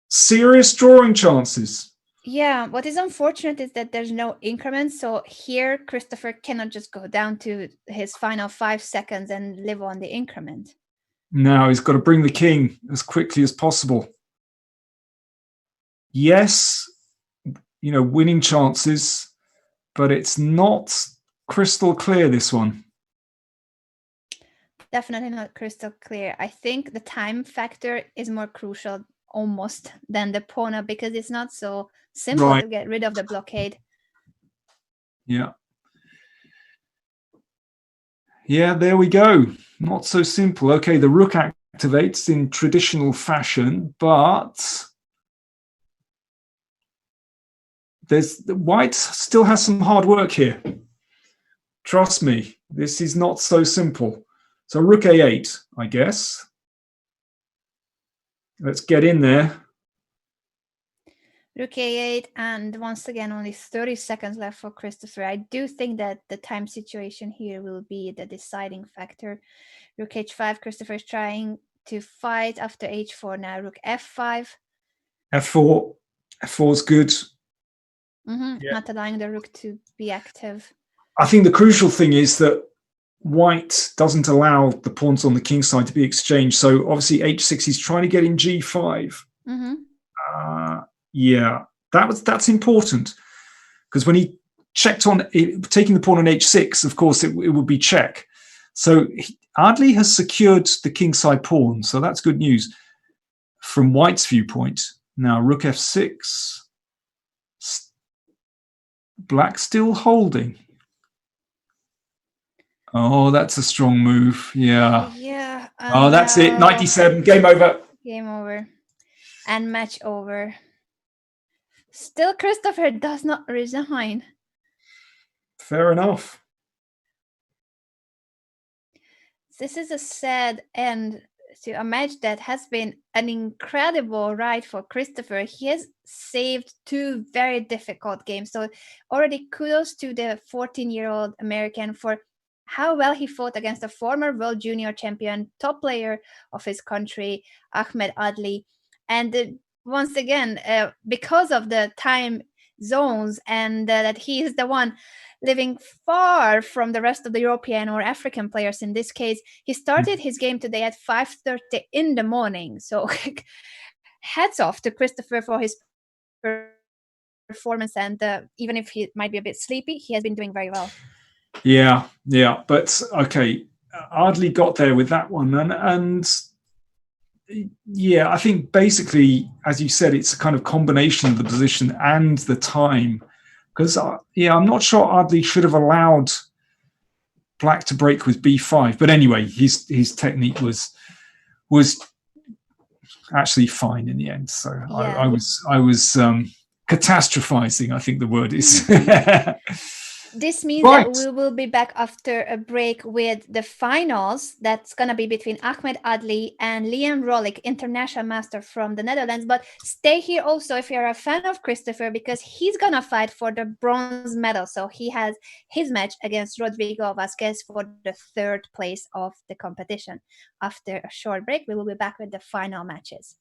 serious drawing chances. Yeah, what is unfortunate is that there's no increment. So here, Christopher cannot just go down to his final 5 seconds and live on the increment. Now he's got to bring the king as quickly as possible. Yes, you know, winning chances, but it's not crystal clear, this one. Definitely not crystal clear. I think the time factor is more crucial almost than the pawn up, because it's not so simple to get rid of the blockade. Yeah. Yeah, there we go. Not so simple. Okay, the rook activates in traditional fashion, but white still has some hard work here. Trust me, this is not so simple. So rook a8, I guess. Let's get in there. Rook a8, and once again, only 30 seconds left for Christopher. I do think that the time situation here will be the deciding factor. Rook h5, Christopher is trying to fight after h4 now. Rook f5. f4. f4 is good. Not allowing the rook to be active. I think the crucial thing is that white doesn't allow the pawns on the king side to be exchanged. So obviously h6, he's trying to get in g5. Yeah, that's important, because when he checked on taking the pawn on h6, of course it would be check. So Adli has secured the kingside pawn, so that's good news from White's viewpoint. Now rook f6, Black still holding. Oh, that's a strong move. Yeah. Yeah. Oh, that's it. 97. Game over. Game over. And match over. Still, Christopher does not resign. Fair enough. This is a sad end to a match that has been an incredible ride for Christopher. He has saved 2 very difficult games. So already kudos to the 14-year-old American for how well he fought against a former world junior champion, top player of his country, Ahmed Adli. And once again, because of the time zones and that he is the one living far from the rest of the European or African players in this case, he started his game today at 5:30 in the morning. So hats off to Christopher for his performance. And even if he might be a bit sleepy, he has been doing very well. Yeah. But okay, Ardley got there with that one. And yeah, I think basically, as you said, it's a kind of combination of the position and the time. Because, I'm not sure Ardley should have allowed Black to break with b5. But anyway, his technique was actually fine in the end. So yeah. I was catastrophizing, I think the word is. This means that we will be back after a break with the finals. That's going to be between Ahmed Adli and Liam Rollick, international master from the Netherlands. But stay here also if you're a fan of Christopher, because he's going to fight for the bronze medal. So he has his match against Rodrigo Vasquez for the 3rd place of the competition. After a short break, we will be back with the final matches.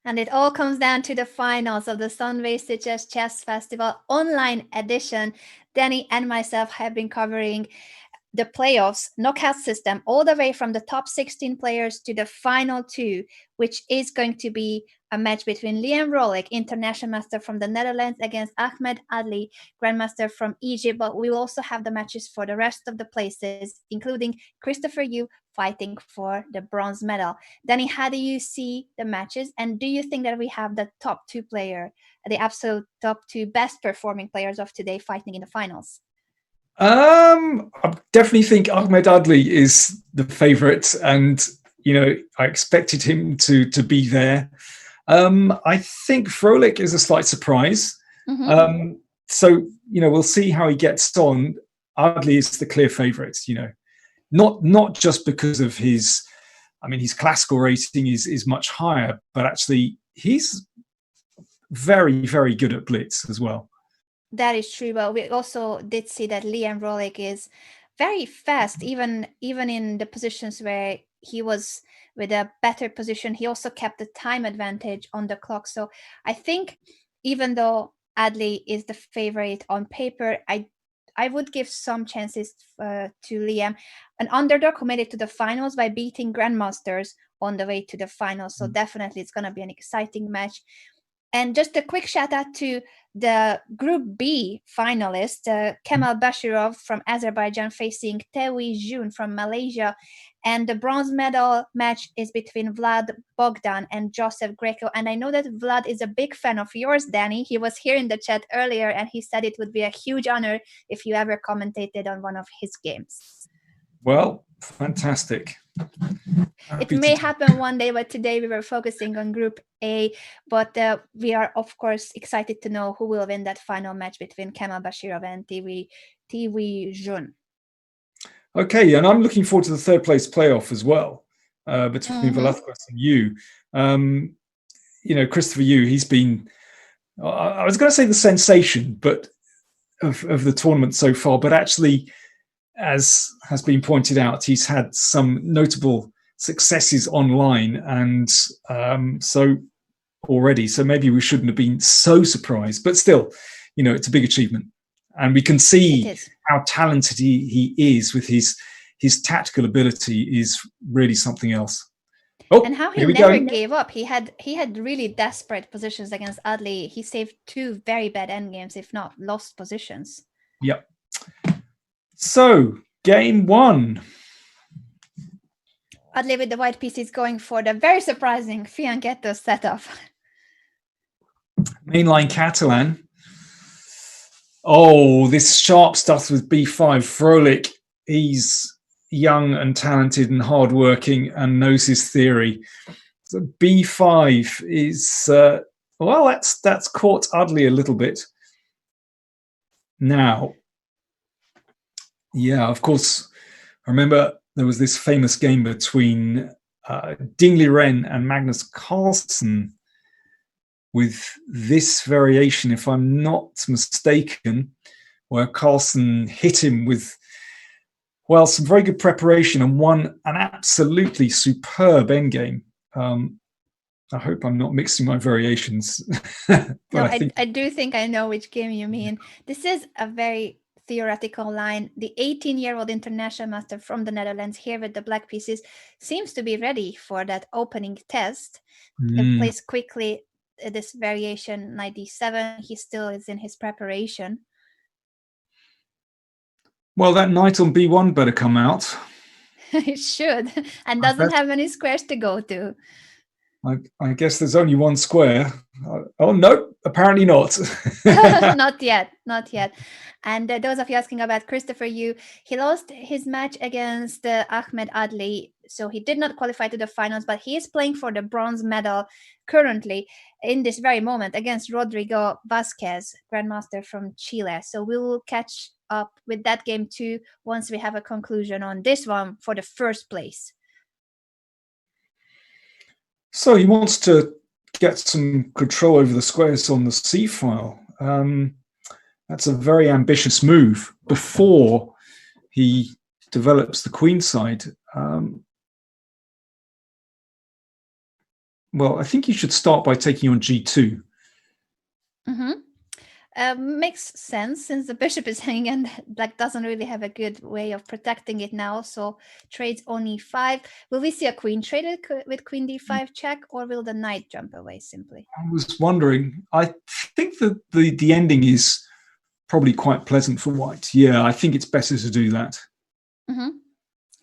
And it all comes down to the finals of the Sunway Sitges Chess Festival online edition. Danny and myself have been covering the playoffs knockout system all the way from the top 16 players to the final two, which is going to be a match between Liam Rolik, international master from the Netherlands, against Ahmed Adli, grandmaster from Egypt. But we will also have the matches for the rest of the places, including Christopher Yu fighting for the bronze medal. Danny, how do you see the matches? And do you think that we have the top two player, the absolute top two best performing players of today fighting in the finals? I definitely think Ahmed Adli is the favourite, and I expected him to be there. I think Frolik is a slight surprise. Mm-hmm. So we'll see how he gets on. Adli is the clear favourite. Not just because of his classical rating is much higher, but actually he's very, very good at blitz as well. That is true, but we also did see that Liam Rolik is very fast, even in the positions where he was with a better position. He also kept the time advantage on the clock. So I think even though Adli is the favorite on paper, I would give some chances to Liam, an underdog who made it to the finals by beating grandmasters on the way to the finals. So definitely it's going to be an exciting match. And just a quick shout out to the Group B finalist, Kemal Bashirov from Azerbaijan facing Tewi Jun from Malaysia. And the bronze medal match is between Vlad Bogdan and Joseph Greco. And I know that Vlad is a big fan of yours, Danny. He was here in the chat earlier and he said it would be a huge honor if you ever commentated on one of his games. Well, fantastic. It may happen one day, but today we were focusing on Group A. But we are, of course, excited to know who will win that final match between Kemal Bashirov and Tewi Jun. Okay, and I'm looking forward to the third place playoff as well between Blázquez and Yu. Christopher Yu, he's been, I was going to say the sensation, but of the tournament so far, but actually, as has been pointed out, he's had some notable successes online, and so maybe we shouldn't have been so surprised, but still, it's a big achievement, and we can see how talented he is with his tactical ability is really something else. And how he never gave up. He had really desperate positions against Adli. He saved two very bad endgames, if not lost positions. Yep. So, game one. Adli with the white pieces going for the very surprising Fianchetto setup. Mainline Catalan. Oh, this sharp stuff with b5. Frolik, he's young and talented and hardworking and knows his theory. So b5 is, that's caught Adli a little bit. Now, yeah, of course, I remember there was this famous game between Dingley Ren and Magnus Carlsen with this variation, if I'm not mistaken, where Carlsen hit him with, some very good preparation and won an absolutely superb endgame. I hope I'm not mixing my variations. No, I do think I know which game you mean. This is a very theoretical line. The 18-year-old international master from the Netherlands here with the black pieces seems to be ready for that opening test. He plays quickly this variation 97. He still is in his preparation. Well, that knight on b1 better come out. It should, and doesn't have many squares to go to. I guess there's only one square. Oh, no, apparently not. Not yet. And those of you asking about Christopher Yu, he lost his match against Ahmed Adli, so he did not qualify to the finals, but he is playing for the bronze medal currently in this very moment against Rodrigo Vázquez, grandmaster from Chile. So we will catch up with that game too once we have a conclusion on this one for the first place. So he wants to get some control over the squares on the C file. That's a very ambitious move before he develops the queen side. well, I think you should start by taking on g2. Makes sense since the bishop is hanging and black doesn't really have a good way of protecting it now. So trades on e5. Will we see a queen traded with queen d5 check, or will the knight jump away simply? I was wondering. I think that the ending is probably quite pleasant for white. Yeah, I think it's better to do that.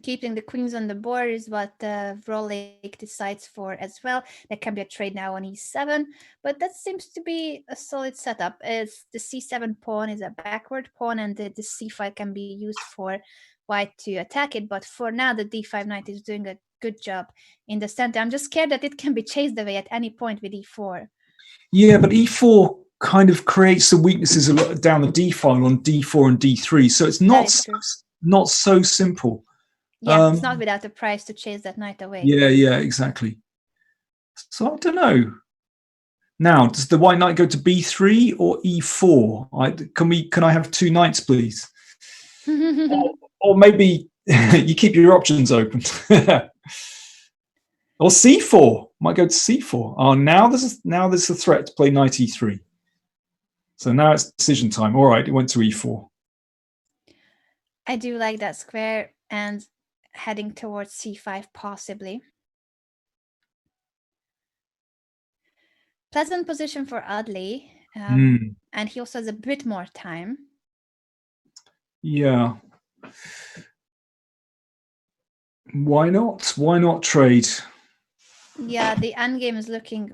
Keeping the queens on the board is what Vrolik decides for as well. There can be a trade now on e7, but that seems to be a solid setup. As the c7 pawn is a backward pawn, and the c5 can be used for white to attack it. But for now, the d5 knight is doing a good job in the center. I'm just scared that it can be chased away at any point with e4. Yeah, but e4 kind of creates the weaknesses down the d file on d4 and d3, so it's not so simple. Yeah, it's not without a price to chase that knight away. Yeah, exactly. So I don't know. Now, does the white knight go to b3 or e4? Can I have two knights, please? or maybe you keep your options open. Or c4 might go to c4. Oh, now there's a threat to play knight e3. So now it's decision time. All right, it went to e4. I do like that square, and heading towards c5 possibly. Pleasant position for Adley, and he also has a bit more time. Yeah. Why not? Why not trade? Yeah, the endgame is looking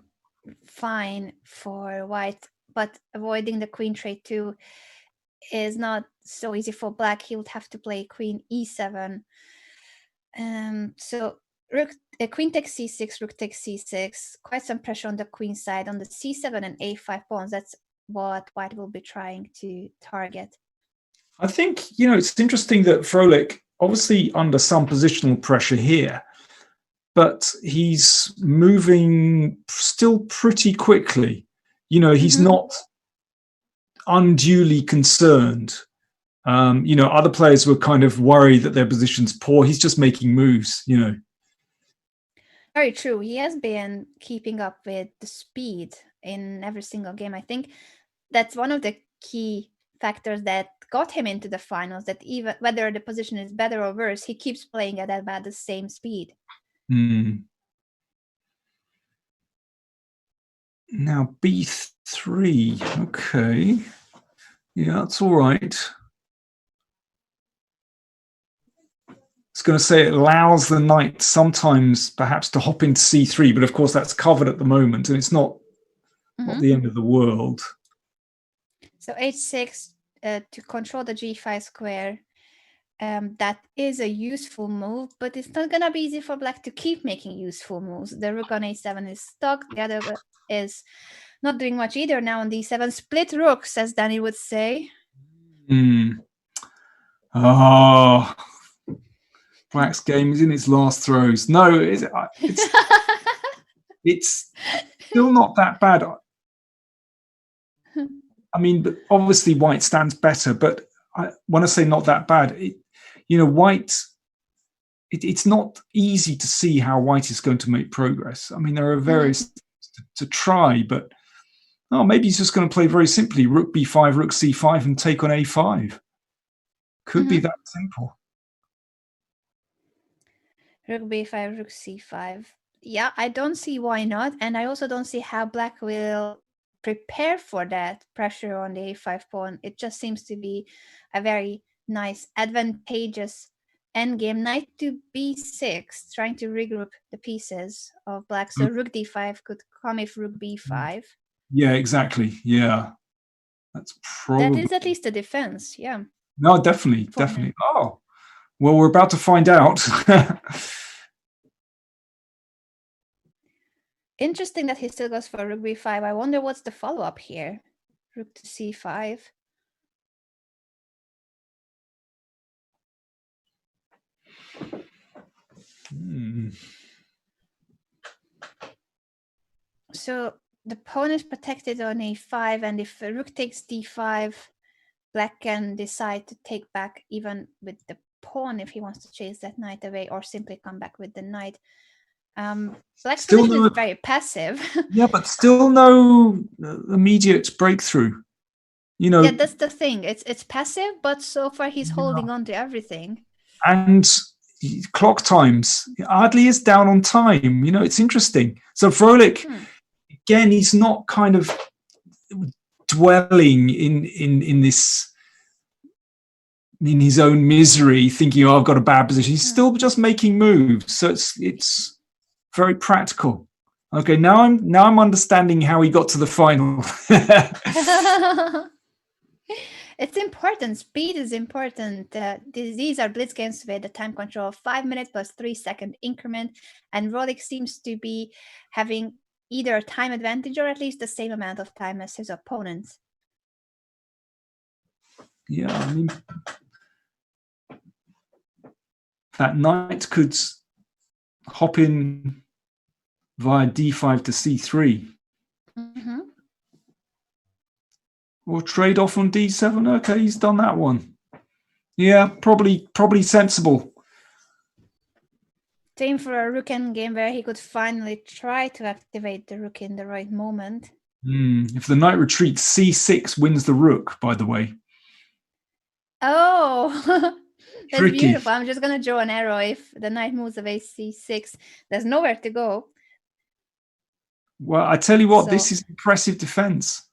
fine for white, but avoiding the queen trade too is not so easy for black. He would have to play queen e7. So queen takes c6, rook takes c6. Quite some pressure on the queen side. On the c7 and a5 pawns, that's what white will be trying to target. I think, it's interesting that Vrolik, obviously under some positional pressure here, but he's moving still pretty quickly. He's not unduly concerned. Other players were kind of worried that their position's poor. He's just making moves, Very true. He has been keeping up with the speed in every single game. I think that's one of the key factors that got him into the finals, that even whether the position is better or worse, he keeps playing at about the same speed. Now b3. Okay. Yeah, that's all right. It's going to say it allows the knight sometimes perhaps to hop into c3, but of course that's covered at the moment, and it's not the end of the world. So h6 to control the g5 square. That is a useful move, but it's not going to be easy for black to keep making useful moves. The rook on a7 is stuck. The other is not doing much either now on d7. Split rooks, as Danny would say. Oh, black's game is in its last throws. No, it's still not that bad. I mean, but obviously white stands better, but when I say not that bad, white, it's not easy to see how white is going to make progress. I mean, there are various to try, but maybe he's just going to play very simply rook b5, rook c5, and take on a5. Could be that simple. Rook b5, rook c5. Yeah, I don't see why not, and I also don't see how black will prepare for that pressure on the a5 pawn. It just seems to be a very nice, advantageous endgame. Knight to b6, trying to regroup the pieces of black. So rook d5 could come if rook b5. Yeah, exactly. Yeah, that's probably... That is at least a defense, yeah. No, definitely. Oh, well, we're about to find out. Interesting that he still goes for rook b5. I wonder what's the follow-up here. Rook to c5. So the pawn is protected on a5, and if rook takes d5, black can decide to take back even with the pawn if he wants to chase that knight away, or simply come back with the knight. Black's Still position no, is very passive. yeah, but still no immediate breakthrough. You know, Yeah, that's the thing. It's passive, but so far he's holding on to everything. and clock times. Ardley is down on time. You know, it's interesting. So Froelich, again, he's not kind of dwelling in this, in his own misery, thinking, "Oh, I've got a bad position." He's still just making moves. So it's very practical. Okay, now I'm understanding how he got to the final. It's important. Speed is important. These are blitz games with a time control of 5 minutes plus 3-second increment, and Rolik seems to be having either a time advantage or at least the same amount of time as his opponents. Yeah, I mean, that knight could hop in via d5 to c3. Mm-hmm. Or trade off on d7. Okay, he's done that one. Yeah, probably sensible. Same for a rook endgame where he could finally try to activate the rook in the right moment. If the knight retreats, c6 wins the rook, by the way. Oh, that's Tricky. beautiful. I'm just going to draw an arrow if the knight moves away c6. There's nowhere to go. Well, I tell you what, this is impressive defense.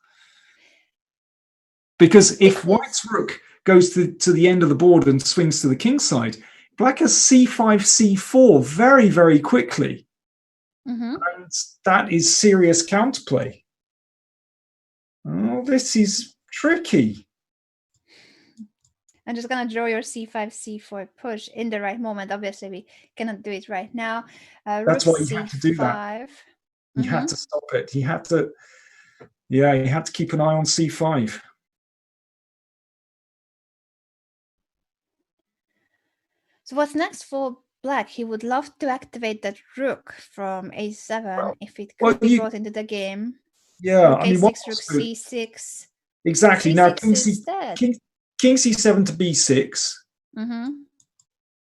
Because if White's rook goes to the end of the board and swings to the king side, Black has c5, c4 very, very quickly. Mm-hmm. And that is serious counterplay. Oh, this is tricky. I'm just going to draw your c5, c4 push in the right moment. Obviously, we cannot do it right now. That's why he had to do that. He had to stop it. He had to keep an eye on c5. So what's next for Black? He would love to activate that rook from a7 if it could be brought into the game. Yeah, rook I mean, a6, rook c6. Exactly. C6 now, king c7 to b6. Mm-hmm.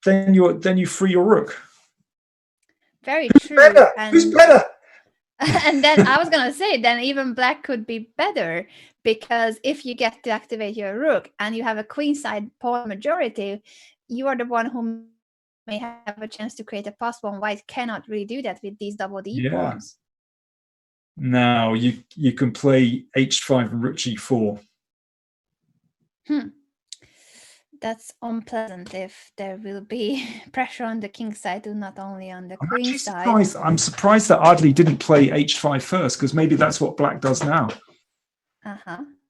Then you free your rook. Very Who's true. Better? Who's better? And then I was gonna say, then even Black could be better, because if you get to activate your rook and you have a queenside pawn majority, you are the one who may have a chance to create a pass pawn. White cannot really do that with these double D pawns. Now you can play h5 and rook g4. That's unpleasant if there will be pressure on the king side, not only on the queen side. I'm surprised that Ardley didn't play h5 first, because maybe that's what Black does now.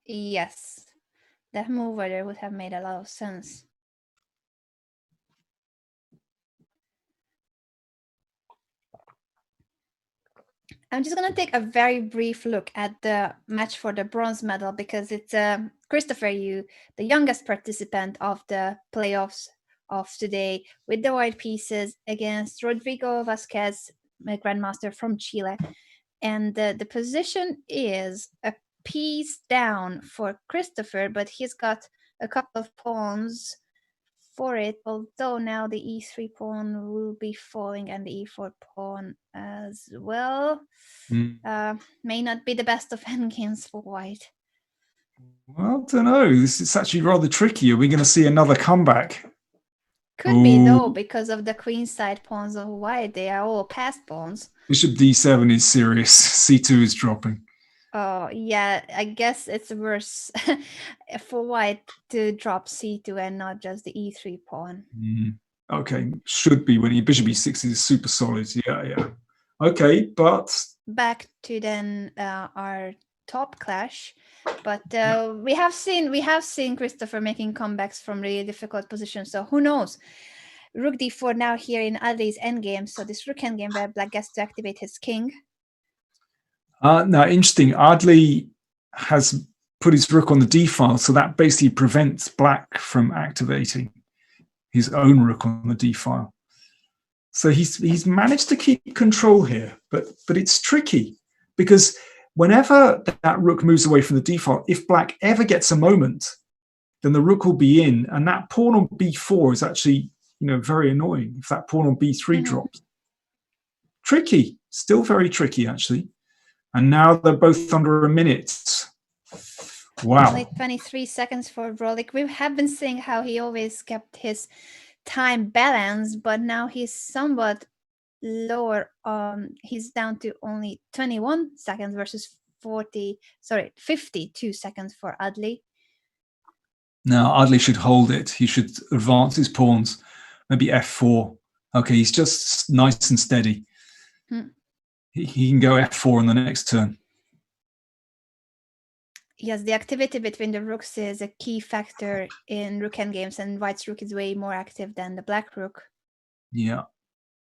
Yes, that move there would have made a lot of sense. I'm just going to take a very brief look at the match for the bronze medal, because it's Christopher Yu, the youngest participant of the playoffs of today, with the white pieces against Rodrigo Vasquez, a grandmaster from Chile. And the position is a piece down for Christopher, but he's got a couple of pawns for it, although now the e3 pawn will be falling and the e4 pawn as well. May not be the best of endgames for White. Well, I don't know. This is actually rather tricky. Are we going to see another comeback? Could be, though, because of the queenside pawns of White. They are all passed pawns. Bishop d7 is serious. c2 is dropping. Oh, yeah. I guess it's worse for White to drop c2 and not just the e3 pawn. Okay, should be when bishop e6 is super solid. Yeah. Okay, but back to then our top clash. But we have seen Christopher making comebacks from really difficult positions. So who knows? Rook d4 now here in Ardley's endgame. So this rook endgame where Black gets to activate his king. Now, interesting. Ardley has put his rook on the d file, so that basically prevents Black from activating his own rook on the d file. So he's managed to keep control here, but it's tricky, because whenever that rook moves away from the d file, if Black ever gets a moment, then the rook will be in, and that pawn on b4 is actually very annoying if that pawn on b3 drops. tricky, still very tricky, actually. And now they're both under a minute. Wow. Only 23 seconds for Rolik. We have been seeing how he always kept his time balanced, but now he's somewhat lower. He's down to only 21 seconds versus 52 seconds for Adli. Now Adli should hold it. He should advance his pawns. Maybe f4. Okay, he's just nice and steady. He can go f4 on the next turn. Yes, the activity between the rooks is a key factor in rook endgames, and white's rook is way more active than the black rook. Yeah.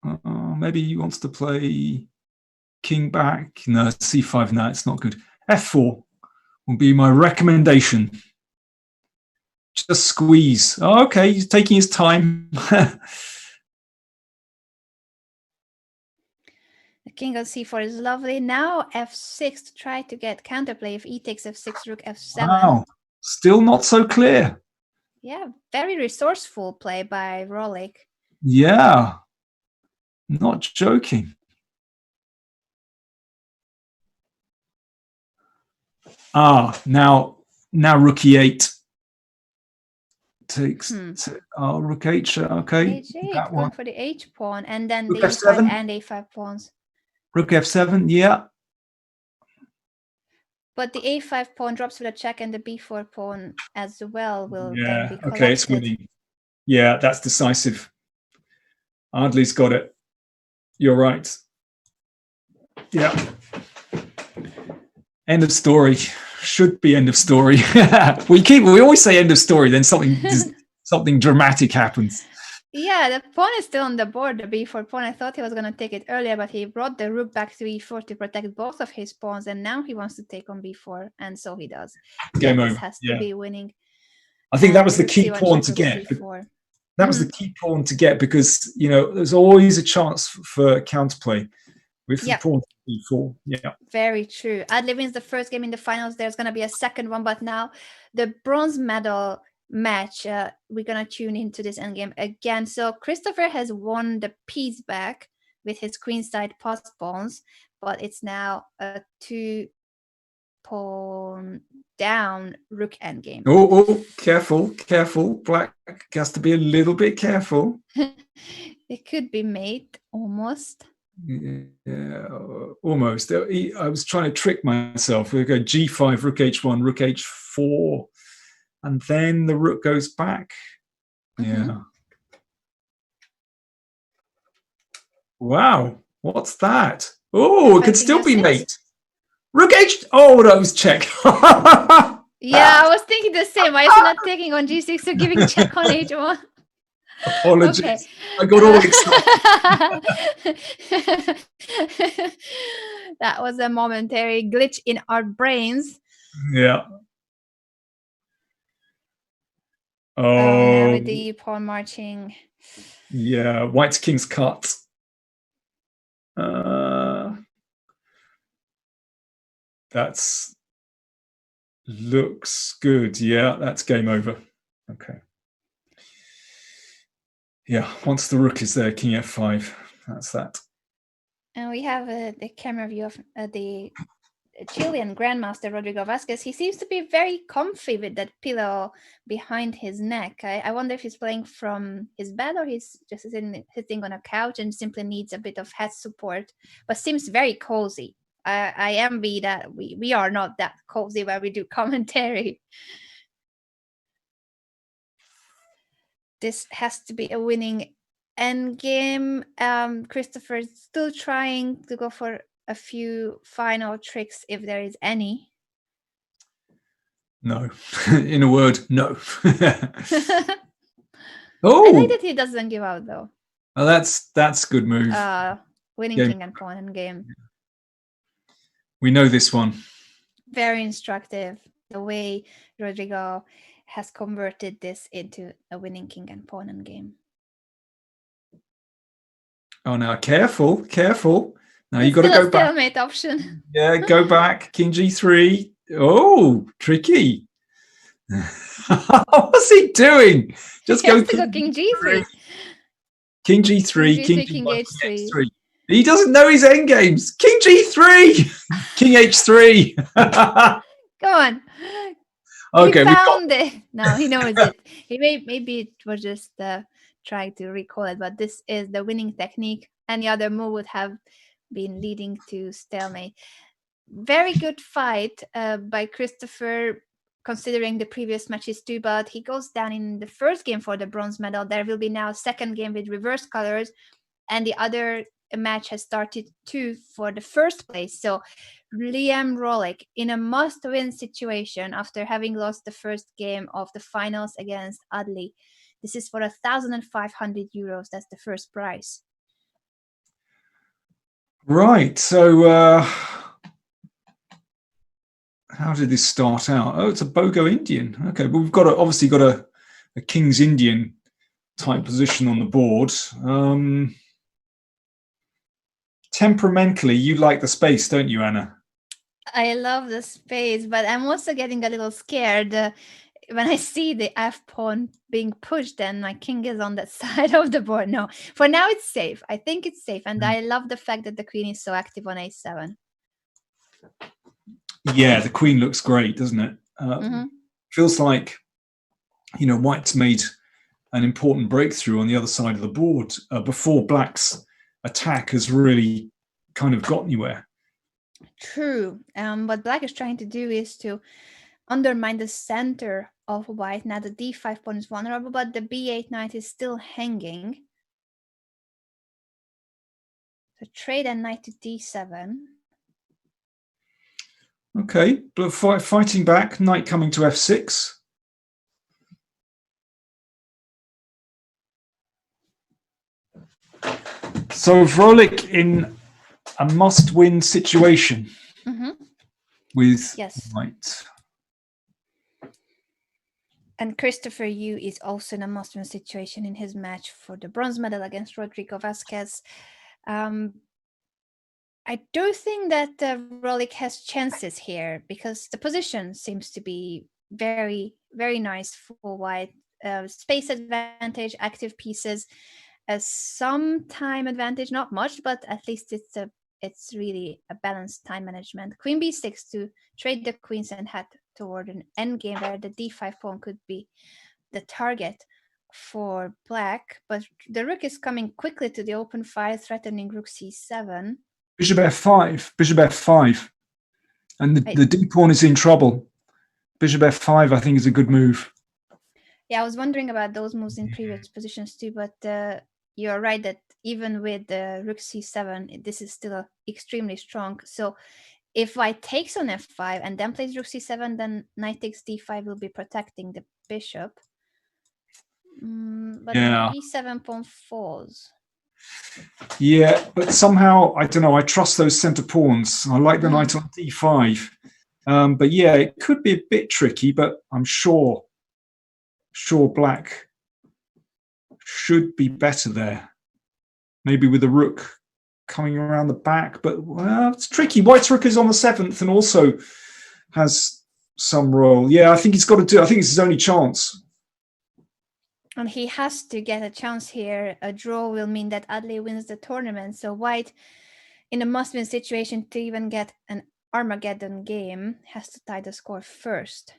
Maybe he wants to play king back. No, c5. No, it's not good. f4 will be my recommendation. Just squeeze. Oh, okay, he's taking his time. The king on c4 is lovely. Now f6 to try to get counterplay. If e takes f6, rook f7. Wow, still not so clear. Yeah, very resourceful play by Rolik. Yeah, not joking. Now rook e8 takes rook h. Okay, h8, that going one for the h pawn, and then rook the f7 e5 and a5 pawns. Rook f7, yeah. But the a5 pawn drops with a check, and the b4 pawn as well will then be collected. Okay, it's winning. Yeah, that's decisive. Adli's got it. You're right. Yeah. End of story. Should be end of story. we always say end of story, then something dramatic happens. Yeah, the pawn is still on the board, the b4 pawn. I thought he was going to take it earlier, but he brought the rook back to e4 to protect both of his pawns, and now he wants to take on b4, and so he does. Game over. This has to be winning. I think that was the key pawn to get. That was the key pawn to get because, you know, there's always a chance for counterplay with the pawn to b4. Yeah. Very true. Adli wins the first game in the finals. There's going to be a second one, but now the bronze medal match, we're gonna tune into this endgame again. So Christopher has won the piece back with his queenside post pawns, but it's now a 2-pawn down rook endgame. Oh, careful. Black has to be a little bit careful. It could be mate almost. Yeah, almost. I was trying to trick myself. We go g5, rook h1, rook h4. And then the rook goes back. Yeah. Wow. What's that? Oh, it could still be mate. Rook h. Oh, that was check. Yeah, I was thinking the same. Why is he not taking on g6 or giving check on h1? Apologies. Okay. I got all excited. That was a momentary glitch in our brains. Yeah. Now with the pawn marching. Yeah, white's king's cut. That's looks good. Yeah, that's game over. Okay. Yeah, once the rook is there, king f5. That's that. And we have the camera view of the Chilean Grandmaster Rodrigo Vázquez. He seems to be very comfy with that pillow behind his neck. I wonder if he's playing from his bed or he's just sitting on a couch and simply needs a bit of head support, but seems very cozy. I envy that we are not that cozy when we do commentary. This has to be a winning endgame. Christopher is still trying to go for a few final tricks, if there is any. No. In a word, no. Oh, I like that he doesn't give out though. Oh, that's a good move. Winning king and pawn in game. We know this one. Very instructive. The way Rodrigo has converted this into a winning king and pawn in game. Oh, now careful. Now you got to go back. Stalemate option. Yeah, go back. King g3. Oh, tricky. What's he doing? Just He has to go king g3. King g3, king h3. He doesn't know his end games. King G3, King H3. Come on. Okay, He found it. No, he knows it. Maybe it was just trying to recall it, but this is the winning technique. Any other move would have been leading to stalemate. Very good fight by Christopher, considering the previous matches too, but he goes down in the first game for the bronze medal. There will be now a second game with reverse colors, and the other match has started too for the first place. So Liam Rolik in a must-win situation after having lost the first game of the finals against Adley. This is for 1,500 euros. That's the first prize. Right. So how did this start out? Oh, it's a Bogo Indian. Okay, but we've got obviously got a King's Indian type position on the board. Temperamentally, you like the space, don't you, Anna? I love the space, but I'm also getting a little scared when I see the F pawn being pushed and my king is on that side of the board. No, for now it's safe. I think it's safe, and I love the fact that the queen is so active on a7. Yeah, the queen looks great, doesn't it? Feels like, you know, White's made an important breakthrough on the other side of the board before Black's attack has really kind of got anywhere. True. What Black is trying to do is to undermine the center of White. Now the d5 pawn is vulnerable, but the b8 knight is still hanging. So trade and knight to d7. Okay, but fighting back, knight coming to f6. So Vrolik in a must-win situation with White. And Christopher Yu is also in a must-win situation in his match for the bronze medal against Rodrigo Vasquez. I do think that Vrolik has chances here because the position seems to be very, very nice for White. Space advantage, active pieces, some time advantage, not much, but at least it's really a balanced time management. Queen b6 to trade the queens and head toward an endgame where the d5 pawn could be the target for Black, but the rook is coming quickly to the open file, threatening rook c7. Bishop f5, bishop f5, and the d pawn is in trouble. Bishop f5, I think, is a good move. Yeah, I was wondering about those moves in previous positions too, but you're right that even with the rook c7, this is still extremely strong. So if White takes on f5 and then plays rook c7, then knight takes d5 will be protecting the bishop. But e7 pawn falls. Yeah, but somehow, I don't know, I trust those center pawns. I like the knight on d5. But yeah, it could be a bit tricky, but I'm sure Black should be better there. Maybe with the rook coming around the back, but well, it's tricky. White's rook is on the 7th and also has some role. Yeah, I think he's got to do it. I think it's his only chance. And he has to get a chance here. A draw will mean that Adley wins the tournament. So White, in a must-win situation to even get an Armageddon game, has to tie the score first.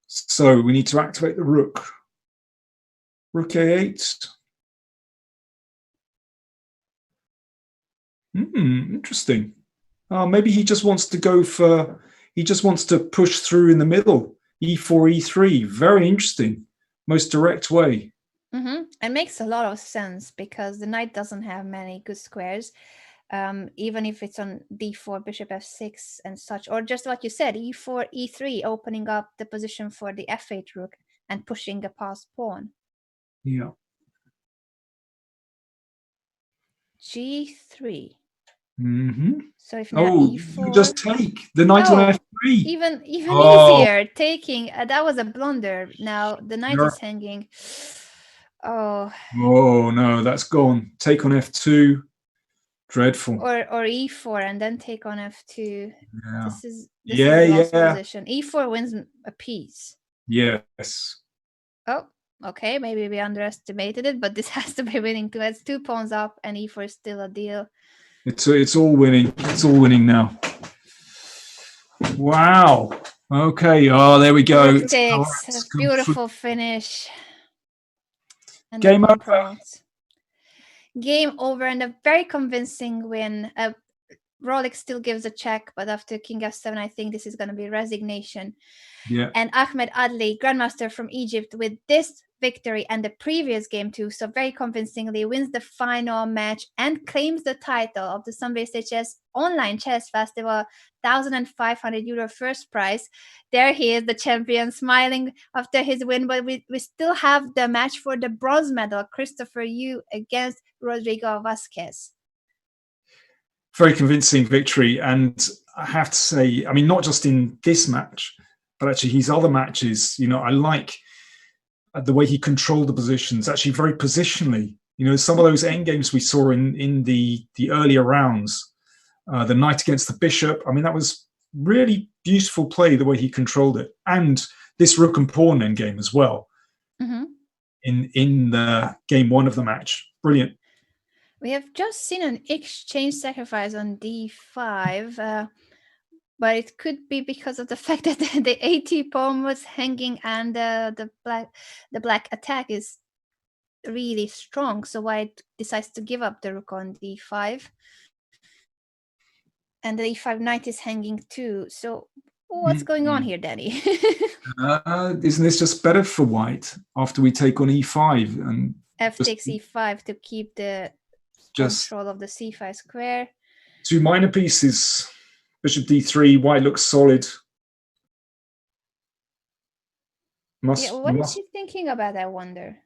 So we need to activate the rook. Rook a8. Interesting. Maybe he just wants to go for, he just wants to push through in the middle. e4, e3. Very interesting. Most direct way. It makes a lot of sense because the knight doesn't have many good squares. Even if it's on d4, bishop f6 and such, or just what you said, e4, e3, opening up the position for the f8 rook and pushing a passed pawn. Yeah. g3. So if now e4, you just take the knight on f3. Even easier. Taking that was a blunder. Now the knight is hanging. Oh no, that's gone. Take on f2. Dreadful. Or e4 and then take on f2. Yeah. This is a lost position. e4 wins a piece. Yes. Oh, okay. Maybe we underestimated it, but this has to be winning too. It's 2 pawns up and e4 is still a deal. It's all winning. It's all winning now. Wow. Okay. Oh, there we go. Over 6. A beautiful finish. And Game over. Game over, and a very convincing win. Rolex still gives a check, but after King F7, I think this is going to be resignation. Yeah. And Ahmed Adli, Grandmaster from Egypt, with this victory and the previous game too, so very convincingly wins the final match and claims the title of the Sunway Sitges Online Chess Festival, €1,500 first prize. There he is, the champion, smiling after his win, but we still have the match for the bronze medal, Christopher Yu against Rodrigo Vázquez. Very convincing victory, and I have to say, I mean, not just in this match, but actually his other matches, I like the way he controlled the positions, actually very positionally. Some of those end games we saw in the earlier rounds, the knight against the bishop, I mean, that was really beautiful play, the way he controlled it. And this rook and pawn end game as well, in the game one of the match. Brilliant. We have just seen an exchange sacrifice on d5, but it could be because of the fact that the AT pawn was hanging and the black attack is really strong. So white decides to give up the rook on d5, and the e5 knight is hanging too. So what's going on here, Danny? Isn't this just better for white after we take on e5 and f takes e5 to keep the control of the c5 square? 2 minor pieces. Bishop d3, white looks solid. What is he thinking about, I wonder?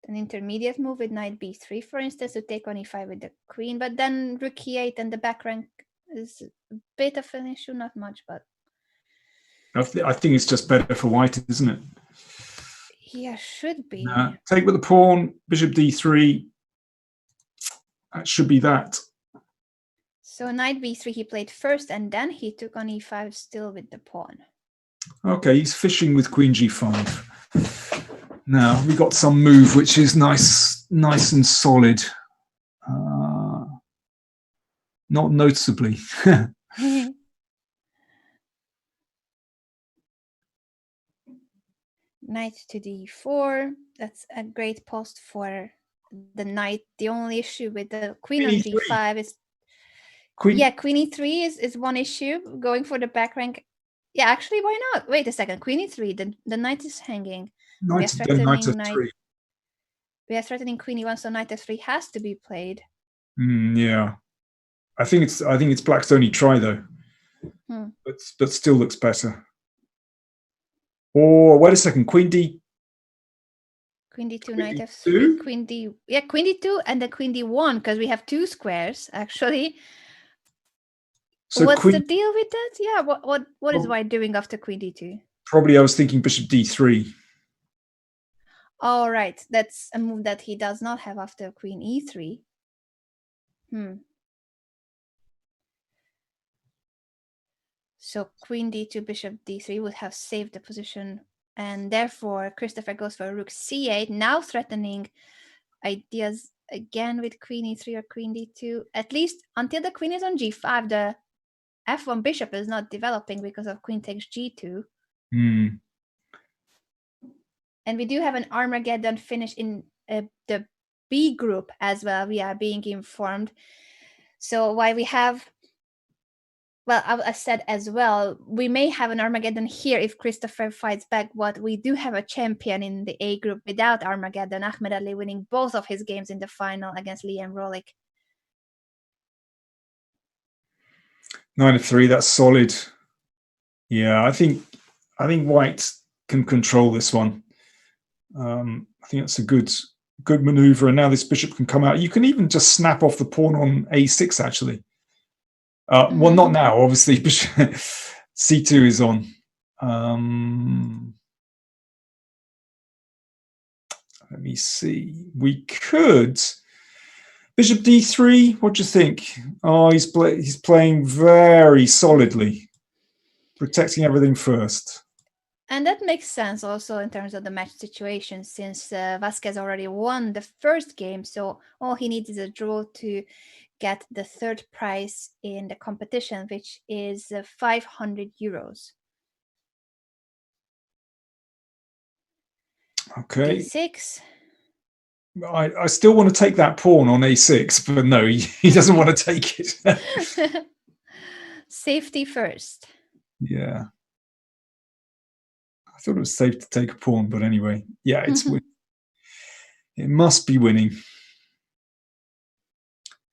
An intermediate move with knight b3, for instance, to take on e5 with the queen, but then rook e8 and the back rank is a bit of an issue, not much, but... I think it's just better for white, isn't it? Yeah, should be. Take with the pawn, bishop d3. That should be that. So knight b3 he played first, and then he took on e5 still with the pawn. Okay, he's fishing with queen g5. Now we got some move which is nice and solid. Not noticeably. Knight to d4. That's a great post for the knight. The only issue with the queen on g5 is queen e3 is one issue. Going for the back rank. Yeah, actually, why not? Wait a second. Queen e3. The knight is hanging. We are threatening queen e1, so knight f3 has to be played. Yeah, I think it's black's only try though, but still looks better. Or wait a second, queen d2, knight f3, queen d2, and the queen d1, because we have 2 squares actually. So what's the deal with that? Yeah, what is white doing after queen d2? Probably I was thinking bishop d3. All right, that's a move that he does not have after queen e3. So queen d2, bishop d3 would have saved the position, and therefore Christopher goes for rook c8, now threatening ideas again with queen e3 or queen d2. At least until the queen is on g5, the f1 bishop is not developing because of queen takes g2. And we do have an Armageddon finish in the B group as well, we are being informed. So while we have, well, I said as well, we may have an Armageddon here if Christopher fights back, but we do have a champion in the A group without Armageddon, Ahmed Ali, winning both of his games in the final against Liam Rolik. 9-3, that's solid. Yeah, I think white can control this one. I think that's a good maneuver, and now this bishop can come out. You can even just snap off the pawn on a6 actually. Well, not now, obviously. Bishop c2 is on. Let me see. We could bishop d3. What do you think? Oh, he's playing very solidly, protecting everything first. And that makes sense also in terms of the match situation, since Vázquez already won the first game, so all he needs is a draw to get the third prize in the competition, which is 500 euros. Okay. D6. I still want to take that pawn on a6, but no, he doesn't want to take it. Safety first. Yeah. I thought it was safe to take a pawn, but anyway, yeah, it must be winning.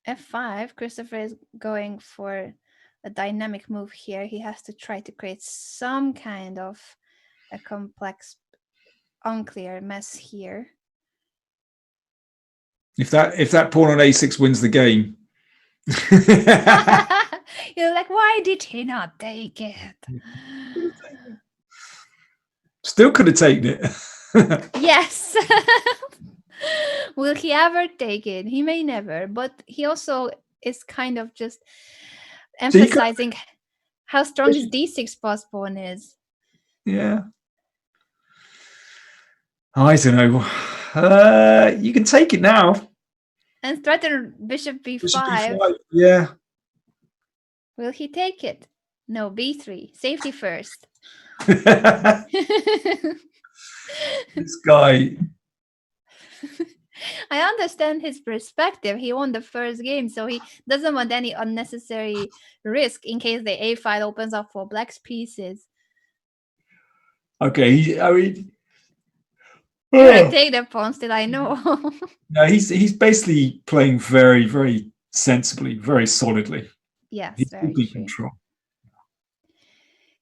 F5. Christopher is going for a dynamic move here. He has to try to create some kind of a complex, unclear mess here. If that pawn on a6 wins the game. You're like, why did he not take it? Still could have taken it. Yes. Will he ever take it? He may never, but he also is kind of just emphasizing how strong his d6 pass pawn is. Yeah. I don't know. You can take it now. And threaten bishop b5. Bishop b5. Yeah. Will he take it? No, b3. Safety first. This guy. I understand his perspective. He won the first game, so he doesn't want any unnecessary risk in case the a file opens up for black's pieces. Okay, I mean, You're gonna take the pawn still, I know. No, he's basically playing very, very sensibly, very solidly. Yes, he's very in true. control.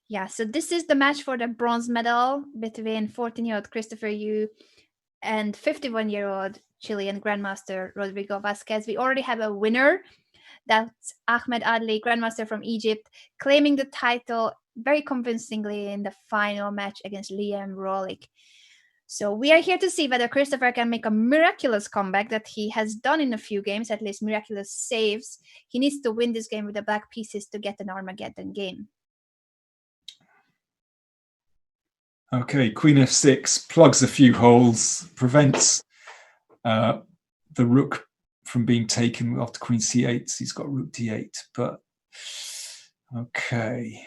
Yeah, so this is the match for the bronze medal between 14-year-old Christopher Yu and 51-year-old Chilean Grandmaster Rodrigo Vázquez. We already have a winner. That's Ahmed Adli, Grandmaster from Egypt, claiming the title very convincingly in the final match against Liam Rolik. So we are here to see whether Christopher can make a miraculous comeback that he has done in a few games, at least miraculous saves. He needs to win this game with the black pieces to get an Armageddon game. Okay, Queen f6 plugs a few holes, prevents the rook from being taken after Queen c8. He's got rook d8, but okay.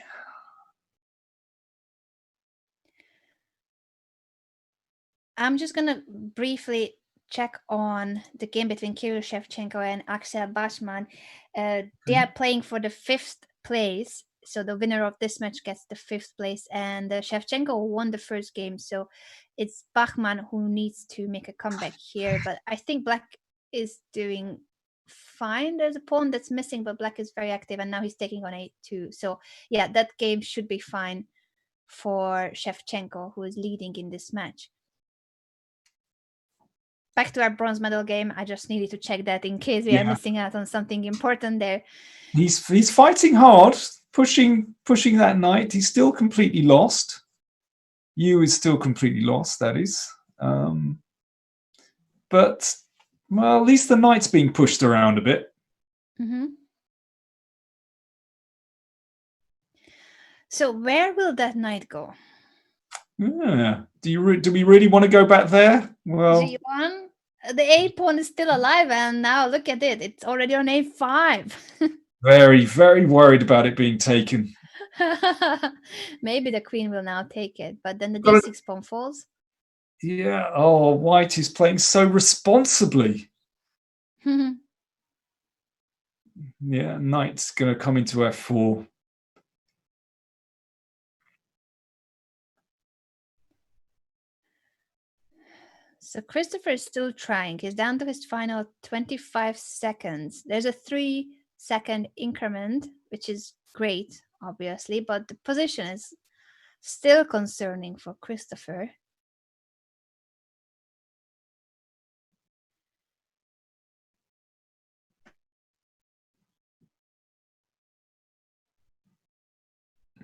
I'm just going to briefly check on the game between Kirill Shevchenko and Axel Bachmann. They are playing for the 5th place. So the winner of this match gets the 5th place. And Shevchenko won the first game. So it's Bachmann who needs to make a comeback here. But I think black is doing fine. There's a pawn that's missing, but black is very active. And now he's taking on a2. So yeah, that game should be fine for Shevchenko, who is leading in this match. Back to our bronze medal game. I just needed to check that in case we are missing out on something important there. He's fighting hard, pushing that knight. He's still completely lost. Yu is still completely lost, that is. But, well, at least the knight's being pushed around a bit. Mm-hmm. So where will that knight go? Yeah. Do we really want to go back there? Well, G1. The a pawn is still alive, and now look at it. It's already on a5. Very, very worried about it being taken. Maybe the queen will now take it, but then the d6 pawn falls. Yeah. Oh, white is playing so responsibly. Yeah, knight's going to come into f4. So Christopher is still trying. He's down to his final 25 seconds. There's a 3-second increment, which is great, obviously, but the position is still concerning for Christopher.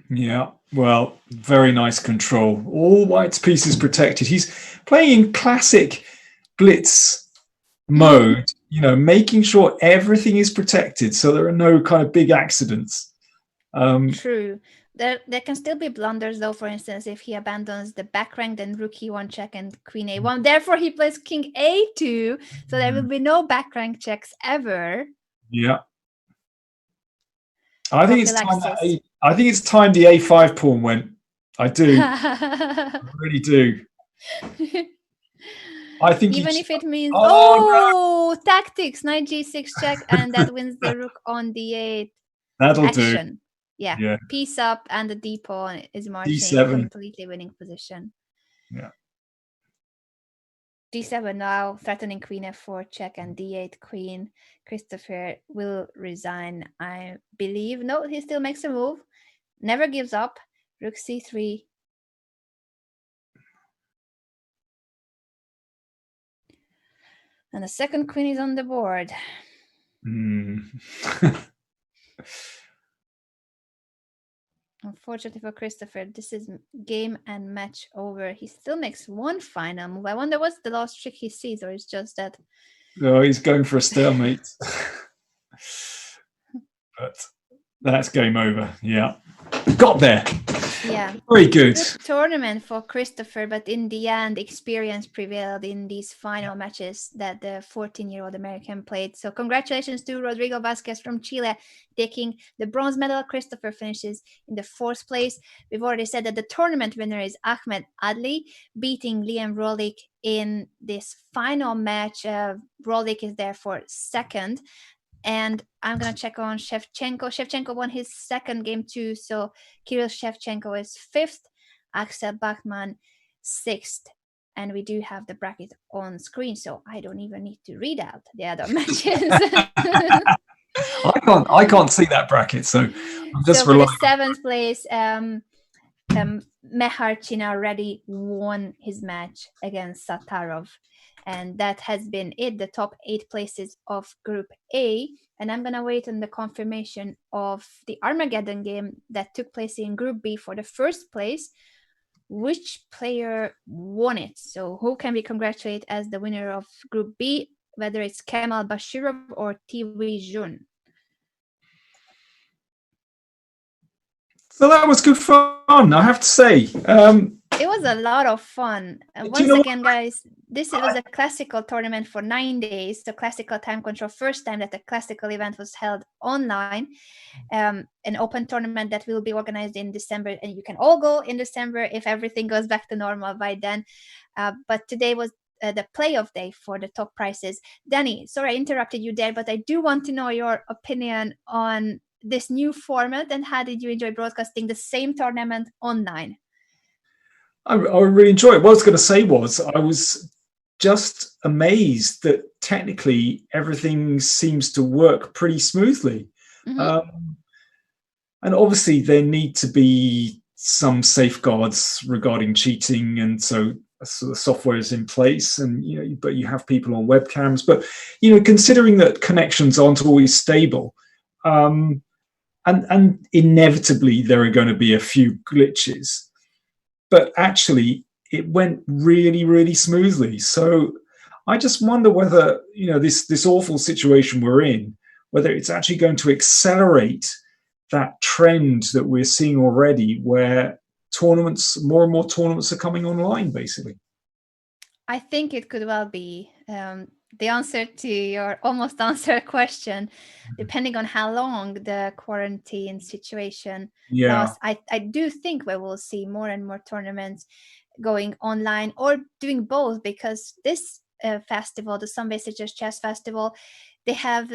Yeah, well, very nice control. All white's pieces protected. He's playing in classic blitz mode, making sure everything is protected so there are no kind of big accidents. True. There can still be blunders, though. For instance, if he abandons the back rank, then rook e1 check and queen a1. Therefore, he plays king a2, so there will be no back rank checks ever. Yeah. I think it's time Prophylaxis. I think it's time the A5 pawn went. I do. I really do. I think Even if it means, oh oh, tactics, knight g6 check, and that wins the rook on d8 that'll do. action. Yeah, Yeah. piece up, and the d pawn is marching in D7. completely winning position. Yeah. d7 now, threatening queen f4 check, and d8 queen. Christopher will resign, I believe. No, he still makes a move. Never gives up. Rook c3. And the second queen is on the board. Unfortunately for Christopher, this is game and match over. He still makes one final move. I wonder what's the last trick he sees, or it's just that. Oh, he's going for a stalemate. But that's game over. Yeah. Got there. Yeah. Very good. Tournament for Christopher, but in the end, experience prevailed in these final matches that the 14-year-old American played. So congratulations to Rodrigo Vasquez from Chile taking the bronze medal. Christopher finishes in the 4th place. We've already said that the tournament winner is Ahmed Adli, beating Liam Rolik in this final match. Rolik is there for 2nd. And I'm going to check on Shevchenko. Shevchenko won his 2nd game too. So Kirill Shevchenko is 5th. Axel Bachmann 6th. And we do have the bracket on screen. So I don't even need to read out the other matches. I can't see that bracket. So I'm just so for the 7th place, Meharchin already won his match against Satarov. And that has been it, the top 8 places of Group A. And I'm going to wait on the confirmation of the Armageddon game that took place in Group B for the 1st place. Which player won it? So who can we congratulate as the winner of Group B, whether it's Kemal Bashirov or Tiwi Jun? So that was good fun, I have to say. It was a lot of fun. Once again, guys, this was a classical tournament for 9 days. So classical time control, first time that a classical event was held online. An open tournament that will be organized in December. And you can all go in December if everything goes back to normal by then. But today was the playoff day for the top prizes. Danny, sorry I interrupted you there, but I do want to know your opinion on this new format and how did you enjoy broadcasting the same tournament online? I really enjoy it. What I was going to say was I was just amazed that technically everything seems to work pretty smoothly. And obviously there need to be some safeguards regarding cheating, and so the software is in place, and but you have people on webcams. But considering that connections aren't always stable, and inevitably there are going to be a few glitches. But actually, it went really, really smoothly. So I just wonder whether, this awful situation we're in, whether it's actually going to accelerate that trend that we're seeing already, where more and more tournaments are coming online, basically. I think it could well be. The answer to your almost answered question, depending on how long the quarantine situation lasts, I do think we will see more and more tournaments going online or doing both, because this festival, the Sunway Sitges Chess Festival, they have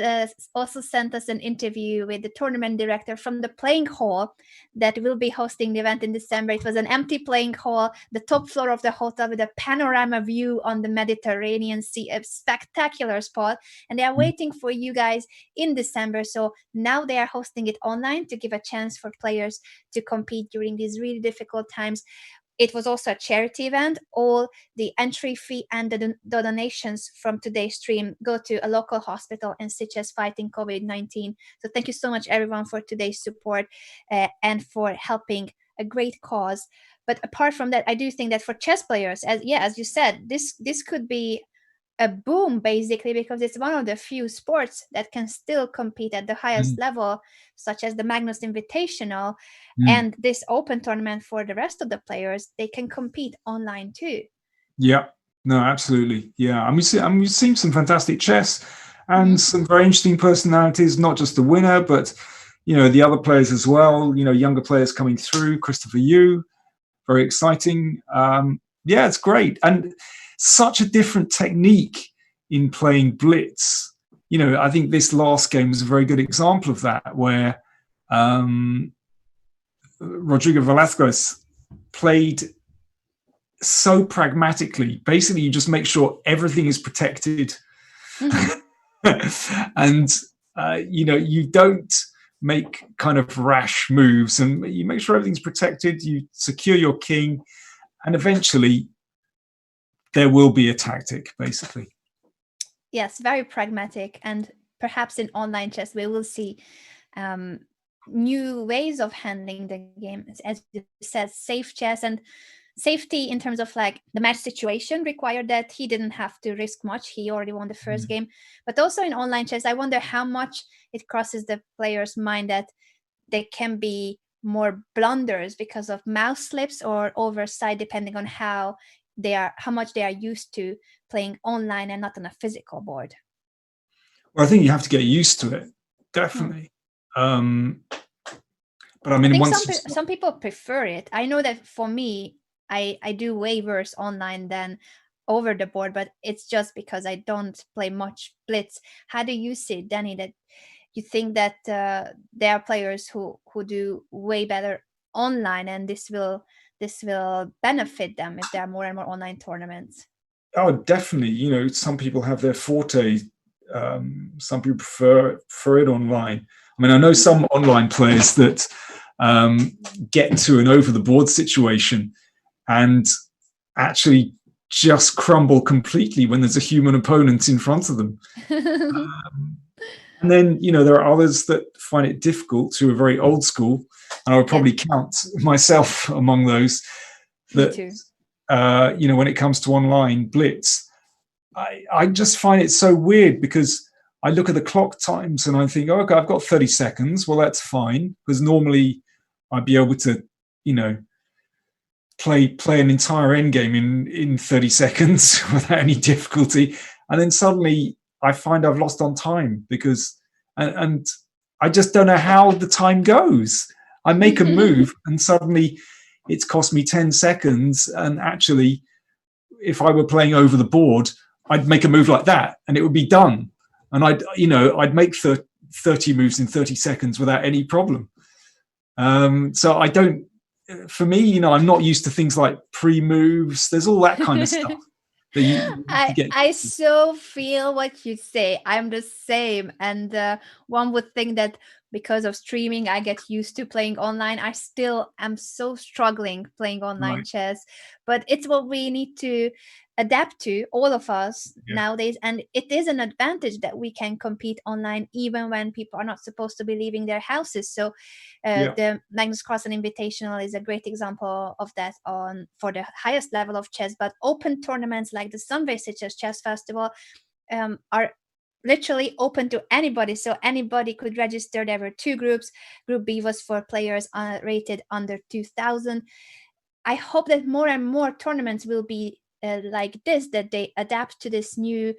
also sent us an interview with the tournament director from the playing hall that will be hosting the event in December. It was an empty playing hall, the top floor of the hotel with a panorama view on the Mediterranean Sea, a spectacular spot. And they are waiting for you guys in December. So now they are hosting it online to give a chance for players to compete during these really difficult times. It was also a charity event. All the entry fee and the donations from today's stream go to a local hospital in Sitges fighting COVID-19. So thank you so much, everyone, for today's support and for helping a great cause. But apart from that, I do think that for chess players, as you said, this could be a boom, basically, because it's one of the few sports that can still compete at the highest level, such as the Magnus Invitational and this open tournament. For the rest of the players, they can compete online too. Yeah, no, absolutely. Yeah, we've seen some fantastic chess, and some very interesting personalities, not just the winner, but the other players as well, younger players coming through. Christopher Yu, very exciting. Yeah, it's great. And such a different technique in playing blitz. I think this last game was a very good example of that, where Rodrigo Velázquez played so pragmatically. Basically, you just make sure everything is protected. And, you don't make kind of rash moves, and you make sure everything's protected. You secure your king, and eventually there will be a tactic, basically. Yes, very pragmatic. And perhaps in online chess, we will see new ways of handling the game. As you said, safe chess, and safety in terms of like the match situation required that he didn't have to risk much. He already won the first game. But also in online chess, I wonder how much it crosses the player's mind that there can be more blunders because of mouse slips or oversight, depending on how much they are used to playing online and not on a physical board. Well, I think you have to get used to it, definitely. But I mean, I think some people prefer it. I know that for me, I do way worse online than over the board, but it's just because I don't play much blitz. How do you see it, Danny, that you think that there are players who do way better online, and this will benefit them if there are more and more online tournaments? Oh, definitely. Some people have their forte. Some people prefer it online. I mean, I know some online players that get to an over the board situation and actually just crumble completely when there's a human opponent in front of them. And then, there are others that find it difficult, who are very old school, and I would probably count myself among those. That, Me too. When it comes to online blitz, I just find it so weird, because I look at the clock times and I think, okay, I've got 30 seconds. Well, that's fine, because normally I'd be able to, play an entire endgame in 30 seconds without any difficulty. And then suddenly I find I've lost on time, and I just don't know how the time goes. I make a move and suddenly it's cost me 10 seconds. And actually, if I were playing over the board, I'd make a move like that and it would be done. And I'd make 30 moves in 30 seconds without any problem. So I don't, for me, I'm not used to things like pre-moves. There's all that kind of stuff. I so feel what you say. I'm the same. And one would think that because of streaming, I get used to playing online. I still am so struggling playing online chess. But it's what we need to adapt to, all of us nowadays. And it is an advantage that we can compete online even when people are not supposed to be leaving their houses. So the Magnus Carlsen Invitational is a great example of that for the highest level of chess. But open tournaments like the Sunway Sitges Chess Festival are literally open to anybody, so anybody could register. There were 2 groups. Group B was for players rated under 2000. I hope that more and more tournaments will be like this, that they adapt to this new,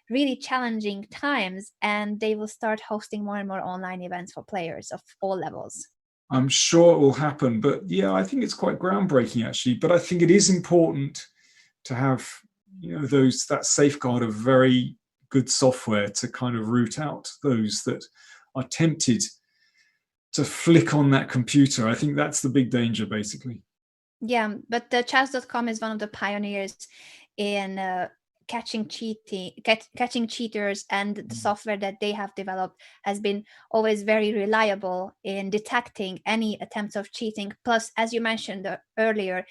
really challenging times, and they will start hosting more and more online events for players of all levels. I'm sure it will happen, but I think it's quite groundbreaking, actually. But I think it is important to have that safeguard of very good software to kind of root out those that are tempted to flick on that computer. I think that's the big danger, basically. Yeah, but the Chess.com is one of the pioneers in catching cheaters, and the software that they have developed has been always very reliable in detecting any attempts of cheating. Plus, as you mentioned earlier,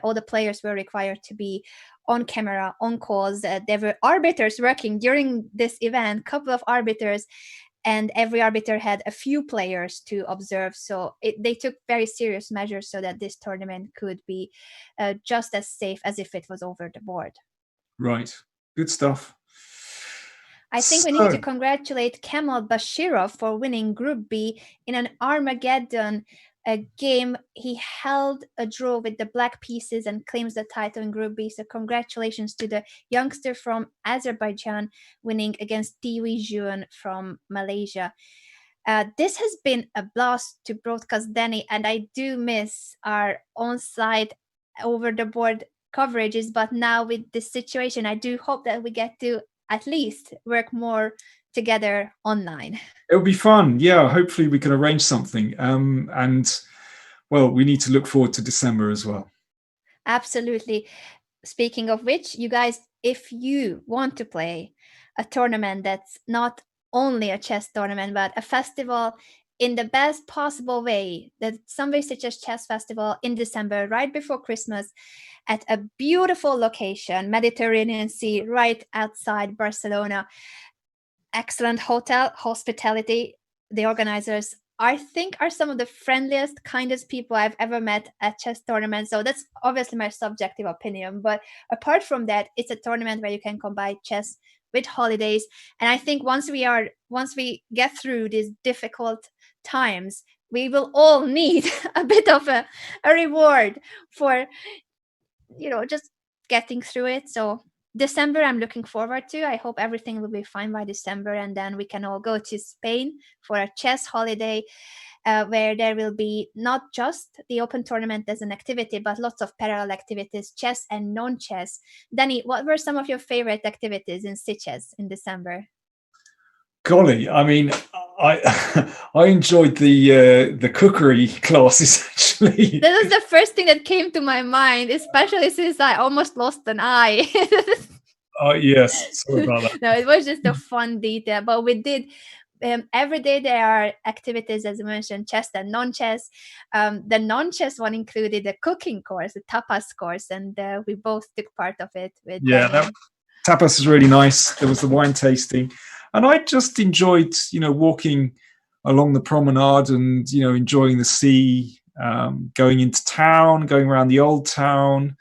all the players were required to be on camera, on calls. There were arbiters working during this event, couple of arbiters, and every arbiter had a few players to observe. So they took very serious measures so that this tournament could be just as safe as if it was over the board. Right. Good stuff. I think we need to congratulate Kemal Bashirov for winning Group B in an Armageddon game. He held a draw with the black pieces and claims the title in Group B. So congratulations to the youngster from Azerbaijan winning against Tiwi Jun from Malaysia. This has been a blast to broadcast, Danny, and I do miss our on-site, over-the-board coverages. But now with this situation, I do hope that we get to at least work more together online. It'll be fun. Yeah, hopefully we can arrange something. And well, we need to look forward to December as well. Absolutely. Speaking of which, you guys, if you want to play a tournament that's not only a chess tournament, but a festival in the best possible way, the Sunway Sitges Chess Festival in December, right before Christmas, at a beautiful location, Mediterranean Sea, right outside Barcelona. Excellent hotel, hospitality. The organizers, I think, are some of the friendliest, kindest people I've ever met at chess tournaments. So that's obviously my subjective opinion. But apart from that, it's a tournament where you can combine chess with holidays. And I think once we get through these difficult times, we will all need a bit of a reward for, just getting through it. So December, I'm looking forward to. I hope everything will be fine by December, and then we can all go to Spain for a chess holiday, where there will be not just the open tournament as an activity, but lots of parallel activities, chess and non-chess. Danny, what were some of your favorite activities in Sitges in December? Golly, I mean, I I enjoyed the cookery classes actually. That was the first thing that came to my mind, especially since I almost lost an eye. Oh yes, sorry about that. No, it was just a fun detail, but we did. Every day there are activities, as I mentioned, chess and non-chess. The non-chess one included a cooking course, a tapas course, and we both took part of it. With Yeah, tapas is really nice. There was the wine tasting, and I just enjoyed, walking along the promenade and enjoying the sea, going into town, going around the old town,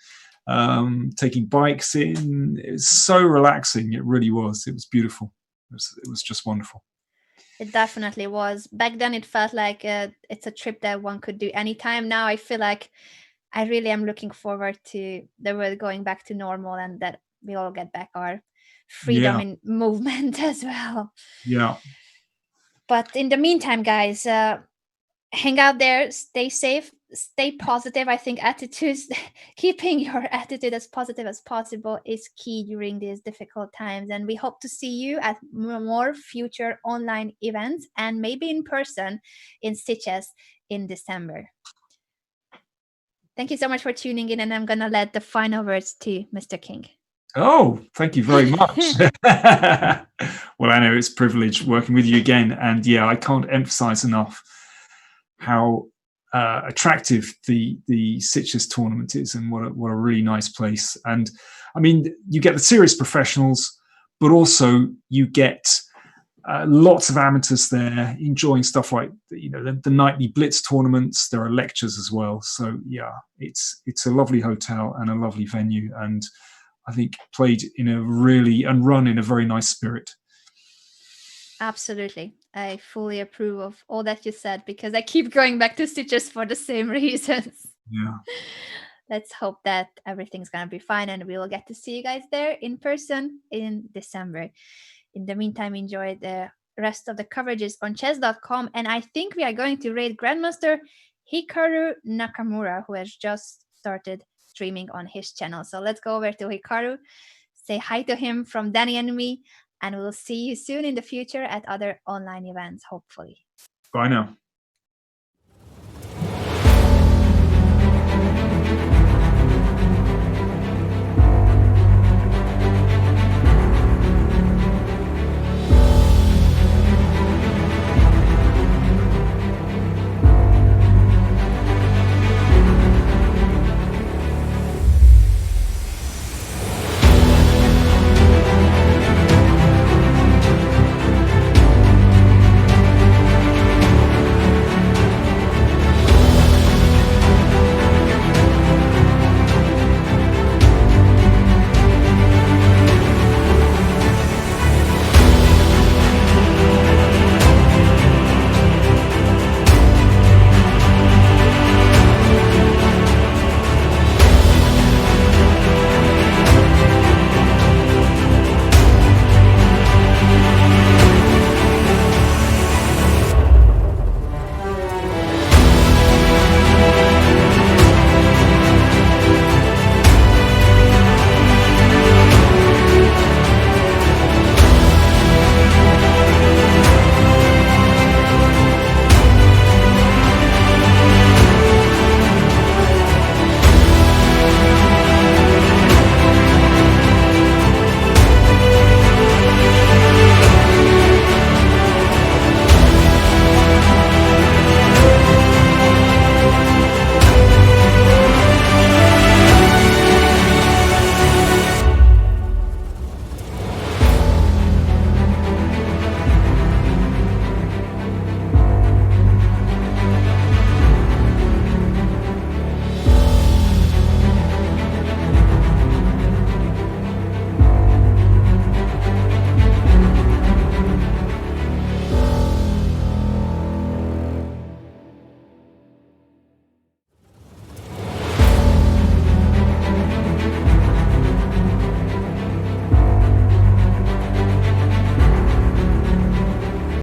taking bikes in. It was so relaxing. It really was. It was beautiful. It was just wonderful. It definitely was. Back then, it felt like it's a trip that one could do anytime. Now, I feel like I really am looking forward to the world going back to normal, and that we all get back our freedom in movement as well. Yeah. But in the meantime, guys, hang out there, stay safe, stay positive. I think keeping your attitude as positive as possible is key during these difficult times. And we hope to see you at more future online events and maybe in person in Sitges in December. Thank you so much for tuning in, and I'm going to let the final words to Mr. King. Oh, thank you very much. Well, I know it's a privilege working with you again. And yeah, I can't emphasize enough how attractive the Sitges tournament is, and what a really nice place. And I mean, you get the serious professionals, but also you get lots of amateurs there enjoying stuff like the nightly blitz tournaments. There are lectures as well. So yeah, it's a lovely hotel and a lovely venue, and I think played and run in a very nice spirit. Absolutely. I fully approve of all that you said, because I keep going back to Sitges for the same reasons. Yeah. Let's hope that everything's going to be fine and we will get to see you guys there in person in December. In the meantime, enjoy the rest of the coverages on Chess.com. And I think we are going to raid Grandmaster Hikaru Nakamura, who has just started streaming on his channel. So let's go over to Hikaru, say hi to him from Danny and me, and we'll see you soon in the future at other online events, hopefully. Bye now.